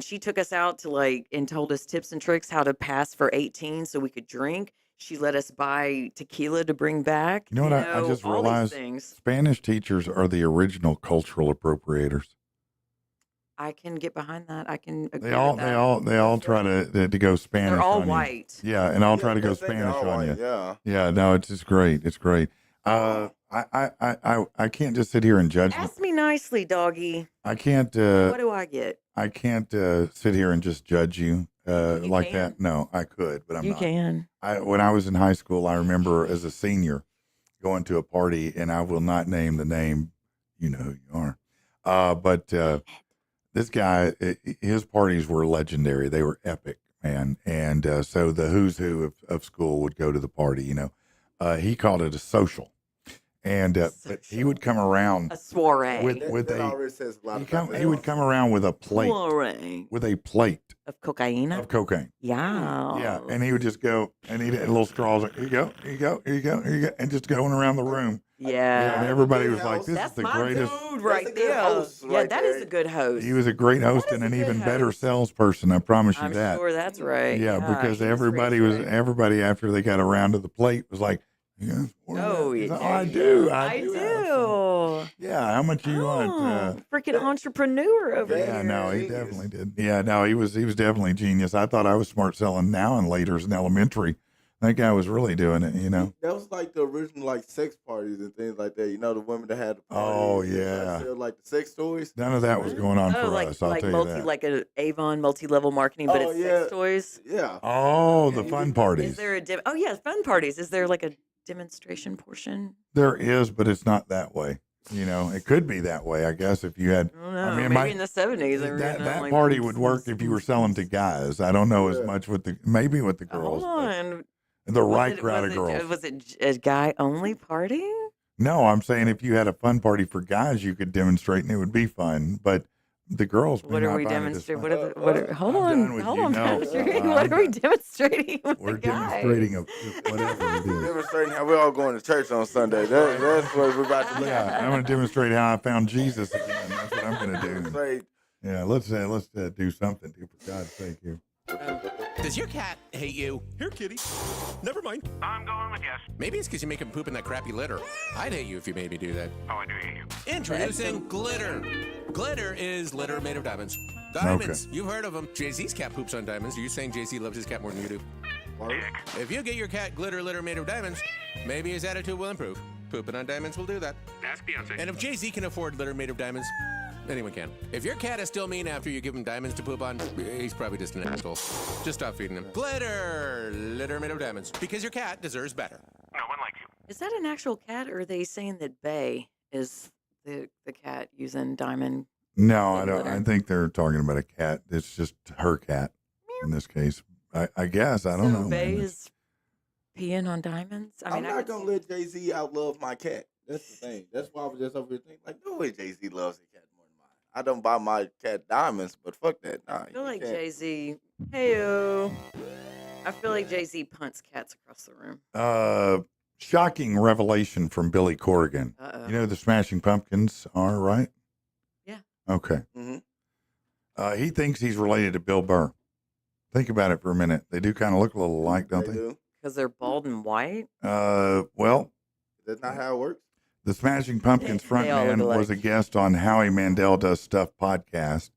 She took us out to and told us tips and tricks how to pass for 18 so we could drink. She let us buy tequila to bring back. You know what I just all these realized? things. Spanish teachers are the original cultural appropriators. I can get behind that. I can agree They all with that. they all try to go Spanish. They're all on you. white. Yeah, and I'll try to go I think they're Spanish all on white, you. Yeah. Yeah, no, it's just great. It's great. I can't just sit here and judge. Ask me nicely, doggy. I can't. What do I get? I can't sit here and just judge you like can. that. No, I could, but I'm You not. can. When I was in high school, I remember as a senior going to a party, and I will not name the name. You know who you are. But this guy, his parties were legendary. They were epic, man. And so the who's who of school would go to the party. He called it a social. And but he would come around A soiree. with That a already says a lot he would come around with a plate soiree with a plate of cocaine. of cocaine. Yeah. Yeah, and he would just go and he'd little straws. Like, here you go, here you go, here you go, here you go, and just going around the room. Yeah. And everybody was like, "This That's is the my greatest." dude right That's a good there. host Yeah, right that is there. a good host. He was a great host That and is an a good even better host. salesperson. I promise you I'm that. sure that's right. Yeah, because he was everybody rich, right? everybody after they got around to the plate was like, "Yeah, Oh, He's yeah. like, I do. I have some." do. Yeah, how much you want? Oh, freaking entrepreneur over Yeah, here. no, he Genius. definitely did. Yeah, no, he was definitely genius. I thought I was smart selling now and laters in elementary. That guy was really doing it, That was like the original like sex parties and things like that. The women that had the Oh, parties. and, yeah. sell, like the sex toys. None of that was going on for like us. I'll like tell you that. like a Avon multi-level marketing, but Oh, it's yeah. sex toys. Yeah. Oh, the fun parties. Is there a oh yeah, fun parties? Is there like a demonstration portion? There is, but it's not that way. It could be that way, I guess, if you had. I don't know. mean, it maybe might- in the 70s. That party would work if you were selling to guys. I don't know as much with maybe with the girls. Hold but on. The right Was it- crowd was of it- girls. Was it a guy only party? No, I'm saying if you had a fun party for guys, you could demonstrate and it would be fun. But the girls. What are we demonstrating? Hold I'm done on, with you. No, Patrick. What are we demonstrating? With we're the guys? demonstrating whatever it is. Demonstrating how we're all going to church on Sunday. That's what we're about to do. Yeah, I'm going to demonstrate how I found Jesus again. That's what I'm going to do. Demonstrate. Yeah, let's do something, for God's sake here. Does your cat hate you? Here, kitty. Never mind. I'm going with yes. Maybe it's because you make him poop in that crappy litter. I'd hate you if you made me do that. Oh, I do hate you. Introducing glitter. Glitter is glitter made of diamonds. Diamonds. You've heard of them. Jay-Z's cat poops on diamonds. Are you saying Jay-Z loves his cat more than you do? Dick. If you get your cat glitter litter made of diamonds, maybe his attitude will improve. Pooping on diamonds will do that. Ask Beyonce. And if Jay-Z can afford litter made of diamonds, anyone can. If your cat is still mean after you give him diamonds to poop on, he's probably just an asshole. Just stop feeding him. Glitter litter made of diamonds. Because your cat deserves better. No one likes you. Is that an actual cat, or are they saying that Bay is the cat using diamond? No, I don't. Litter. I think they're talking about a cat. It's just her cat in this case. I guess. I don't know. Bay man. is peeing on diamonds? I I'm mean, I not could gonna see- let Jay-Z outlove my cat. That's the thing. That's why I was just over here thinking, like, no way Jay-Z loves his cat more than mine. I don't buy my cat diamonds, but fuck that. Nah, I feel you like can't. Jay-Z, hey-o. I feel like Jay-Z punts cats across the room. Shocking revelation from Billy Corrigan. Uh-oh. You know who the Smashing Pumpkins are, right? Yeah. Okay. Mhm. He thinks he's related to Bill Burr. Think about it for a minute. They do kind of look a little alike, don't they? do. Because they're bald and white? Well, That's not how it works. the Smashing Pumpkins They all look frontman alike. was a guest on Howie Mandel Does Stuff podcast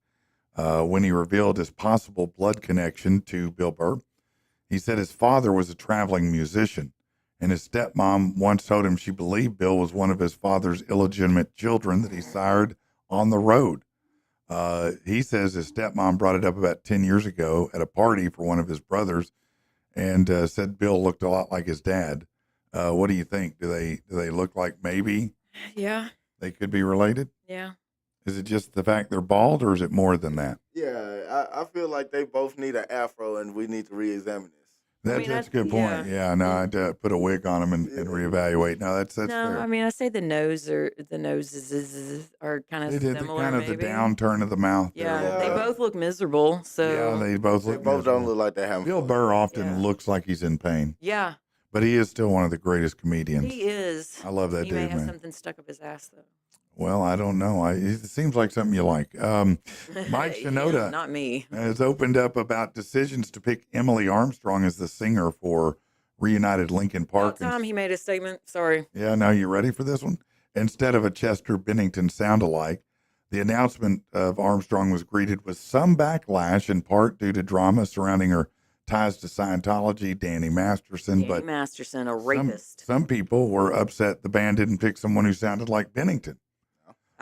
when he revealed his possible blood connection to Bill Burr. He said his father was a traveling musician, and his stepmom once told him she believed Bill was one of his father's illegitimate children that he sired on the road. He says his stepmom brought it up about 10 years ago at a party for one of his brothers and said Bill looked a lot like his dad. What do you think? Do they look like maybe Yeah. they could be related? Yeah. Is it just the fact they're bald, or is it more than that? Yeah, I feel like they both need an afro, and we need to reexamine this. That's a good point. Yeah, no, I'd put a wig on them and reevaluate. No, that's No, fair. I mean, I say the noses are kind of They did similar, kind of maybe. the downturn of the mouth. there a Yeah, little they bit. both look miserable. So Yeah, they both They look. both don't miserable. look like they have Bill fun. Burr often Yeah. looks like he's in pain, yeah, but he is still one of the greatest comedians. he is. I love that He may dude, have man. something stuck up his ass though. Well, I don't know. It seems like something you like. Mike Yeah, Shinoda not me. has opened up about decisions to pick Emily Armstrong as the singer for reunited Linkin About Park. time he made a statement. Sorry. Yeah, now you ready for this one? Instead of a Chester Bennington sound-alike, the announcement of Armstrong was greeted with some backlash, in part due to drama surrounding her ties to Scientology, Danny Masterson. Danny Masterson, a rapist. Some people were upset the band didn't pick someone who sounded like Bennington.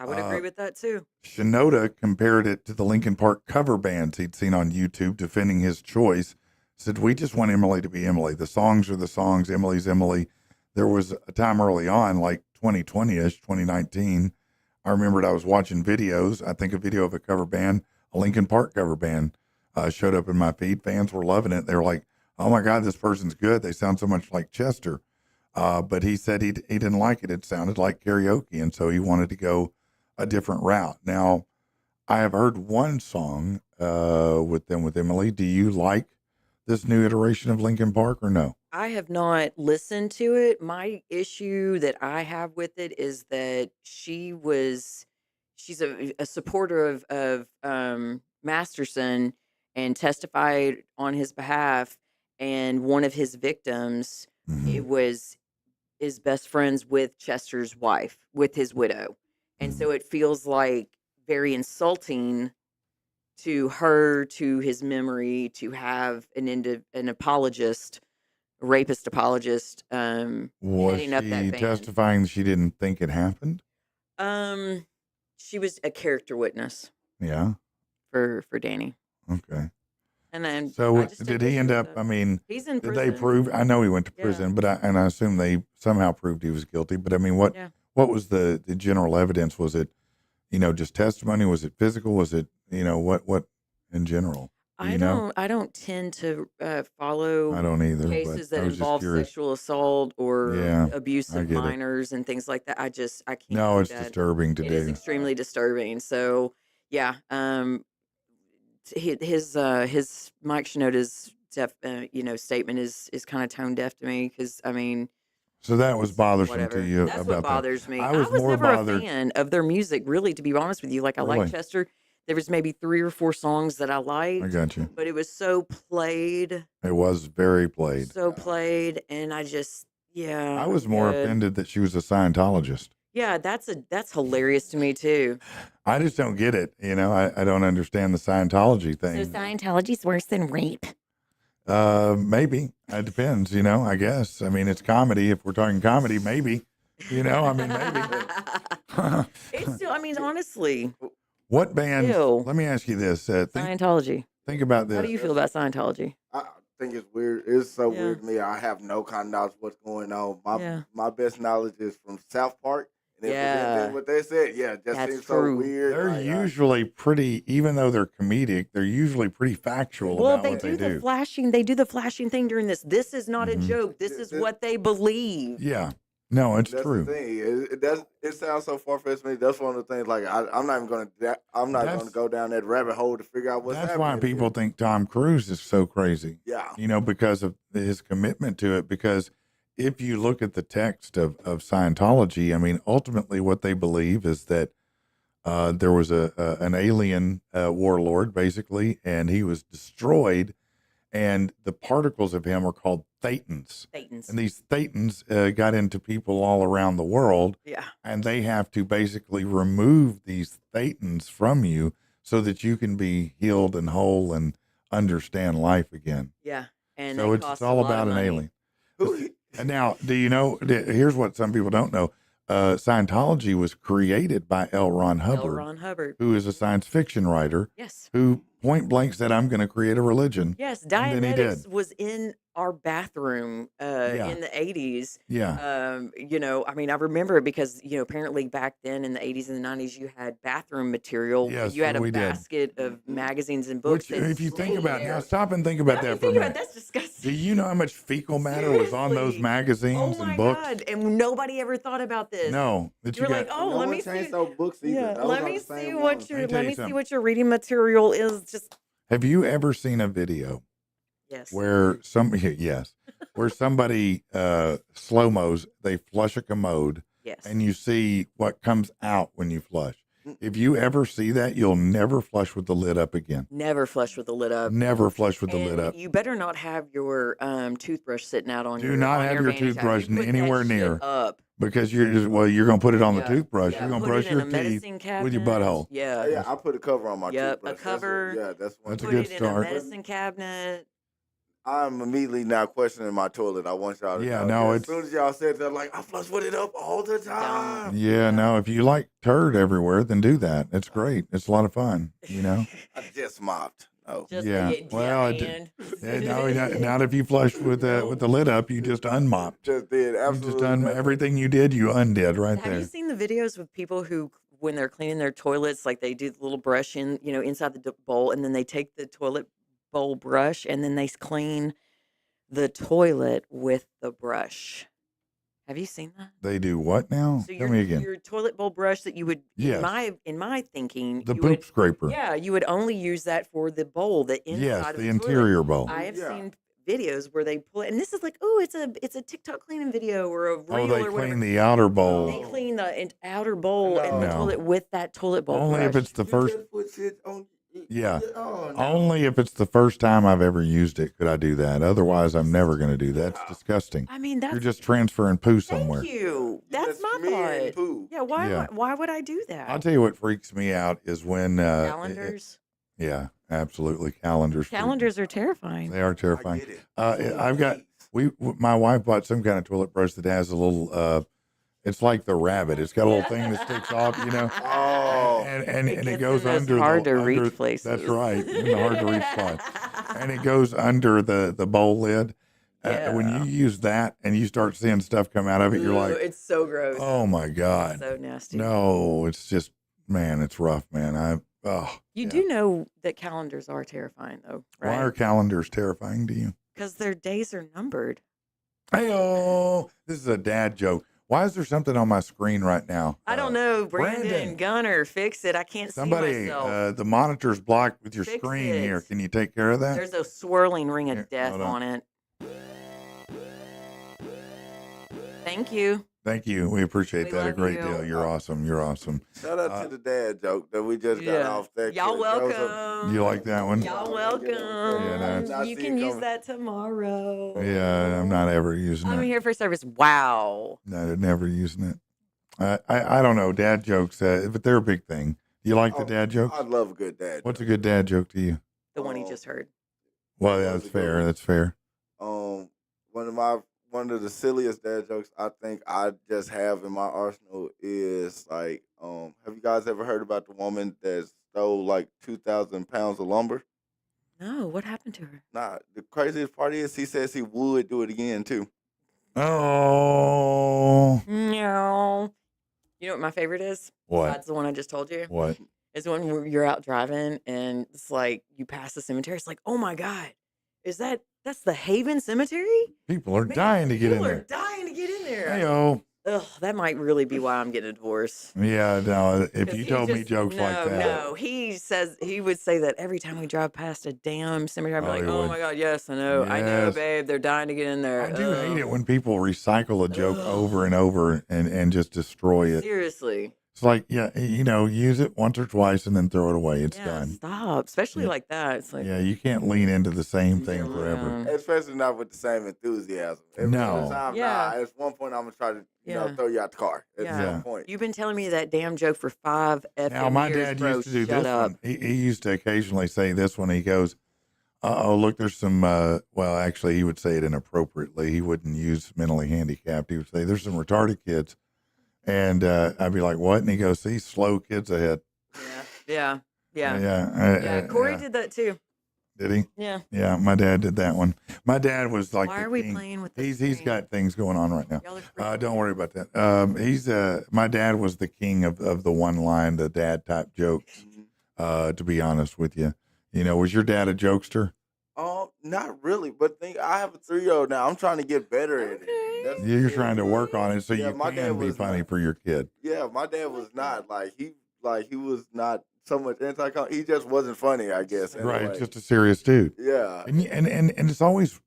I would agree with that too. Shinoda compared it to the Linkin Park cover bands he'd seen on YouTube, defending his choice. Said, we just want Emily to be Emily. The songs are the songs. Emily's Emily. There was a time early on, like 2020-ish, 2019. I remembered I was watching videos. I think a video of a cover band, a Linkin Park cover band, showed up in my feed. Fans were loving it. They were like, oh my God, this person's good. They sound so much like Chester. But he said he didn't like it. It sounded like karaoke. And so he wanted to go a different route. Now, I have heard one song with Emily. Do you like this new iteration of Linkin Park or no? I have not listened to it. My issue that I have with it is that she's a supporter of Masterson and testified on his behalf. And one of his victims, it is best friends with Chester's wife, with his widow. And so it feels like very insulting to her, to his memory, to have an apologist, a rapist apologist, Was heading up that she band. testifying she didn't think it happened? She was a character witness Yeah. for Danny. Okay. And then So I just did took he issue end with up? that. I mean, He's in did prison. they prove? I know he went to Yeah. prison, but I assume they somehow proved he was guilty. But I mean, what Yeah. was the general evidence? Was it, just testimony? Was it physical? Was it, what in general? Do you know? I don't tend to follow I don't either. cases but I that was just involve curious. sexual assault or Yeah, abuse I of get it. minors and things like that. I can't. No, do it's that. disturbing to It do. is extremely disturbing. So Yeah. His Mike Shinoda's statement is kind of tone deaf to me because I mean. So that was bothersome to Whatever. you That's about what bothers that. me. I I was was more never bothered. a fan of their music, really, to be honest with you. Like, I like Really? Chester. There was maybe 3 or 4 songs that I liked. I got you. But it was so played. It was very played. So played. And I just, I was more offended that she was a Scientologist. Yeah, that's hilarious to me, too. I just don't get it. You know, I don't understand the Scientology thing. So Scientology's worse than rape? Maybe. It depends, you know, I guess. I mean, it's comedy. If we're talking comedy, maybe. You know, I mean, maybe. It's still, I mean, honestly. What band? Ew. Let me ask you this. Scientology. Think about this. How do you feel about Scientology? I think it's weird. It's so weird to me. I have no kind of knowledge what's going on. My best knowledge is from South Park. And if what they said, just seems so weird. They're usually pretty, even though they're comedic, they're usually pretty factual about what they do. They do the flashing thing during this. This is not a joke. This is what they believe. Yeah. No, it's true. The thing. It sounds so far fetched to me. That's one of the things. Like I'm not even going to go down that rabbit hole to figure out what's happening. That's why people think Tom Cruise is so crazy. Yeah. You know, because of his commitment to it. Because if you look at the text of Scientology, I mean, ultimately what they believe is that there was an alien warlord, basically, and he was destroyed. And the particles of him are called thetans. And these thetans got into people all around the world. Yeah. And they have to basically remove these thetans from you so that you can be healed and whole and understand life again. Yeah. And so it's all about an alien. And now, do you know, here's what some people don't know. Scientology was created by L. Ron Hubbard. Who is a science fiction writer. Yes. Who point blank said, I'm going to create a religion. Yes, Dianetics was in our bathroom in the 80s. Yeah. You know, I mean, I remember it because, you know, apparently back then in the 80s and the 90s, you had bathroom material. Yes, you had a we did. basket of magazines and books. Which, if you think about it, now stop and think about that for a minute. That's disgusting. Do you know how much fecal matter was on those magazines and books? Oh my God. And nobody ever thought about this. No. You're like, let me see. Those books either. Yeah, let me see what your reading material is. Just. Have you ever seen a video? Yes. Where where somebody slow-mos, they flush a commode. Yes. And you see what comes out when you flush. If you ever see that, you'll never flush with the lid up again. Never flush with the lid up. Never flush with the lid up. You better not have your toothbrush sitting out on Do not have your toothbrush anywhere near. Up. Because you're going to put it on the toothbrush. You're going to brush your teeth with your butthole. Yeah. I put a cover on my toothbrush. A cover. That's a good Put it start. in a medicine cabinet. I'm immediately now questioning my toilet. I want y'all to know. No, as soon as y'all said that, like, I flush with it up all the time. Yeah, no, if you like turd everywhere, then do that. It's great. It's a lot of fun, you know? I just mopped. Oh. Well, not if you flush with the lid up, you just unmopped. Just did, absolutely. Everything you did, you undid right there. Have you seen the videos with people who, when they're cleaning their toilets, like they do the little brush in, inside the bowl, and then they take the toilet bowl brush and then they clean the toilet with the brush? Have you seen that? They do what now? So Tell me again. Your toilet bowl brush that you would, in my thinking, the poop scraper. Yeah, you would only use that for the bowl, the inside of the interior toilet. bowl. I have seen videos where they pull it, and this is like, it's a TikTok cleaning video or a reel they or whatever. clean the outer bowl. They clean the outer bowl and the toilet with that toilet bowl. Only brush. if it's the first. Yeah. Oh, no. Only if it's the first time I've ever used it could I do that. Otherwise, I'm never going to do that. It's disgusting. I mean, you're just transferring poo somewhere. Thank you. That's my thought. Poo. Yeah. Why would I do that? I'll tell you what freaks me out is when calendars. Yeah, absolutely. Calendars. Calendars are terrifying. They are terrifying. My wife bought some kind of toilet brush that has a little. It's like the rabbit. It's got a little thing that sticks off, Oh, and it goes under hard to reach under, places. That's right, in the hard to reach spot, and it goes under the bowl lid. When you use that and you start seeing stuff come out of it, you're like, it's so gross. Oh my God, It's so nasty. No, it's just, man, it's rough, man. You do know that calendars are terrifying, though, right? Why are calendars terrifying to you? Because their days are numbered. Hey, this is a dad joke. Why is there something on my screen right now? I don't know. Brandon, Gunner, fix it. I can't Somebody, see myself. the monitor's blocked with your Fix screen it. here. Can you take care of that? There's a swirling ring Here, of death hold on. on it. Thank you. Thank you. We appreciate We that a love great you. deal. You're awesome. You're awesome. Shout out to the dad joke that we just got off that. Y'all quick. That was a- welcome. You like that one? Y'all welcome. that's- You can use that tomorrow. Yeah, I'm not ever using I'm it. here for service. Wow. No, never using it. I don't know. Dad jokes, but they're a big thing. You like the dad jokes? I love a good dad. What's a good dad joke to you? The one he just heard. Well, yeah, that's fair. That's fair. One of the silliest dad jokes I think I just have in my arsenal is like, have you guys ever heard about the woman that stole like 2,000 pounds of lumber? No, what happened to her? Nah, the craziest part is he says he would do it again too. Oh. No. You know what my favorite is? What? That's the one I just told you. What? It's when you're out driving and it's like you pass the cemetery. It's like, oh my God, that's the Haven Cemetery? People are dying to get in People are there. dying to get in there. Hey-oh. Ugh, that might really be why I'm getting a divorce. Yeah, no, if 'Cause you he told me just- jokes like that. No, he would say that every time we drive past a damn cemetery. I'd be Oh, like, he oh would. my God, yes, I know, Yes. babe, they're dying to get in there. I do Ugh. hate it when people recycle a joke over and over and just destroy it. Seriously. It's like, yeah, use it once or twice and then throw it away. It's Yeah, done. stop. Especially Yeah. like that. It's like, Yeah, you can't lean into the same thing Yeah. forever. Especially not with the same enthusiasm. Every No. other time, Yeah. at one point I'm gonna try to Yeah. throw you out the car. At Yeah. some point. You've been telling me that damn joke for 5 effing Now, my years, dad bro. used to do Shut this up. one. He used to occasionally say this one. He goes, oh, look, there's some, well, actually, he would say it inappropriately. He wouldn't use mentally handicapped. He would say, there's some retarded kids. And I'd be like, what? And he goes, see, slow kids ahead. Yeah. Yeah. Yeah. Corey yeah. did that too. Did he? Yeah. Yeah, my dad did that one. My dad was like, Why the are we king. playing with the He's screen? got things going on right now. Y'all are freaking Don't worry about that. He's my dad was the king of the one line, the dad type jokes. To be honest with you, was your dad a jokester? Not really, but I have a 3-year-old now. I'm trying to get better at it. That's the You're thing. trying to work on it so Yeah, you my dad can be was funny not- for your kid. Yeah, my dad was not he was not so much anti. He just wasn't funny, I guess. Right, anyway. just a serious dude. Yeah. And it's always,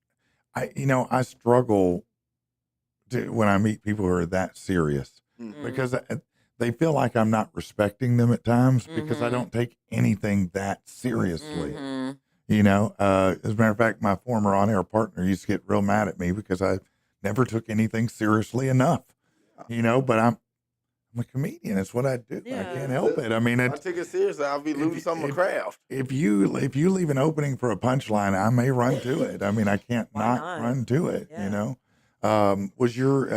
I struggle when I meet people who are that serious Mhm. because they feel like I'm not respecting them at times because I Mhm. don't take anything that seriously. Mhm. As a matter of fact, my former on-air partner used to get real mad at me because I never took anything seriously enough. But I'm a comedian. It's what I do. Yeah. I can't help it. I mean, If I take it seriously, I'll be losing some of my craft. if you leave an opening for a punchline, I may run to it. I mean, I can't Why not not? run to it. Yeah. Was your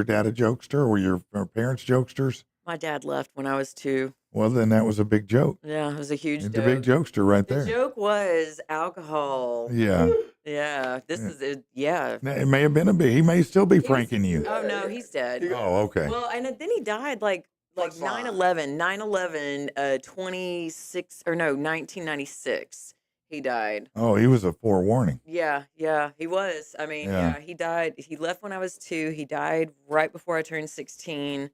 dad a jokester? Or were your parents jokesters? My dad left when I was 2. Well, then that was a big joke. Yeah, it was a huge It's joke. a big jokester right The there. joke was alcohol. Yeah. Yeah, this is it. Yeah. It may have been a big. He may still be pranking you. Oh no, he's dead. Oh, okay. Well, and then he died like That's fine. 9/11, 1996. He died. Oh, he was a forewarning. Yeah, he was. I mean, Yeah. he died. He left when I was 2. He died right before I turned 16.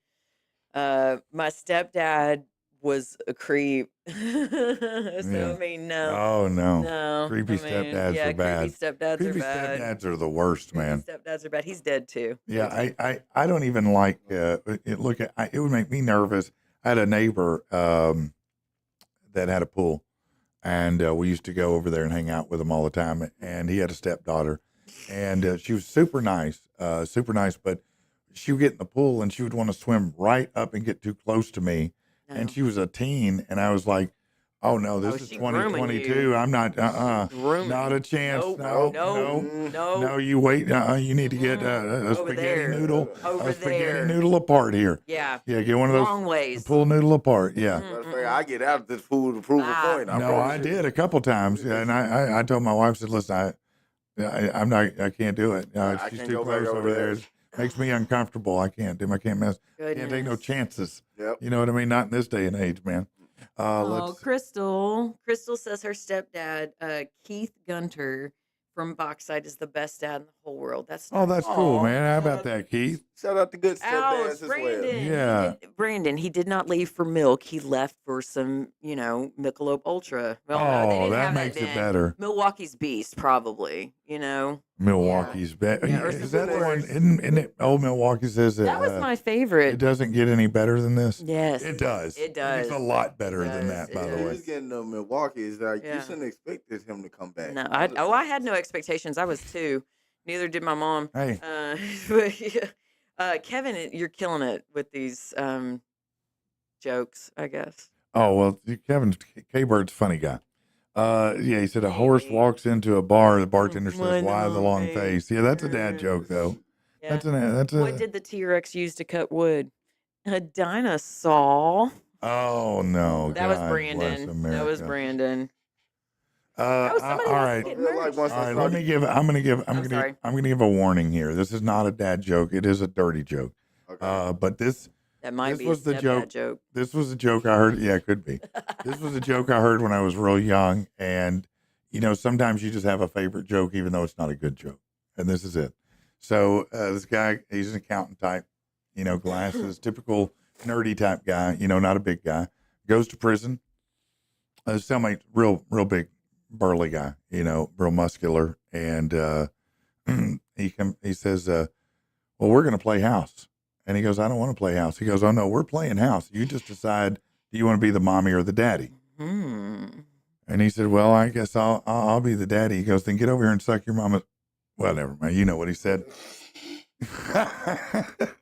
My stepdad was a creep. So Yeah. I mean, no. Oh no. No. Creepy I mean, stepdads yeah, are bad. Creepy stepdads Creepy are bad. stepdads are the worst, man. Creepy stepdads are bad. He's dead too. Yeah, I don't even like it would make me nervous. I had a neighbor that had a pool, and we used to go over there and hang out with him all the time. And he had a stepdaughter, and she was super nice, but she would get in the pool and she would want to swim right up and get too close to me. No. And she was a teen, and I was like, oh no, this is she grooming 2022. you. I'm not Grooming. not a chance. Nope. No, you wait. You need to get a Over spaghetti there. noodle, Over a spaghetti there. noodle apart here. Yeah. Yeah, get one of those Long ways. pull noodle apart. Yeah. Matter of fact, I get out of this pool to prove Ah. a point. No, promise I you. did a couple times, yeah, and I told my wife, I said, listen, I can't do it. I She's can't too go back close over over there. there. It makes me uncomfortable. I can't do. I can't mess. Can't take no Goodness. chances. Yep. You know what I mean? Not in this day and age, man. Oh, Let's. Crystal says her stepdad, Keith Gunter from Boxside, is the best dad in the whole world. That's Oh, that's cool, Aw. man. How about that, Keith? Shout out to good Ouch, stepdads as well. Brandon. Yeah. Brandon, he did not leave for milk. He left for some, Michelob Ultra. Well, no, they Oh, didn't that have makes that it then. better. Beast, probably, Milwaukee's better. Yeah, or Is that the one? Woodward's. Isn't it? Old Milwaukee says That was my it favorite. doesn't get any better than this. Yes. It does. It It's does. a lot better It than does. that, by It the He way. was getting to Milwaukee. It's like Yeah. you shouldn't have expected him to come back. No, I had no expectations. I was 2. Neither did my mom. Hey. But yeah. Kevin, you're killing it with these jokes, I guess. Oh well, Kevin K-Bird's a funny guy. Yeah, he said a horse walks into a bar. The bartender says, "Why the long face?" Yeah, that's a dad joke though. Yeah. That's a. What did the T-Rex use to cut wood? A dinosaur. Oh no, That was God bless Brandon. That was America. Brandon. All somebody right. wants to get merch. All right, let me give. I'm gonna give a warning here. This is not a dad joke. It is a dirty joke. Okay. But this That was the stepdad joke. This was a joke I heard. Yeah, it could be. This was a joke I heard when I was real young, and sometimes you just have a favorite joke, even though it's not a good joke. And this is it. So this guy, he's an accountant type, glasses, typical nerdy type guy, not a big guy, goes to prison. Cellmate, real big, burly guy, real muscular, and he says, "Well, we're going to play house." And he goes, "I don't want to play house." He goes, "Oh no, we're playing house. You just decide, do you want to be the mommy or the daddy?" And he said, "Well, I guess I'll be the daddy." He goes, "Then get over here and suck your mama." Well, never mind. You know what he said.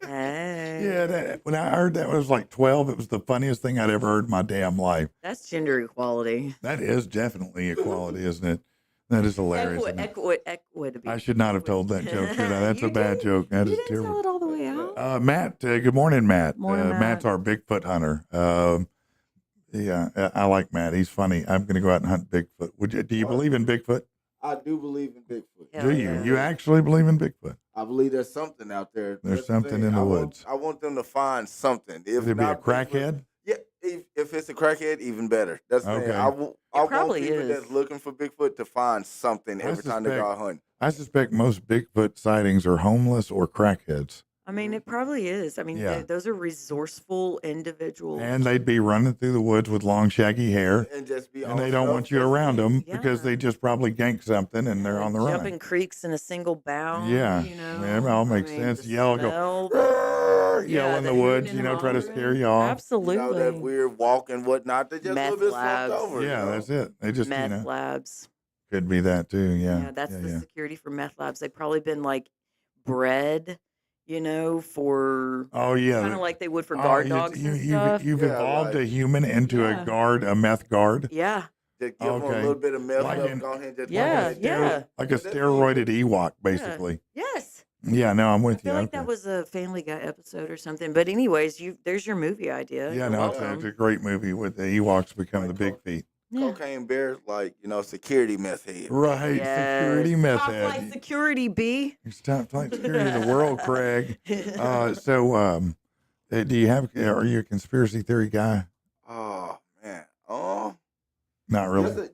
Yeah, when I heard that when I was like 12, it was the funniest thing I'd ever heard in my damn life. That's gender equality. That is definitely equality, isn't it? That is hilarious. Equity. I should not have told that joke, should I? That's a bad joke. That is You didn't terrible. tell it all the way out. Matt, good morning, Matt. Morning, Matt. Matt's our Bigfoot hunter. Yeah, I like Matt. He's funny. I'm going to go out and hunt Bigfoot. Do you believe in Bigfoot? I do believe in Bigfoot. Hell Do you? yeah. You actually believe in Bigfoot? I believe there's something out there. There's That's the something thing. in the I woods. I want them to find something. If Would it be a not Bigfoot- crackhead? Yeah, if it's a crackhead, even better. That's the thing. Okay. I want probably people is. that's looking for Bigfoot to find something every time they go out hunting. I suspect most Bigfoot sightings are homeless or crackheads. I mean, it probably is. I mean, Yeah. those are resourceful individuals. And they'd be running through the woods with long, shaggy hair. And just be And they don't want you around them because Yeah. they just probably ganked something and they're on the Jumping run. creeks in a single bound. Yeah. Yeah, It all makes sense. the Yell, go, smell, "Roar," yell Yeah, in the the woods, hooting and try to hollering. scare you off. Absolutely. that weird walk and whatnot. They just a Meth little bit labs. slumped over. Yeah, that's it. They just, meth labs. could be that too. Yeah. Yeah, that's the yeah. security for meth labs. They've probably been like bred, for Oh, yeah. kind of like they would for guard dogs and stuff. You've Yeah, evolved like- a human into Yeah. a meth guard. Yeah, Just give them a Okay. little bit of meth Like up, in- go ahead and just yeah, go ahead. yeah. Like a steroided Ewok, basically. Yes. Yeah, no, I'm I with you. feel like Okay. that was a Family Guy episode or something. But anyways, there's your movie idea. Yeah, You're no, it's welcome. a great movie with the Ewoks become the big feet. Yeah. Cocaine bears, like, security meth head. Right, security Yes. meth Top flight head. security, B. It's top flight security of the world, Craig. Do you are you a conspiracy theory guy? Oh, man. Not really.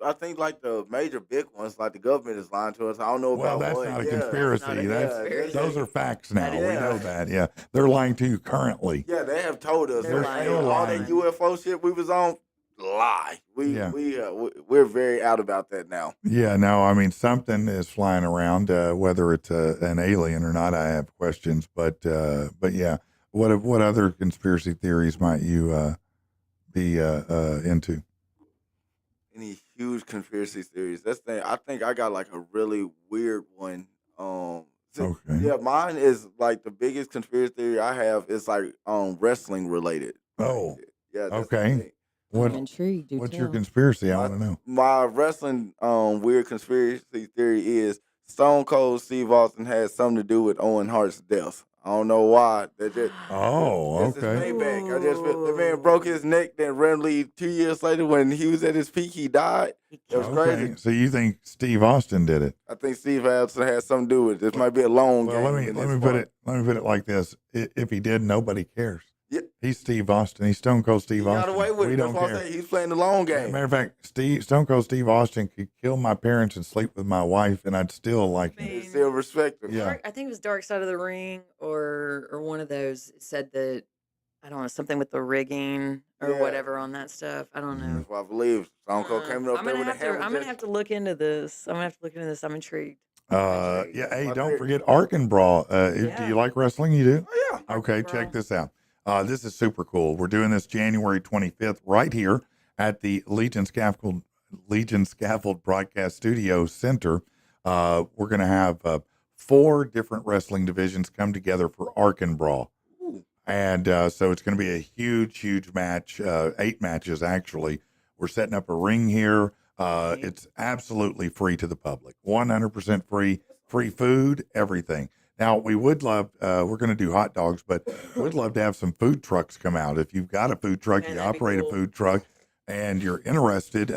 I think like the major big ones, like the government is lying to us. I don't know Well, about that's what. not a Yeah. conspiracy. Not a That's conspiracy. those are facts now. That is We fact. know that. Yeah, they're lying to you currently. Yeah, they have told us. They're Like, lying. all that UFO shit we was on, lie. Yeah. We're very out about that now. Yeah, no, I mean something is flying around. Whether it's an alien or not, I have questions. But yeah, what other conspiracy theories might you be into? Any huge conspiracy theories? That's the thing. I think I got like a really weird one. Okay. Yeah, mine is like the biggest conspiracy theory I have is like wrestling related. Oh, Yeah. that's the okay. thing. What I'm intrigued. Do what's your tell. conspiracy? I want to know. My wrestling weird conspiracy theory is Stone Cold Steve Austin had something to do with Owen Hart's death. I don't know why. That just Oh, it's his okay. payback. I just feel the man broke his neck. Then randomly 2 years later, when he was at his peak, he died. It was crazy. Okay. So you think Steve Austin did it? I think Steve Austin had something to do with it. This might be a long Well, game. let me put it like this: if he did, nobody cares. Yeah, He's Steve Austin. He's Stone Cold Steve He got Austin. away with We it. don't That's why I care. say he's playing the long game. Matter of fact, Stone Cold Steve Austin could kill my parents and sleep with my wife, and I'd still like him. They still respect him. Yeah. I think it was Dark Side of the Ring or one of those said that, I don't know, something with the rigging or whatever on that stuff. I don't know. That's what I believe. Stone Cold came up there with a hammer. I'm gonna have to look into this. I'm intrigued. Yeah. Hey, don't forget Arkansas. Do you like wrestling? You do? Oh, yeah. Okay, check this out. This is super cool. We're doing this January 25th right here at the Legion Scaffold Broadcast Studio Center. We're going to have 4 different wrestling divisions come together for Arkansas. And so it's going to be a huge match, 8 matches actually. We're setting up a ring here. It's absolutely free to the public, 100% free food, everything. Now, we would love, we're going to do hot dogs, but we'd love to have some food trucks come out. If you've got a food truck, you operate a food truck, and you're interested,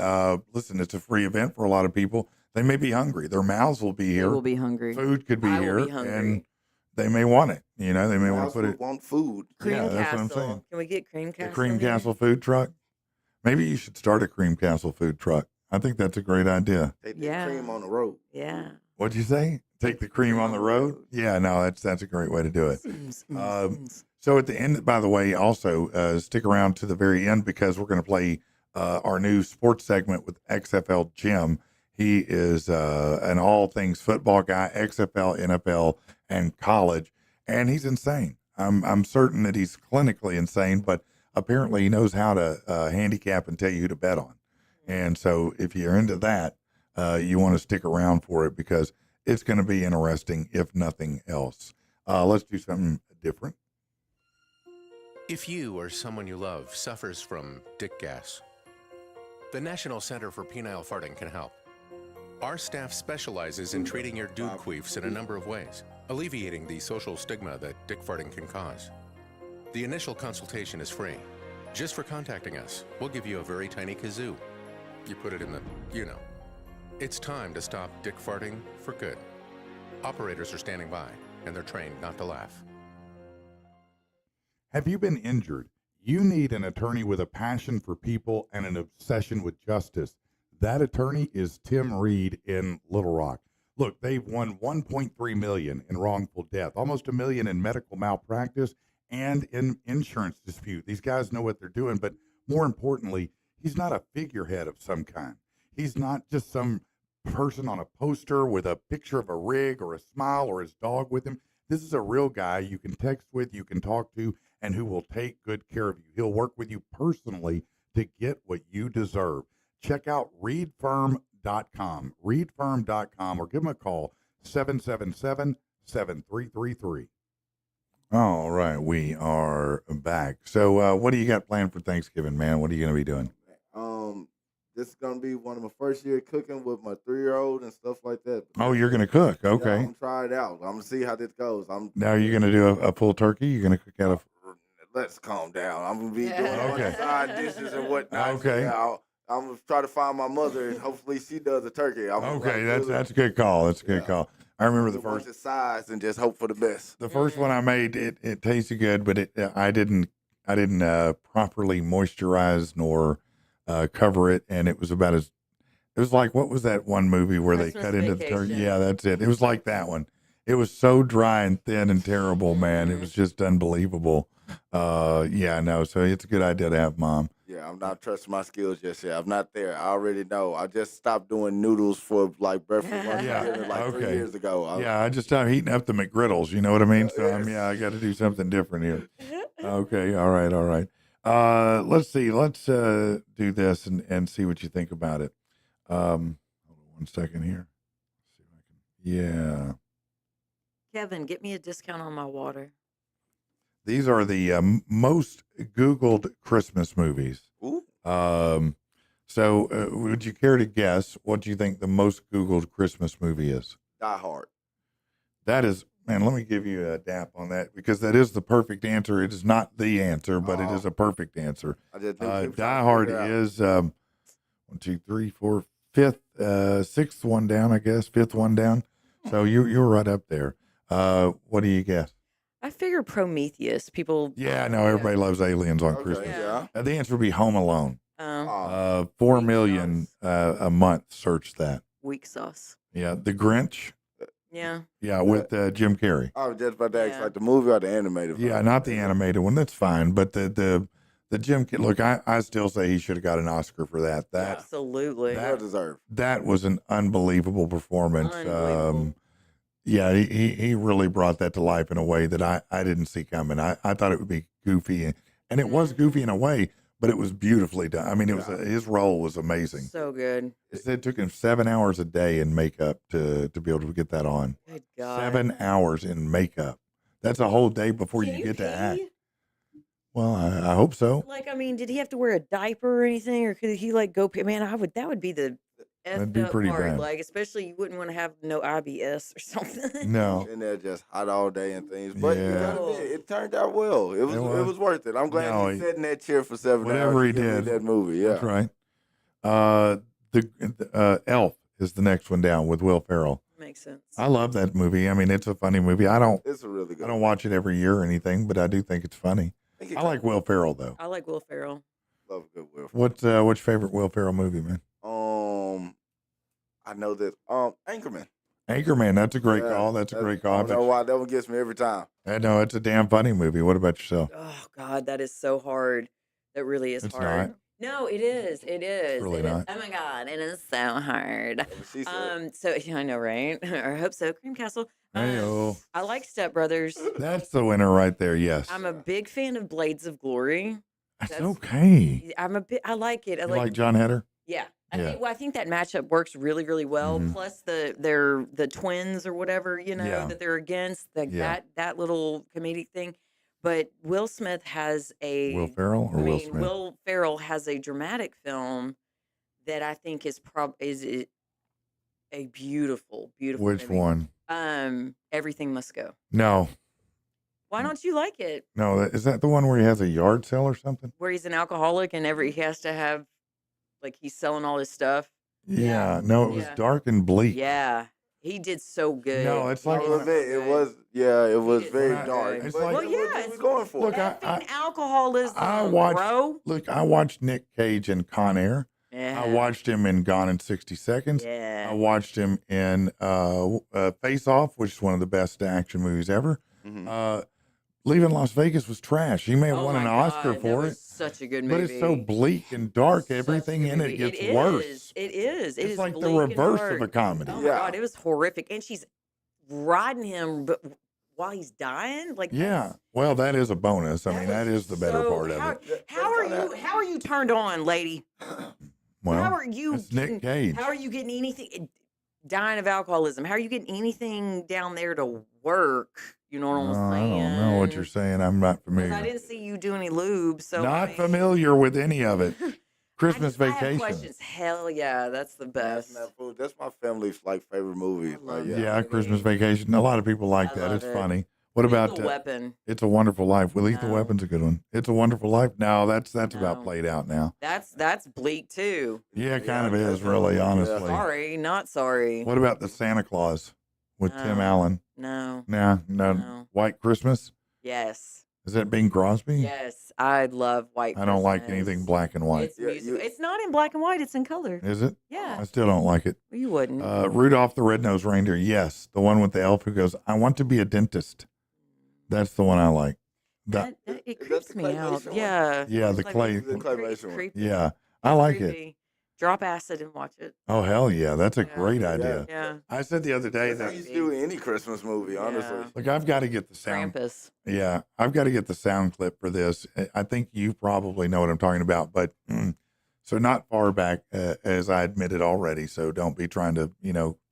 listen, it's a free event for a lot of people. They may be hungry. Their mouths will be here. They will be hungry. Food could be here, and they may want it. They may want to put it. Want food. Cream Castle. That's what I'm saying. Can we get Cream Castle? The Cream Castle food truck. Maybe you should start a Cream Castle food truck. I think that's a great idea. Take the cream on the road. Yeah. What'd you say? Take the cream on the road? Yeah, no, that's a great way to do it. So at the end, by the way, also stick around to the very end because we're going to play our new sports segment with XFL Jim. He is an all things football guy, XFL, NFL, and college, and he's insane. I'm certain that he's clinically insane, but apparently he knows how to handicap and tell you who to bet on. And so if you're into that, you want to stick around for it because it's going to be interesting, if nothing else. Let's do something different. If you or someone you love suffers from dick gas, the National Center for Penile Farting can help. Our staff specializes in treating your dude queefs in a number of ways, alleviating the social stigma that dick farting can cause. The initial consultation is free. Just for contacting us, we'll give you a very tiny kazoo. You put it in the, It's time to stop dick farting for good. Operators are standing by, and they're trained not to laugh. Have you been injured? You need an attorney with a passion for people and an obsession with justice. That attorney is Tim Reed in Little Rock. Look, they've won $1.3 million in wrongful death, almost $1 million in medical malpractice and in insurance dispute. These guys know what they're doing, but more importantly, he's not a figurehead of some kind. He's not just some person on a poster with a picture of a rig or a smile or his dog with him. This is a real guy you can text with, you can talk to, and who will take good care of you. He'll work with you personally to get what you deserve. Check out reedfirm.com, reedfirm.com, or give him a call, 777-7333. All right, we are back. So what do you got planned for Thanksgiving, man? What are you going to be doing? This is going to be one of my first year cooking with my 3-year-old and stuff like that. Oh, you're going to cook. Okay. Yeah, I'm going to try it out. I'm going to see how this goes. Now, are you going to do a full turkey? You're going to cook out of... Let's calm down. I'm going to be doing all the side dishes and whatnot. Okay. I'm going to try to find my mother, and hopefully she does a turkey. Okay, that's a good call. That's a good call. I remember the first... size and just hope for the best. The first one I made, it tasted good, but I didn't properly moisturize nor cover it, and it was about as... It was like, what was that one movie where Christmas they cut into the turkey? Vacation. Yeah, that's it. It was like that one. It was so dry and thin and terrible, man. It was just unbelievable. Yeah, no, so it's a good idea to have Mom. Yeah, I'm not trusting my skills just yet. I'm not there. I already know. I just stopped doing noodles for like breakfast lunch dinner like 3 years ago. I just stopped heating up the McGriddles. You know what I mean? So I got to do something different here. Okay, all right. Let's see. Let's do this and see what you think about it. Hold on 1 second here. See if I can. Yeah. Kevin, get me a discount on my water. These are the most Googled Christmas movies. Ooh. So would you care to guess what you think the most Googled Christmas movie is? Die Hard. That is, man, let me give you a dap on that because that is the perfect answer. It is not the answer, but it is a perfect answer. Die Hard is 1, 2, 3, 4, fifth, sixth one down, I guess, fifth one down. So you're right up there. What do you guess? I figure Prometheus. People. Yeah, no, everybody loves aliens on Christmas. Yeah. The answer would be Home Alone. Oh, 4 Weak million a month. Search that. weak sauce. Yeah, The Grinch. Yeah. Yeah, with Jim Carrey. I was just about to ask, Yeah. like the movie or the animated? Yeah, version? not the animated one. That's fine, but the Jim look, I still say he should have got an Oscar for that. That Absolutely. Well deserved. that was an unbelievable performance. Unbelievable. Yeah, he really brought that to life in a way that I didn't see coming. I thought it would be goofy, and it was goofy in a way, but it was beautifully done. I mean, it was his role was amazing. So good. It took him 7 hours a day in makeup to be able to get that on. Good God. 7 hours in makeup. That's a whole day before Can you get to act. pee? Well, I hope so. Like, I mean, did he have to wear a diaper or anything, or could he like go? Man, that would be the That'd effed be up pretty part. bad. Like, especially you wouldn't want to have no IBS or something. No. In there just hot all day and things. But you Yeah. gotta admit, it turned out well. It was worth it. I'm glad No, he sat in that chair for 7 whatever hours. he to give me did. that movie. Yeah. That's right. The Elf is the next one down with Will Ferrell. Makes sense. I love that movie. I mean, it's a funny movie. It's a really good. I don't watch it every year or anything, but I do think it's funny. I like Will Ferrell though. I like Will Ferrell. Love a good Will. What's your favorite Will Ferrell movie, man? I know that. Anchorman. Anchorman. That's a great call. That's a great call. I don't know why that one gets me every time. I know it's a damn funny movie. What about yourself? Oh God, that is so hard. That really is It's hard. not. No, it is. It is. really It is. not. Oh my God, it is so hard. She said. So yeah, I know, right? I hope so. Cream Castle. Hey-o. I like Step Brothers. That's the winner right there. Yes. I'm a big fan of Blades of Glory. That's okay. I like it. I You like John Heder? Yeah. Yeah. I think that matchup works really, really well. Mhm. Plus the twins or whatever, Yeah. that they're against, like Yeah. that little comedic thing. But Will Smith has Will Ferrell or Will Smith? Will Ferrell has a dramatic film that I think is a beautiful, beautiful Which movie. one? Everything Must Go. No. Why don't you like it? No. Is that the one where he has a yard sale or something? Where he's an alcoholic and he has to have, like, he's selling all his stuff. Yeah. No, it was Yeah. dark and bleak. Yeah, he did so good. No, it's like It was very so dark. good. It's But like- Well, it yeah, was going for Look, it. Effing alcoholism, I watched. bro. Look, I watched Nick Cage in Con Air. Yeah. I watched him in Gone in 60 Seconds. Yeah. I watched him in Face Off, which is one of the best action movies ever. Mhm. Leaving Las Vegas was trash. He may have Oh won my an God, Oscar that for was it, Such a good but movie. it's so bleak and dark. Such a Everything good in it movie. gets It worse. is. It is. It It's is like the bleak and reverse of a dark. comedy. Oh my Yeah. God, it was horrific. And she's riding him, but while he's dying, like Yeah. Well, that is a bonus. I mean, that is the better part of it. How are you turned on, lady? Well, how are you? it's Nick Cage. How are you getting anything? Dying of alcoholism. How are you getting anything down there to work? You know what I'm I saying? don't know what you're saying. I'm not 'Cause familiar. I didn't see you do any lube, so Not familiar with any of it. Christmas I have Vacation. questions. Hell yeah, that's the best. That's my family's favorite movie. Like, Yeah, Christmas Vacation. A lot of people like I that. love It's it. funny. What Lethal about Weapon? It's a Wonderful Life? Well, Lethal No. Weapon's a good one. It's a Wonderful Life. No, that's about No. played out now. That's bleak too. Yeah, it kind of is, really, honestly. Sorry, not sorry. What about the Santa Claus with Tim No. Allen? No. Nah, no. No. White Christmas? Yes. Is that Bing Crosby? Yes. I love White. I don't like Christmas. anything black and white. It's musical. It's not in black and white. It's in color. Is it? Yeah. I still don't like it. You wouldn't. Rudolph the Red-Nosed Reindeer, yes. The one with the elf who goes, I want to be a dentist. That's the one I like. It creeps me out. Yeah. Yeah, the It's clay. it's claymation one. creepy. Yeah, I like it. Creepy. Drop acid and watch it. Oh, hell yeah. That's a Yeah. great idea. Yeah. I said the other day That's how that, you do any Christmas movie, honestly. Yeah. look, I've got to get the sound. Krampus. Yeah, I've got to get the sound clip for this. I think you probably know what I'm talking about, but so not far back, as I admitted already. So don't be trying to,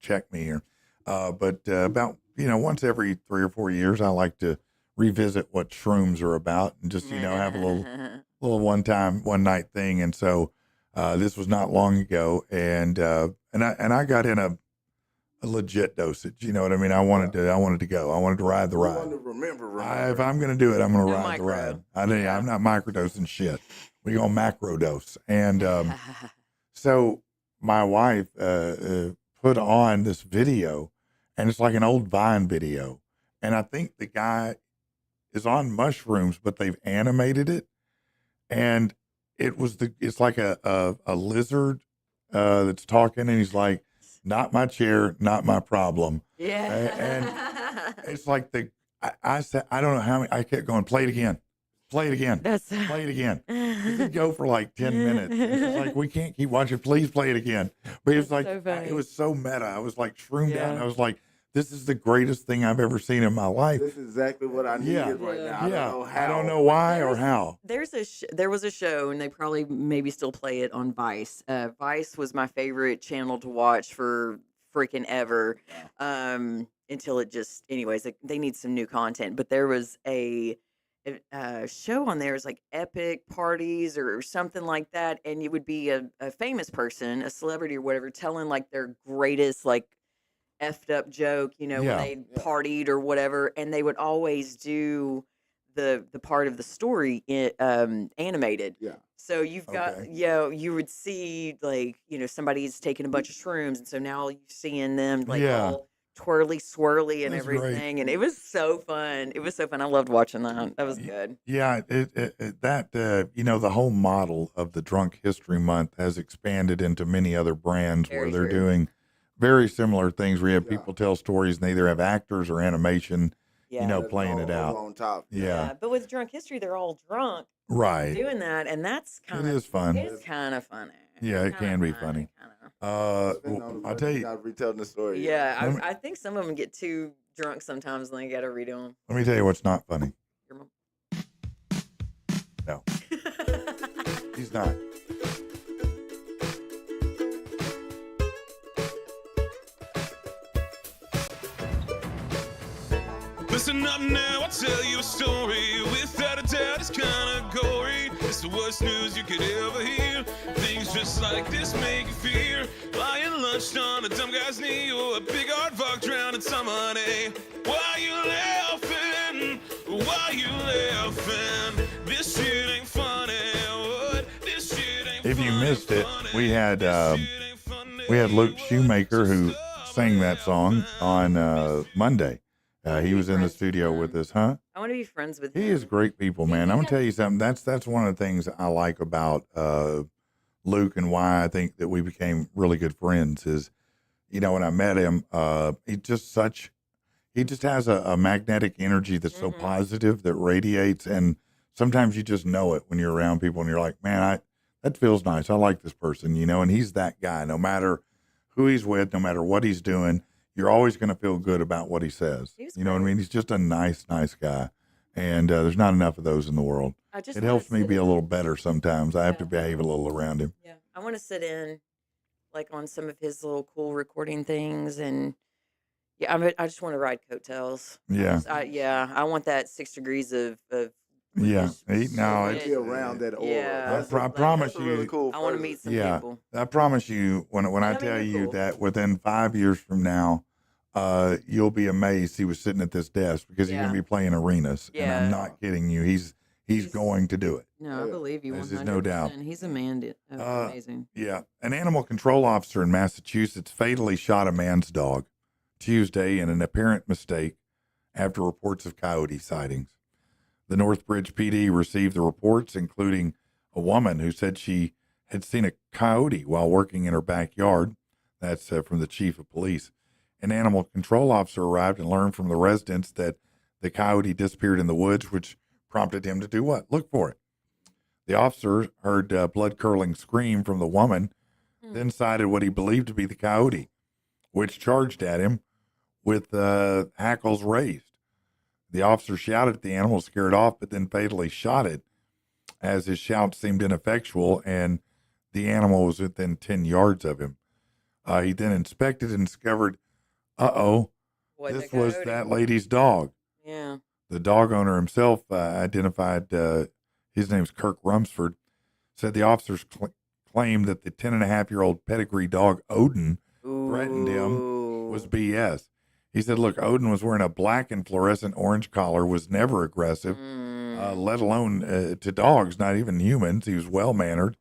check me here. But about, once every 3 or 4 years, I like to revisit what shrooms are about and just, have a little one night thing. And so this was not long ago, and I got in a legit dosage. You know what I mean? I wanted to go. I wanted to ride the We ride. want to remember. If I'm going to do it, I'm going to No ride the micro. ride. I'm not microdosing shit. We going macro dose. And so my wife put on this video, and it's like an old Vine video. And I think the guy is on mushrooms, but they've animated it, and it's like a lizard that's talking, and he's like, "Not my chair, not my problem." Yeah. And it's like I said, I don't know how many. I kept going, play it again, play it again, play it again. It'd go for like 10 minutes. It's like, we can't keep watching. Please play it again. But it was like, so funny. it was so meta. I was like shroomed out. And I was like, this is the greatest thing I've ever seen in my life. This is exactly what I needed right now. I don't know how. I don't know why or how. There was a show, and they probably maybe still play it on Vice. Vice was my favorite channel to watch for freaking ever. Until it just, anyways, they need some new content. But there was a show on there, it was like epic parties or something like that, and it would be a famous person, a celebrity or whatever, telling like their greatest like effed up joke, when they partied or whatever, and they would always do the part of the story animated. Yeah. So you've got, you would see like, somebody's taking a bunch of shrooms, and so now you're seeing them like all twirly swirly and everything, and it was so fun. I loved watching that. That was good. Yeah, the whole model of the Drunk History Month has expanded into many other brands where they're doing very similar things. We have people tell stories, and they either have actors or animation, playing it out on top. Yeah, but with Drunk History, they're all drunk, right? Doing that, and that's kind of fun. It's kind of funny. Yeah, it can be funny. I'll tell you. Retelling the story. Yeah, I think some of them get too drunk sometimes, and they got to redo them. Let me tell you what's not funny. Your mom. No, he's not. Listen up now, I'll tell you a story. Without a doubt, it's kinda gory. It's the worst news you could ever hear. Things just like this make you fear. Lying lunched on a dumb guy's knee, or a big hard fuck drowning some honey. Why you laughing? Why you laughing? This shit ain't funny. What? This shit ain't If you funny, missed it, funny. we had This shit ain't funny. Luke Shoemaker who sang that song on Monday. He was in the studio with us, huh? I want to be friends with him. He is great people, man. I'm gonna tell you something. That's one of the things I like about Luke, and why I think that we became really good friends is, when I met him, he just has a magnetic energy that's so positive, that radiates, and sometimes you just know it when you're around people, and you're like, man, that feels nice. I like this person, and he's that guy. No matter who he's with, no matter what he's doing, you're always going to feel good about what he says. You know what I mean? He's just a nice guy. And there's not enough of those in the world. It helps me be a little better sometimes. I have to behave a little around him. Yeah. I want to sit in like on some of his little cool recording things. And I just want to ride coattails. Yeah. I want that 6 degrees of yeah. Be around that aura. Yeah. I promise you. Really cool I want to meet some people. I promise you, when I tell you that within 5 years from now, you'll be amazed he was sitting at this desk, because he's going to be playing arenas. And I'm not kidding you. He's going to do it. No, I believe you. There's no doubt. He's amazing. Yeah. An animal control officer in Massachusetts fatally shot a man's dog Tuesday in an apparent mistake after reports of coyote sightings. The Northbridge PD received the reports, including a woman who said she had seen a coyote while working in her backyard. That's from the chief of police. An animal control officer arrived and learned from the residents that the coyote disappeared in the woods, which prompted him to do what? Look for it. The officer heard a blood-curdling scream from the woman, then sighted what he believed to be the coyote, which charged at him with hackles raised. The officer shouted at the animal, scared off, but then fatally shot it, as his shout seemed ineffectual, and the animal was within 10 yards of him. He then inspected and discovered, this was that lady's dog. Yeah. The dog owner himself identified, his name's Kirk Rumsford, said the officers claimed that the 10-and-a-half-year-old pedigree dog Odin threatened him was BS. He said, look, Odin was wearing a black and fluorescent orange collar, was never aggressive, let alone to dogs, not even humans. He was well-mannered.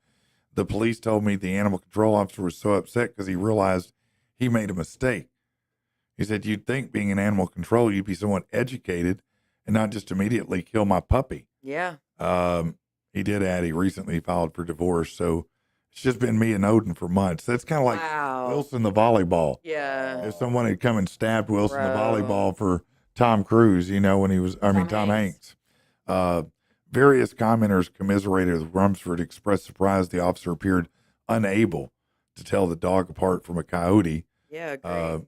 The police told me the animal control officer was so upset because he realized he made a mistake. He said, you'd think being in animal control, you'd be somewhat educated and not just immediately kill my puppy. Yeah. He did add he recently filed for divorce, so it's just been me and Odin for months. That's kind of like Wilson the volleyball. Yeah. If someone had come and stabbed Wilson the Bro. volleyball for Tom Cruise, when he was, Tom Hanks. Various commenters commiserated with Rumsford, expressed surprise the officer appeared unable to tell the dog apart from a coyote. Yeah, great.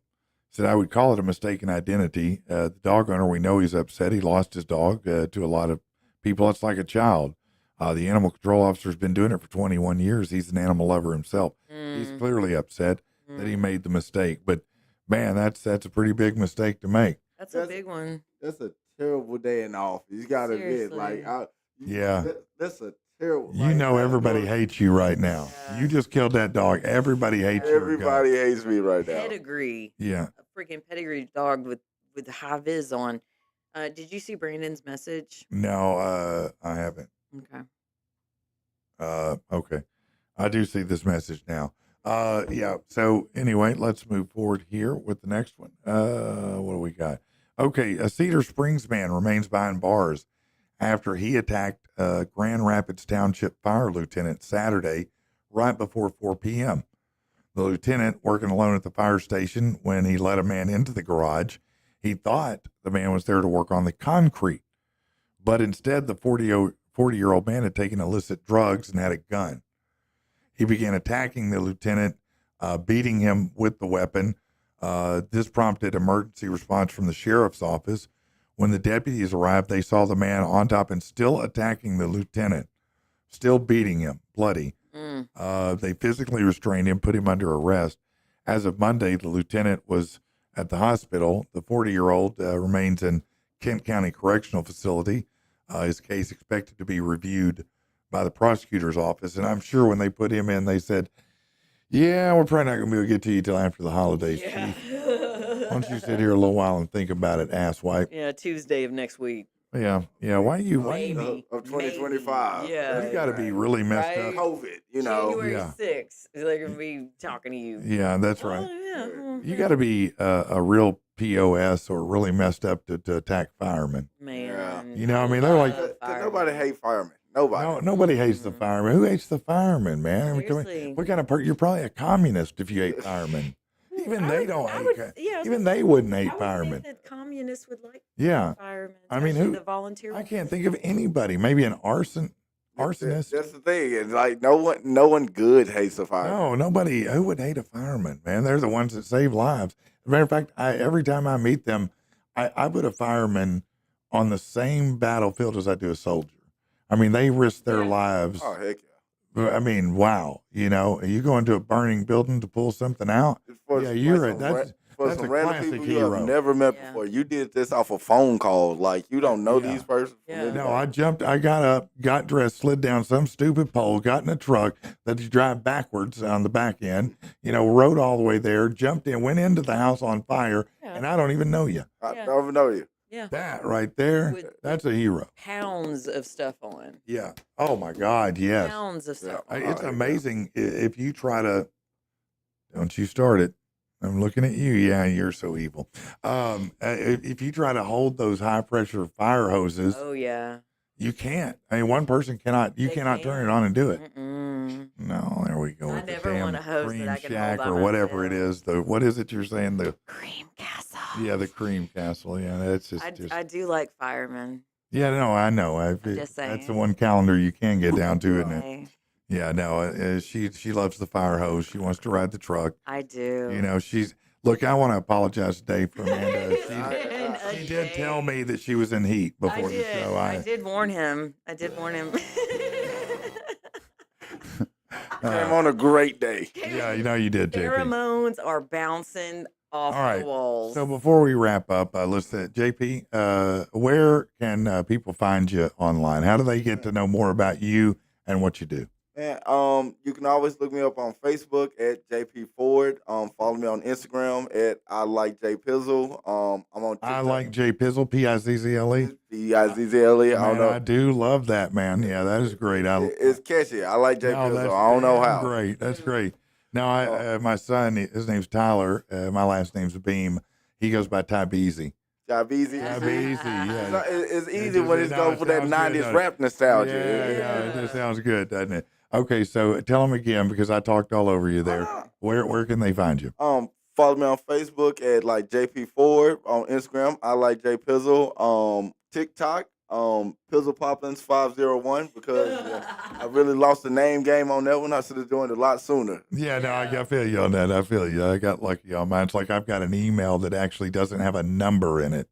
Said, I would call it a mistaken identity. The dog owner, we know he's upset. He lost his dog to a lot of people. It's like a child. The animal control officer's been doing it for 21 years. He's an animal lover himself. He's clearly upset that he made the mistake. But, man, that's a pretty big mistake to make. That's a big one. That's a terrible day in the office. You got to admit, that's a terrible. Everybody hates you right now. Yeah. You just killed that dog. Everybody hates you. Everybody hates me right now. Pedigree. Yeah. A freaking pedigree dog with high vis on. Did you see Brandon's message? No, I haven't. Okay. Okay. I do see this message now. Yeah. So anyway, let's move forward here with the next one. What do we got? Okay. A Cedar Springs man remains behind bars after he attacked a Grand Rapids Township fire lieutenant Saturday right before 4 p.m. The lieutenant, working alone at the fire station when he let a man into the garage, he thought the man was there to work on the concrete, but instead the 40-year-old man had taken illicit drugs and had a gun. He began attacking the lieutenant, beating him with the weapon. This prompted emergency response from the sheriff's office. When the deputies arrived, they saw the man on top and still attacking the lieutenant, still beating him, bloody. They physically restrained him, put him under arrest. As of Monday, the lieutenant was at the hospital. The 40-year-old remains in Kent County Correctional Facility. His case expected to be reviewed by the prosecutor's office. And I'm sure when they put him in, they said, yeah, we're probably not going to be able to get to you till after the holidays, Chief. Why don't you sit here a little while and think about it, asswipe? Yeah, Tuesday of next week. Yeah. Why you of 2025? Yeah, you got to be really messed up. COVID, January Yeah. 6th, they're gonna be talking to you. Yeah, that's right. Oh, yeah. You got to be a real POS or really messed up to attack firemen. Man. They're like, nobody hates firemen. Nobody. No, nobody hates the firemen. Who hates the firemen, man? Seriously. What kind of you're probably a communist if you hate firemen. Even they don't hate. Yeah, even they wouldn't hate I would firemen. think that communists would like Yeah. firemen. I mean, especially who? The volunteer. I can't think of anybody. Maybe an arsonist. That's the thing. It's like no one good hates a fireman. No, nobody. Who would hate a fireman, man? They're the ones that save lives. As a matter of fact, every time I meet them, I put a fireman on the same battlefield as I do a soldier. I mean, they risk their lives. Oh, heck yeah. I mean, wow. You go into a burning building to pull something out. That's some a random classic people you hero. have never met before. You did this off a phone call. Like, you don't know these persons. No, I got up, got dressed, slid down some stupid pole, got in a truck that you drive backwards on the back end, rode all the way there, jumped in, went into the house on fire, and I don't even know you. I don't even know you. Yeah. That right there, that's a hero. Pounds of stuff on. Yeah. Oh, my God, yes. Pounds of stuff on. It's amazing if you try to, don't you start it. I'm looking at you. Yeah, you're so evil. If you try to hold those high pressure fire hoses, Oh, yeah. you can't. I mean, one person cannot. You cannot turn it on and do it. Mm-mm. No, there we go. I with the never damn want a hose cream that I can shack hold or by whatever it myself. is. What is it you're saying? The Cream castle. Yeah, the cream castle. Yeah, that's just. I do like firemen. Yeah, no, I know. just That's the saying. one calendar you can get down to, isn't it? I, Yeah, no. She loves the fire hose. She wants to ride the truck. I do. Look, I want to apologize today for Amanda. She She did tell me that she was in heat before the show. I did warn him. Came on a great day. Yeah, you did, JP. Pheromones are bouncing off All right. the walls. So before we wrap up, let's say, JP, where can people find you online? How do they get to know more about you and what you do? Man, you can always look me up on Facebook at JP Ford. Follow me on Instagram at I Like J Pizzle. I'm on TikTok. I like J Pizzle, P-I-Z-Z-L-E. P-I-Z-Z-L-E. I don't know. I do love that, man. Yeah, that is great. It's catchy. I like J Pizzle. That's I don't know how. Great. That's great. Now, my son, his name's Tyler. My last name's Beam. He goes by Ty Beasy. Job easy. Job easy, yeah. It's easy when it's going for that 90s rap nostalgia. Yeah, it just sounds good, doesn't it? Okay, so tell them again because I talked all over you there. Where can they find you? Follow me on Facebook at like JP Ford. On Instagram, I like J Pizzle. TikTok, Pizzle Poppins 501 because I really lost the name game on that one. I should have joined a lot sooner. Yeah, no, I feel you on that. I feel you. I got lucky on mine. It's like I've got an email that actually doesn't have a number in it.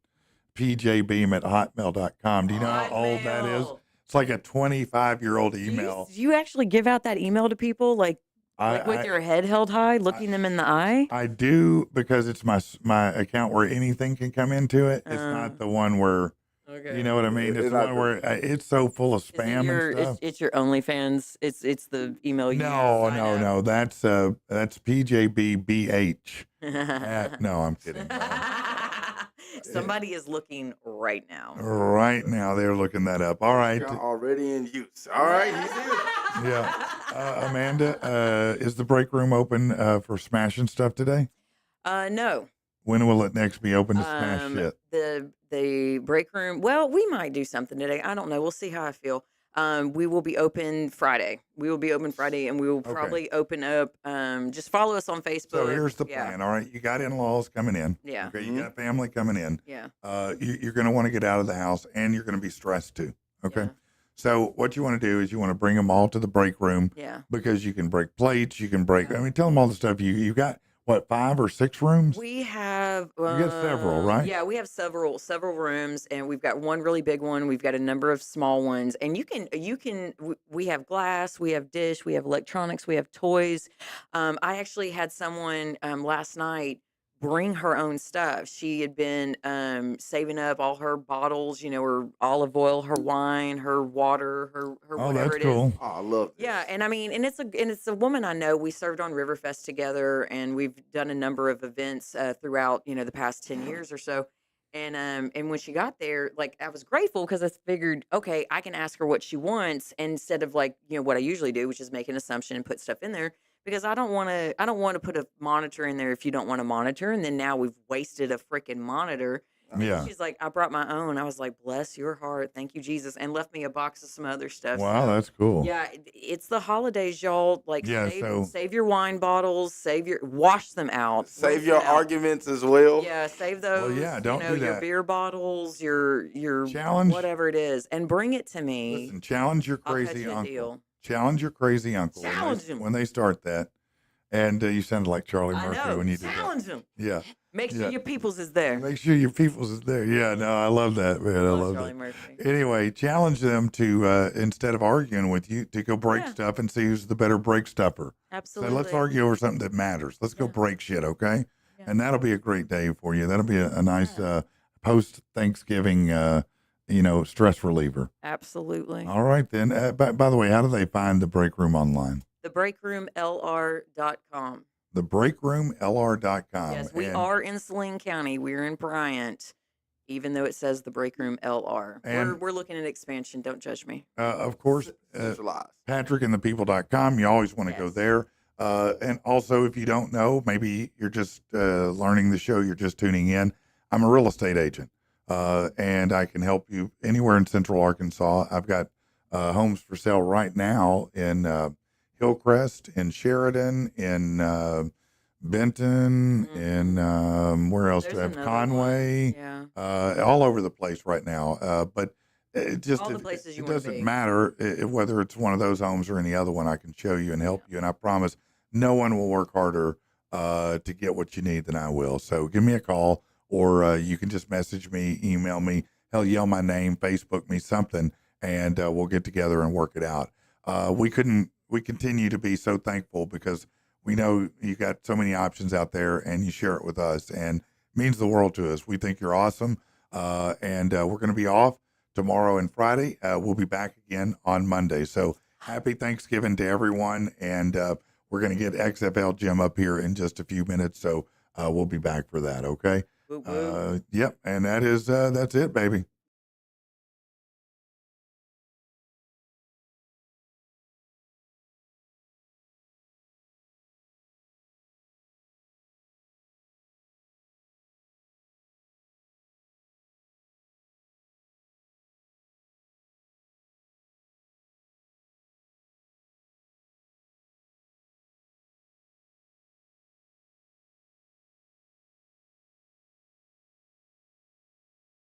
pjbeam@hotmail.com. Do you know how old that is? It's like a 25-year-old email. Do you actually give out that email to people like with your head held high, looking them in the eye? I do because it's my account where anything can come into it. It's not the one where, you know what I mean? It's the one where it's so full of spam and stuff. It's your OnlyFans. It's the email you No. That's PJBBH. No, I'm kidding. Somebody is looking right now. Right now, they're looking that up. All right. Already in use. All right. He's in. Yeah. Amanda, is the break room open for smashing stuff today? No. When will it next be open to smash shit? The break room. Well, we might do something today. I don't know. We'll see how I feel. We will be open Friday. We will be open Friday, and we will probably open up. Just follow us on Facebook. So here's the plan. All right, you got in-laws coming in. Yeah. Okay, you got family coming in. Yeah. You're going to want to get out of the house, and you're going to be stressed too. Okay. Yeah. So what you want to do is you want to bring them all to the break room. Yeah. Because you can break plates. You can break. I mean, tell them all the stuff you got. What, 5 or 6 rooms? We have. You got several, right? Yeah, we have several rooms, and we've got one really big one. We've got a number of small ones, and you can. We have glass, we have dish, we have electronics, we have toys. I actually had someone last night bring her own stuff. She had been saving up all her bottles, her olive oil, her wine, her water, her whatever it is. Cool. Oh, I love this. Yeah, and I mean, and it's a woman I know. We served on Riverfest together, and we've done a number of events throughout the past 10 years or so. And when she got there, like I was grateful because I figured, okay, I can ask her what she wants instead of like what I usually do, which is make an assumption and put stuff in there. Because I don't want to put a monitor in there if you don't want to monitor, and then now we've wasted a freaking monitor. Yeah. She's like, I brought my own. I was like, bless your heart, thank you, Jesus, and left me a box of some other stuff. Wow, that's cool. Yeah, it's the holidays, y'all. Like, yeah, save your wine bottles, wash them out, save your arguments as well. Yeah, save those. Well, yeah, don't do that. Your beer bottles, your challenge, whatever it is, and bring it to me. Listen, challenge your crazy uncle. Challenge your crazy uncle when they start that. And you sounded like Charlie Murphy when you did that. Challenge them. Yeah. Make sure your peoples is there. Make sure your peoples is there. Yeah, no, I love that, man. I love Charlie that. Murphy. Anyway, challenge them to, instead of arguing with you, to go break stuff and see who's the better break stuffer. Absolutely. So let's argue over something that matters. Let's go break shit, okay? Yeah. And that'll be a great day for you. That'll be a nice post-Thanksgiving stress reliever. Absolutely. All right, then. By the way, how do they find the break room online? TheBreakRoomLR.com. TheBreakRoomLR.com. Yes, we are in Saline County. We're in Bryant, even though it says The Break Room LR. We're looking at expansion. Don't judge me. Of course, PatrickandThePeople.com. You always want to go there. And also, if you don't know, maybe you're just learning the show, you're just tuning in. I'm a real estate agent. And I can help you anywhere in Central Arkansas. I've got homes for sale right now in Hillcrest, in Sheridan, in Benton, in where else do I have? Conway, all over the place right now. But it doesn't matter whether it's one of those homes or any other one. I can show you and help you, and I promise no one will work harder to get what you need than I will. So give me a call. Or you can just message me, email me, hell, yell my name, Facebook me, something, and we'll get together and work it out. We continue to be so thankful because we know you got so many options out there and you share it with us, and it means the world to us. We think you're awesome, and we're going to be off tomorrow and Friday. We'll be back again on Monday. So happy Thanksgiving to everyone, and we're going to get XFL Jim up here in just a few minutes, so we'll be back for that, okay? Yep, and that's it, baby.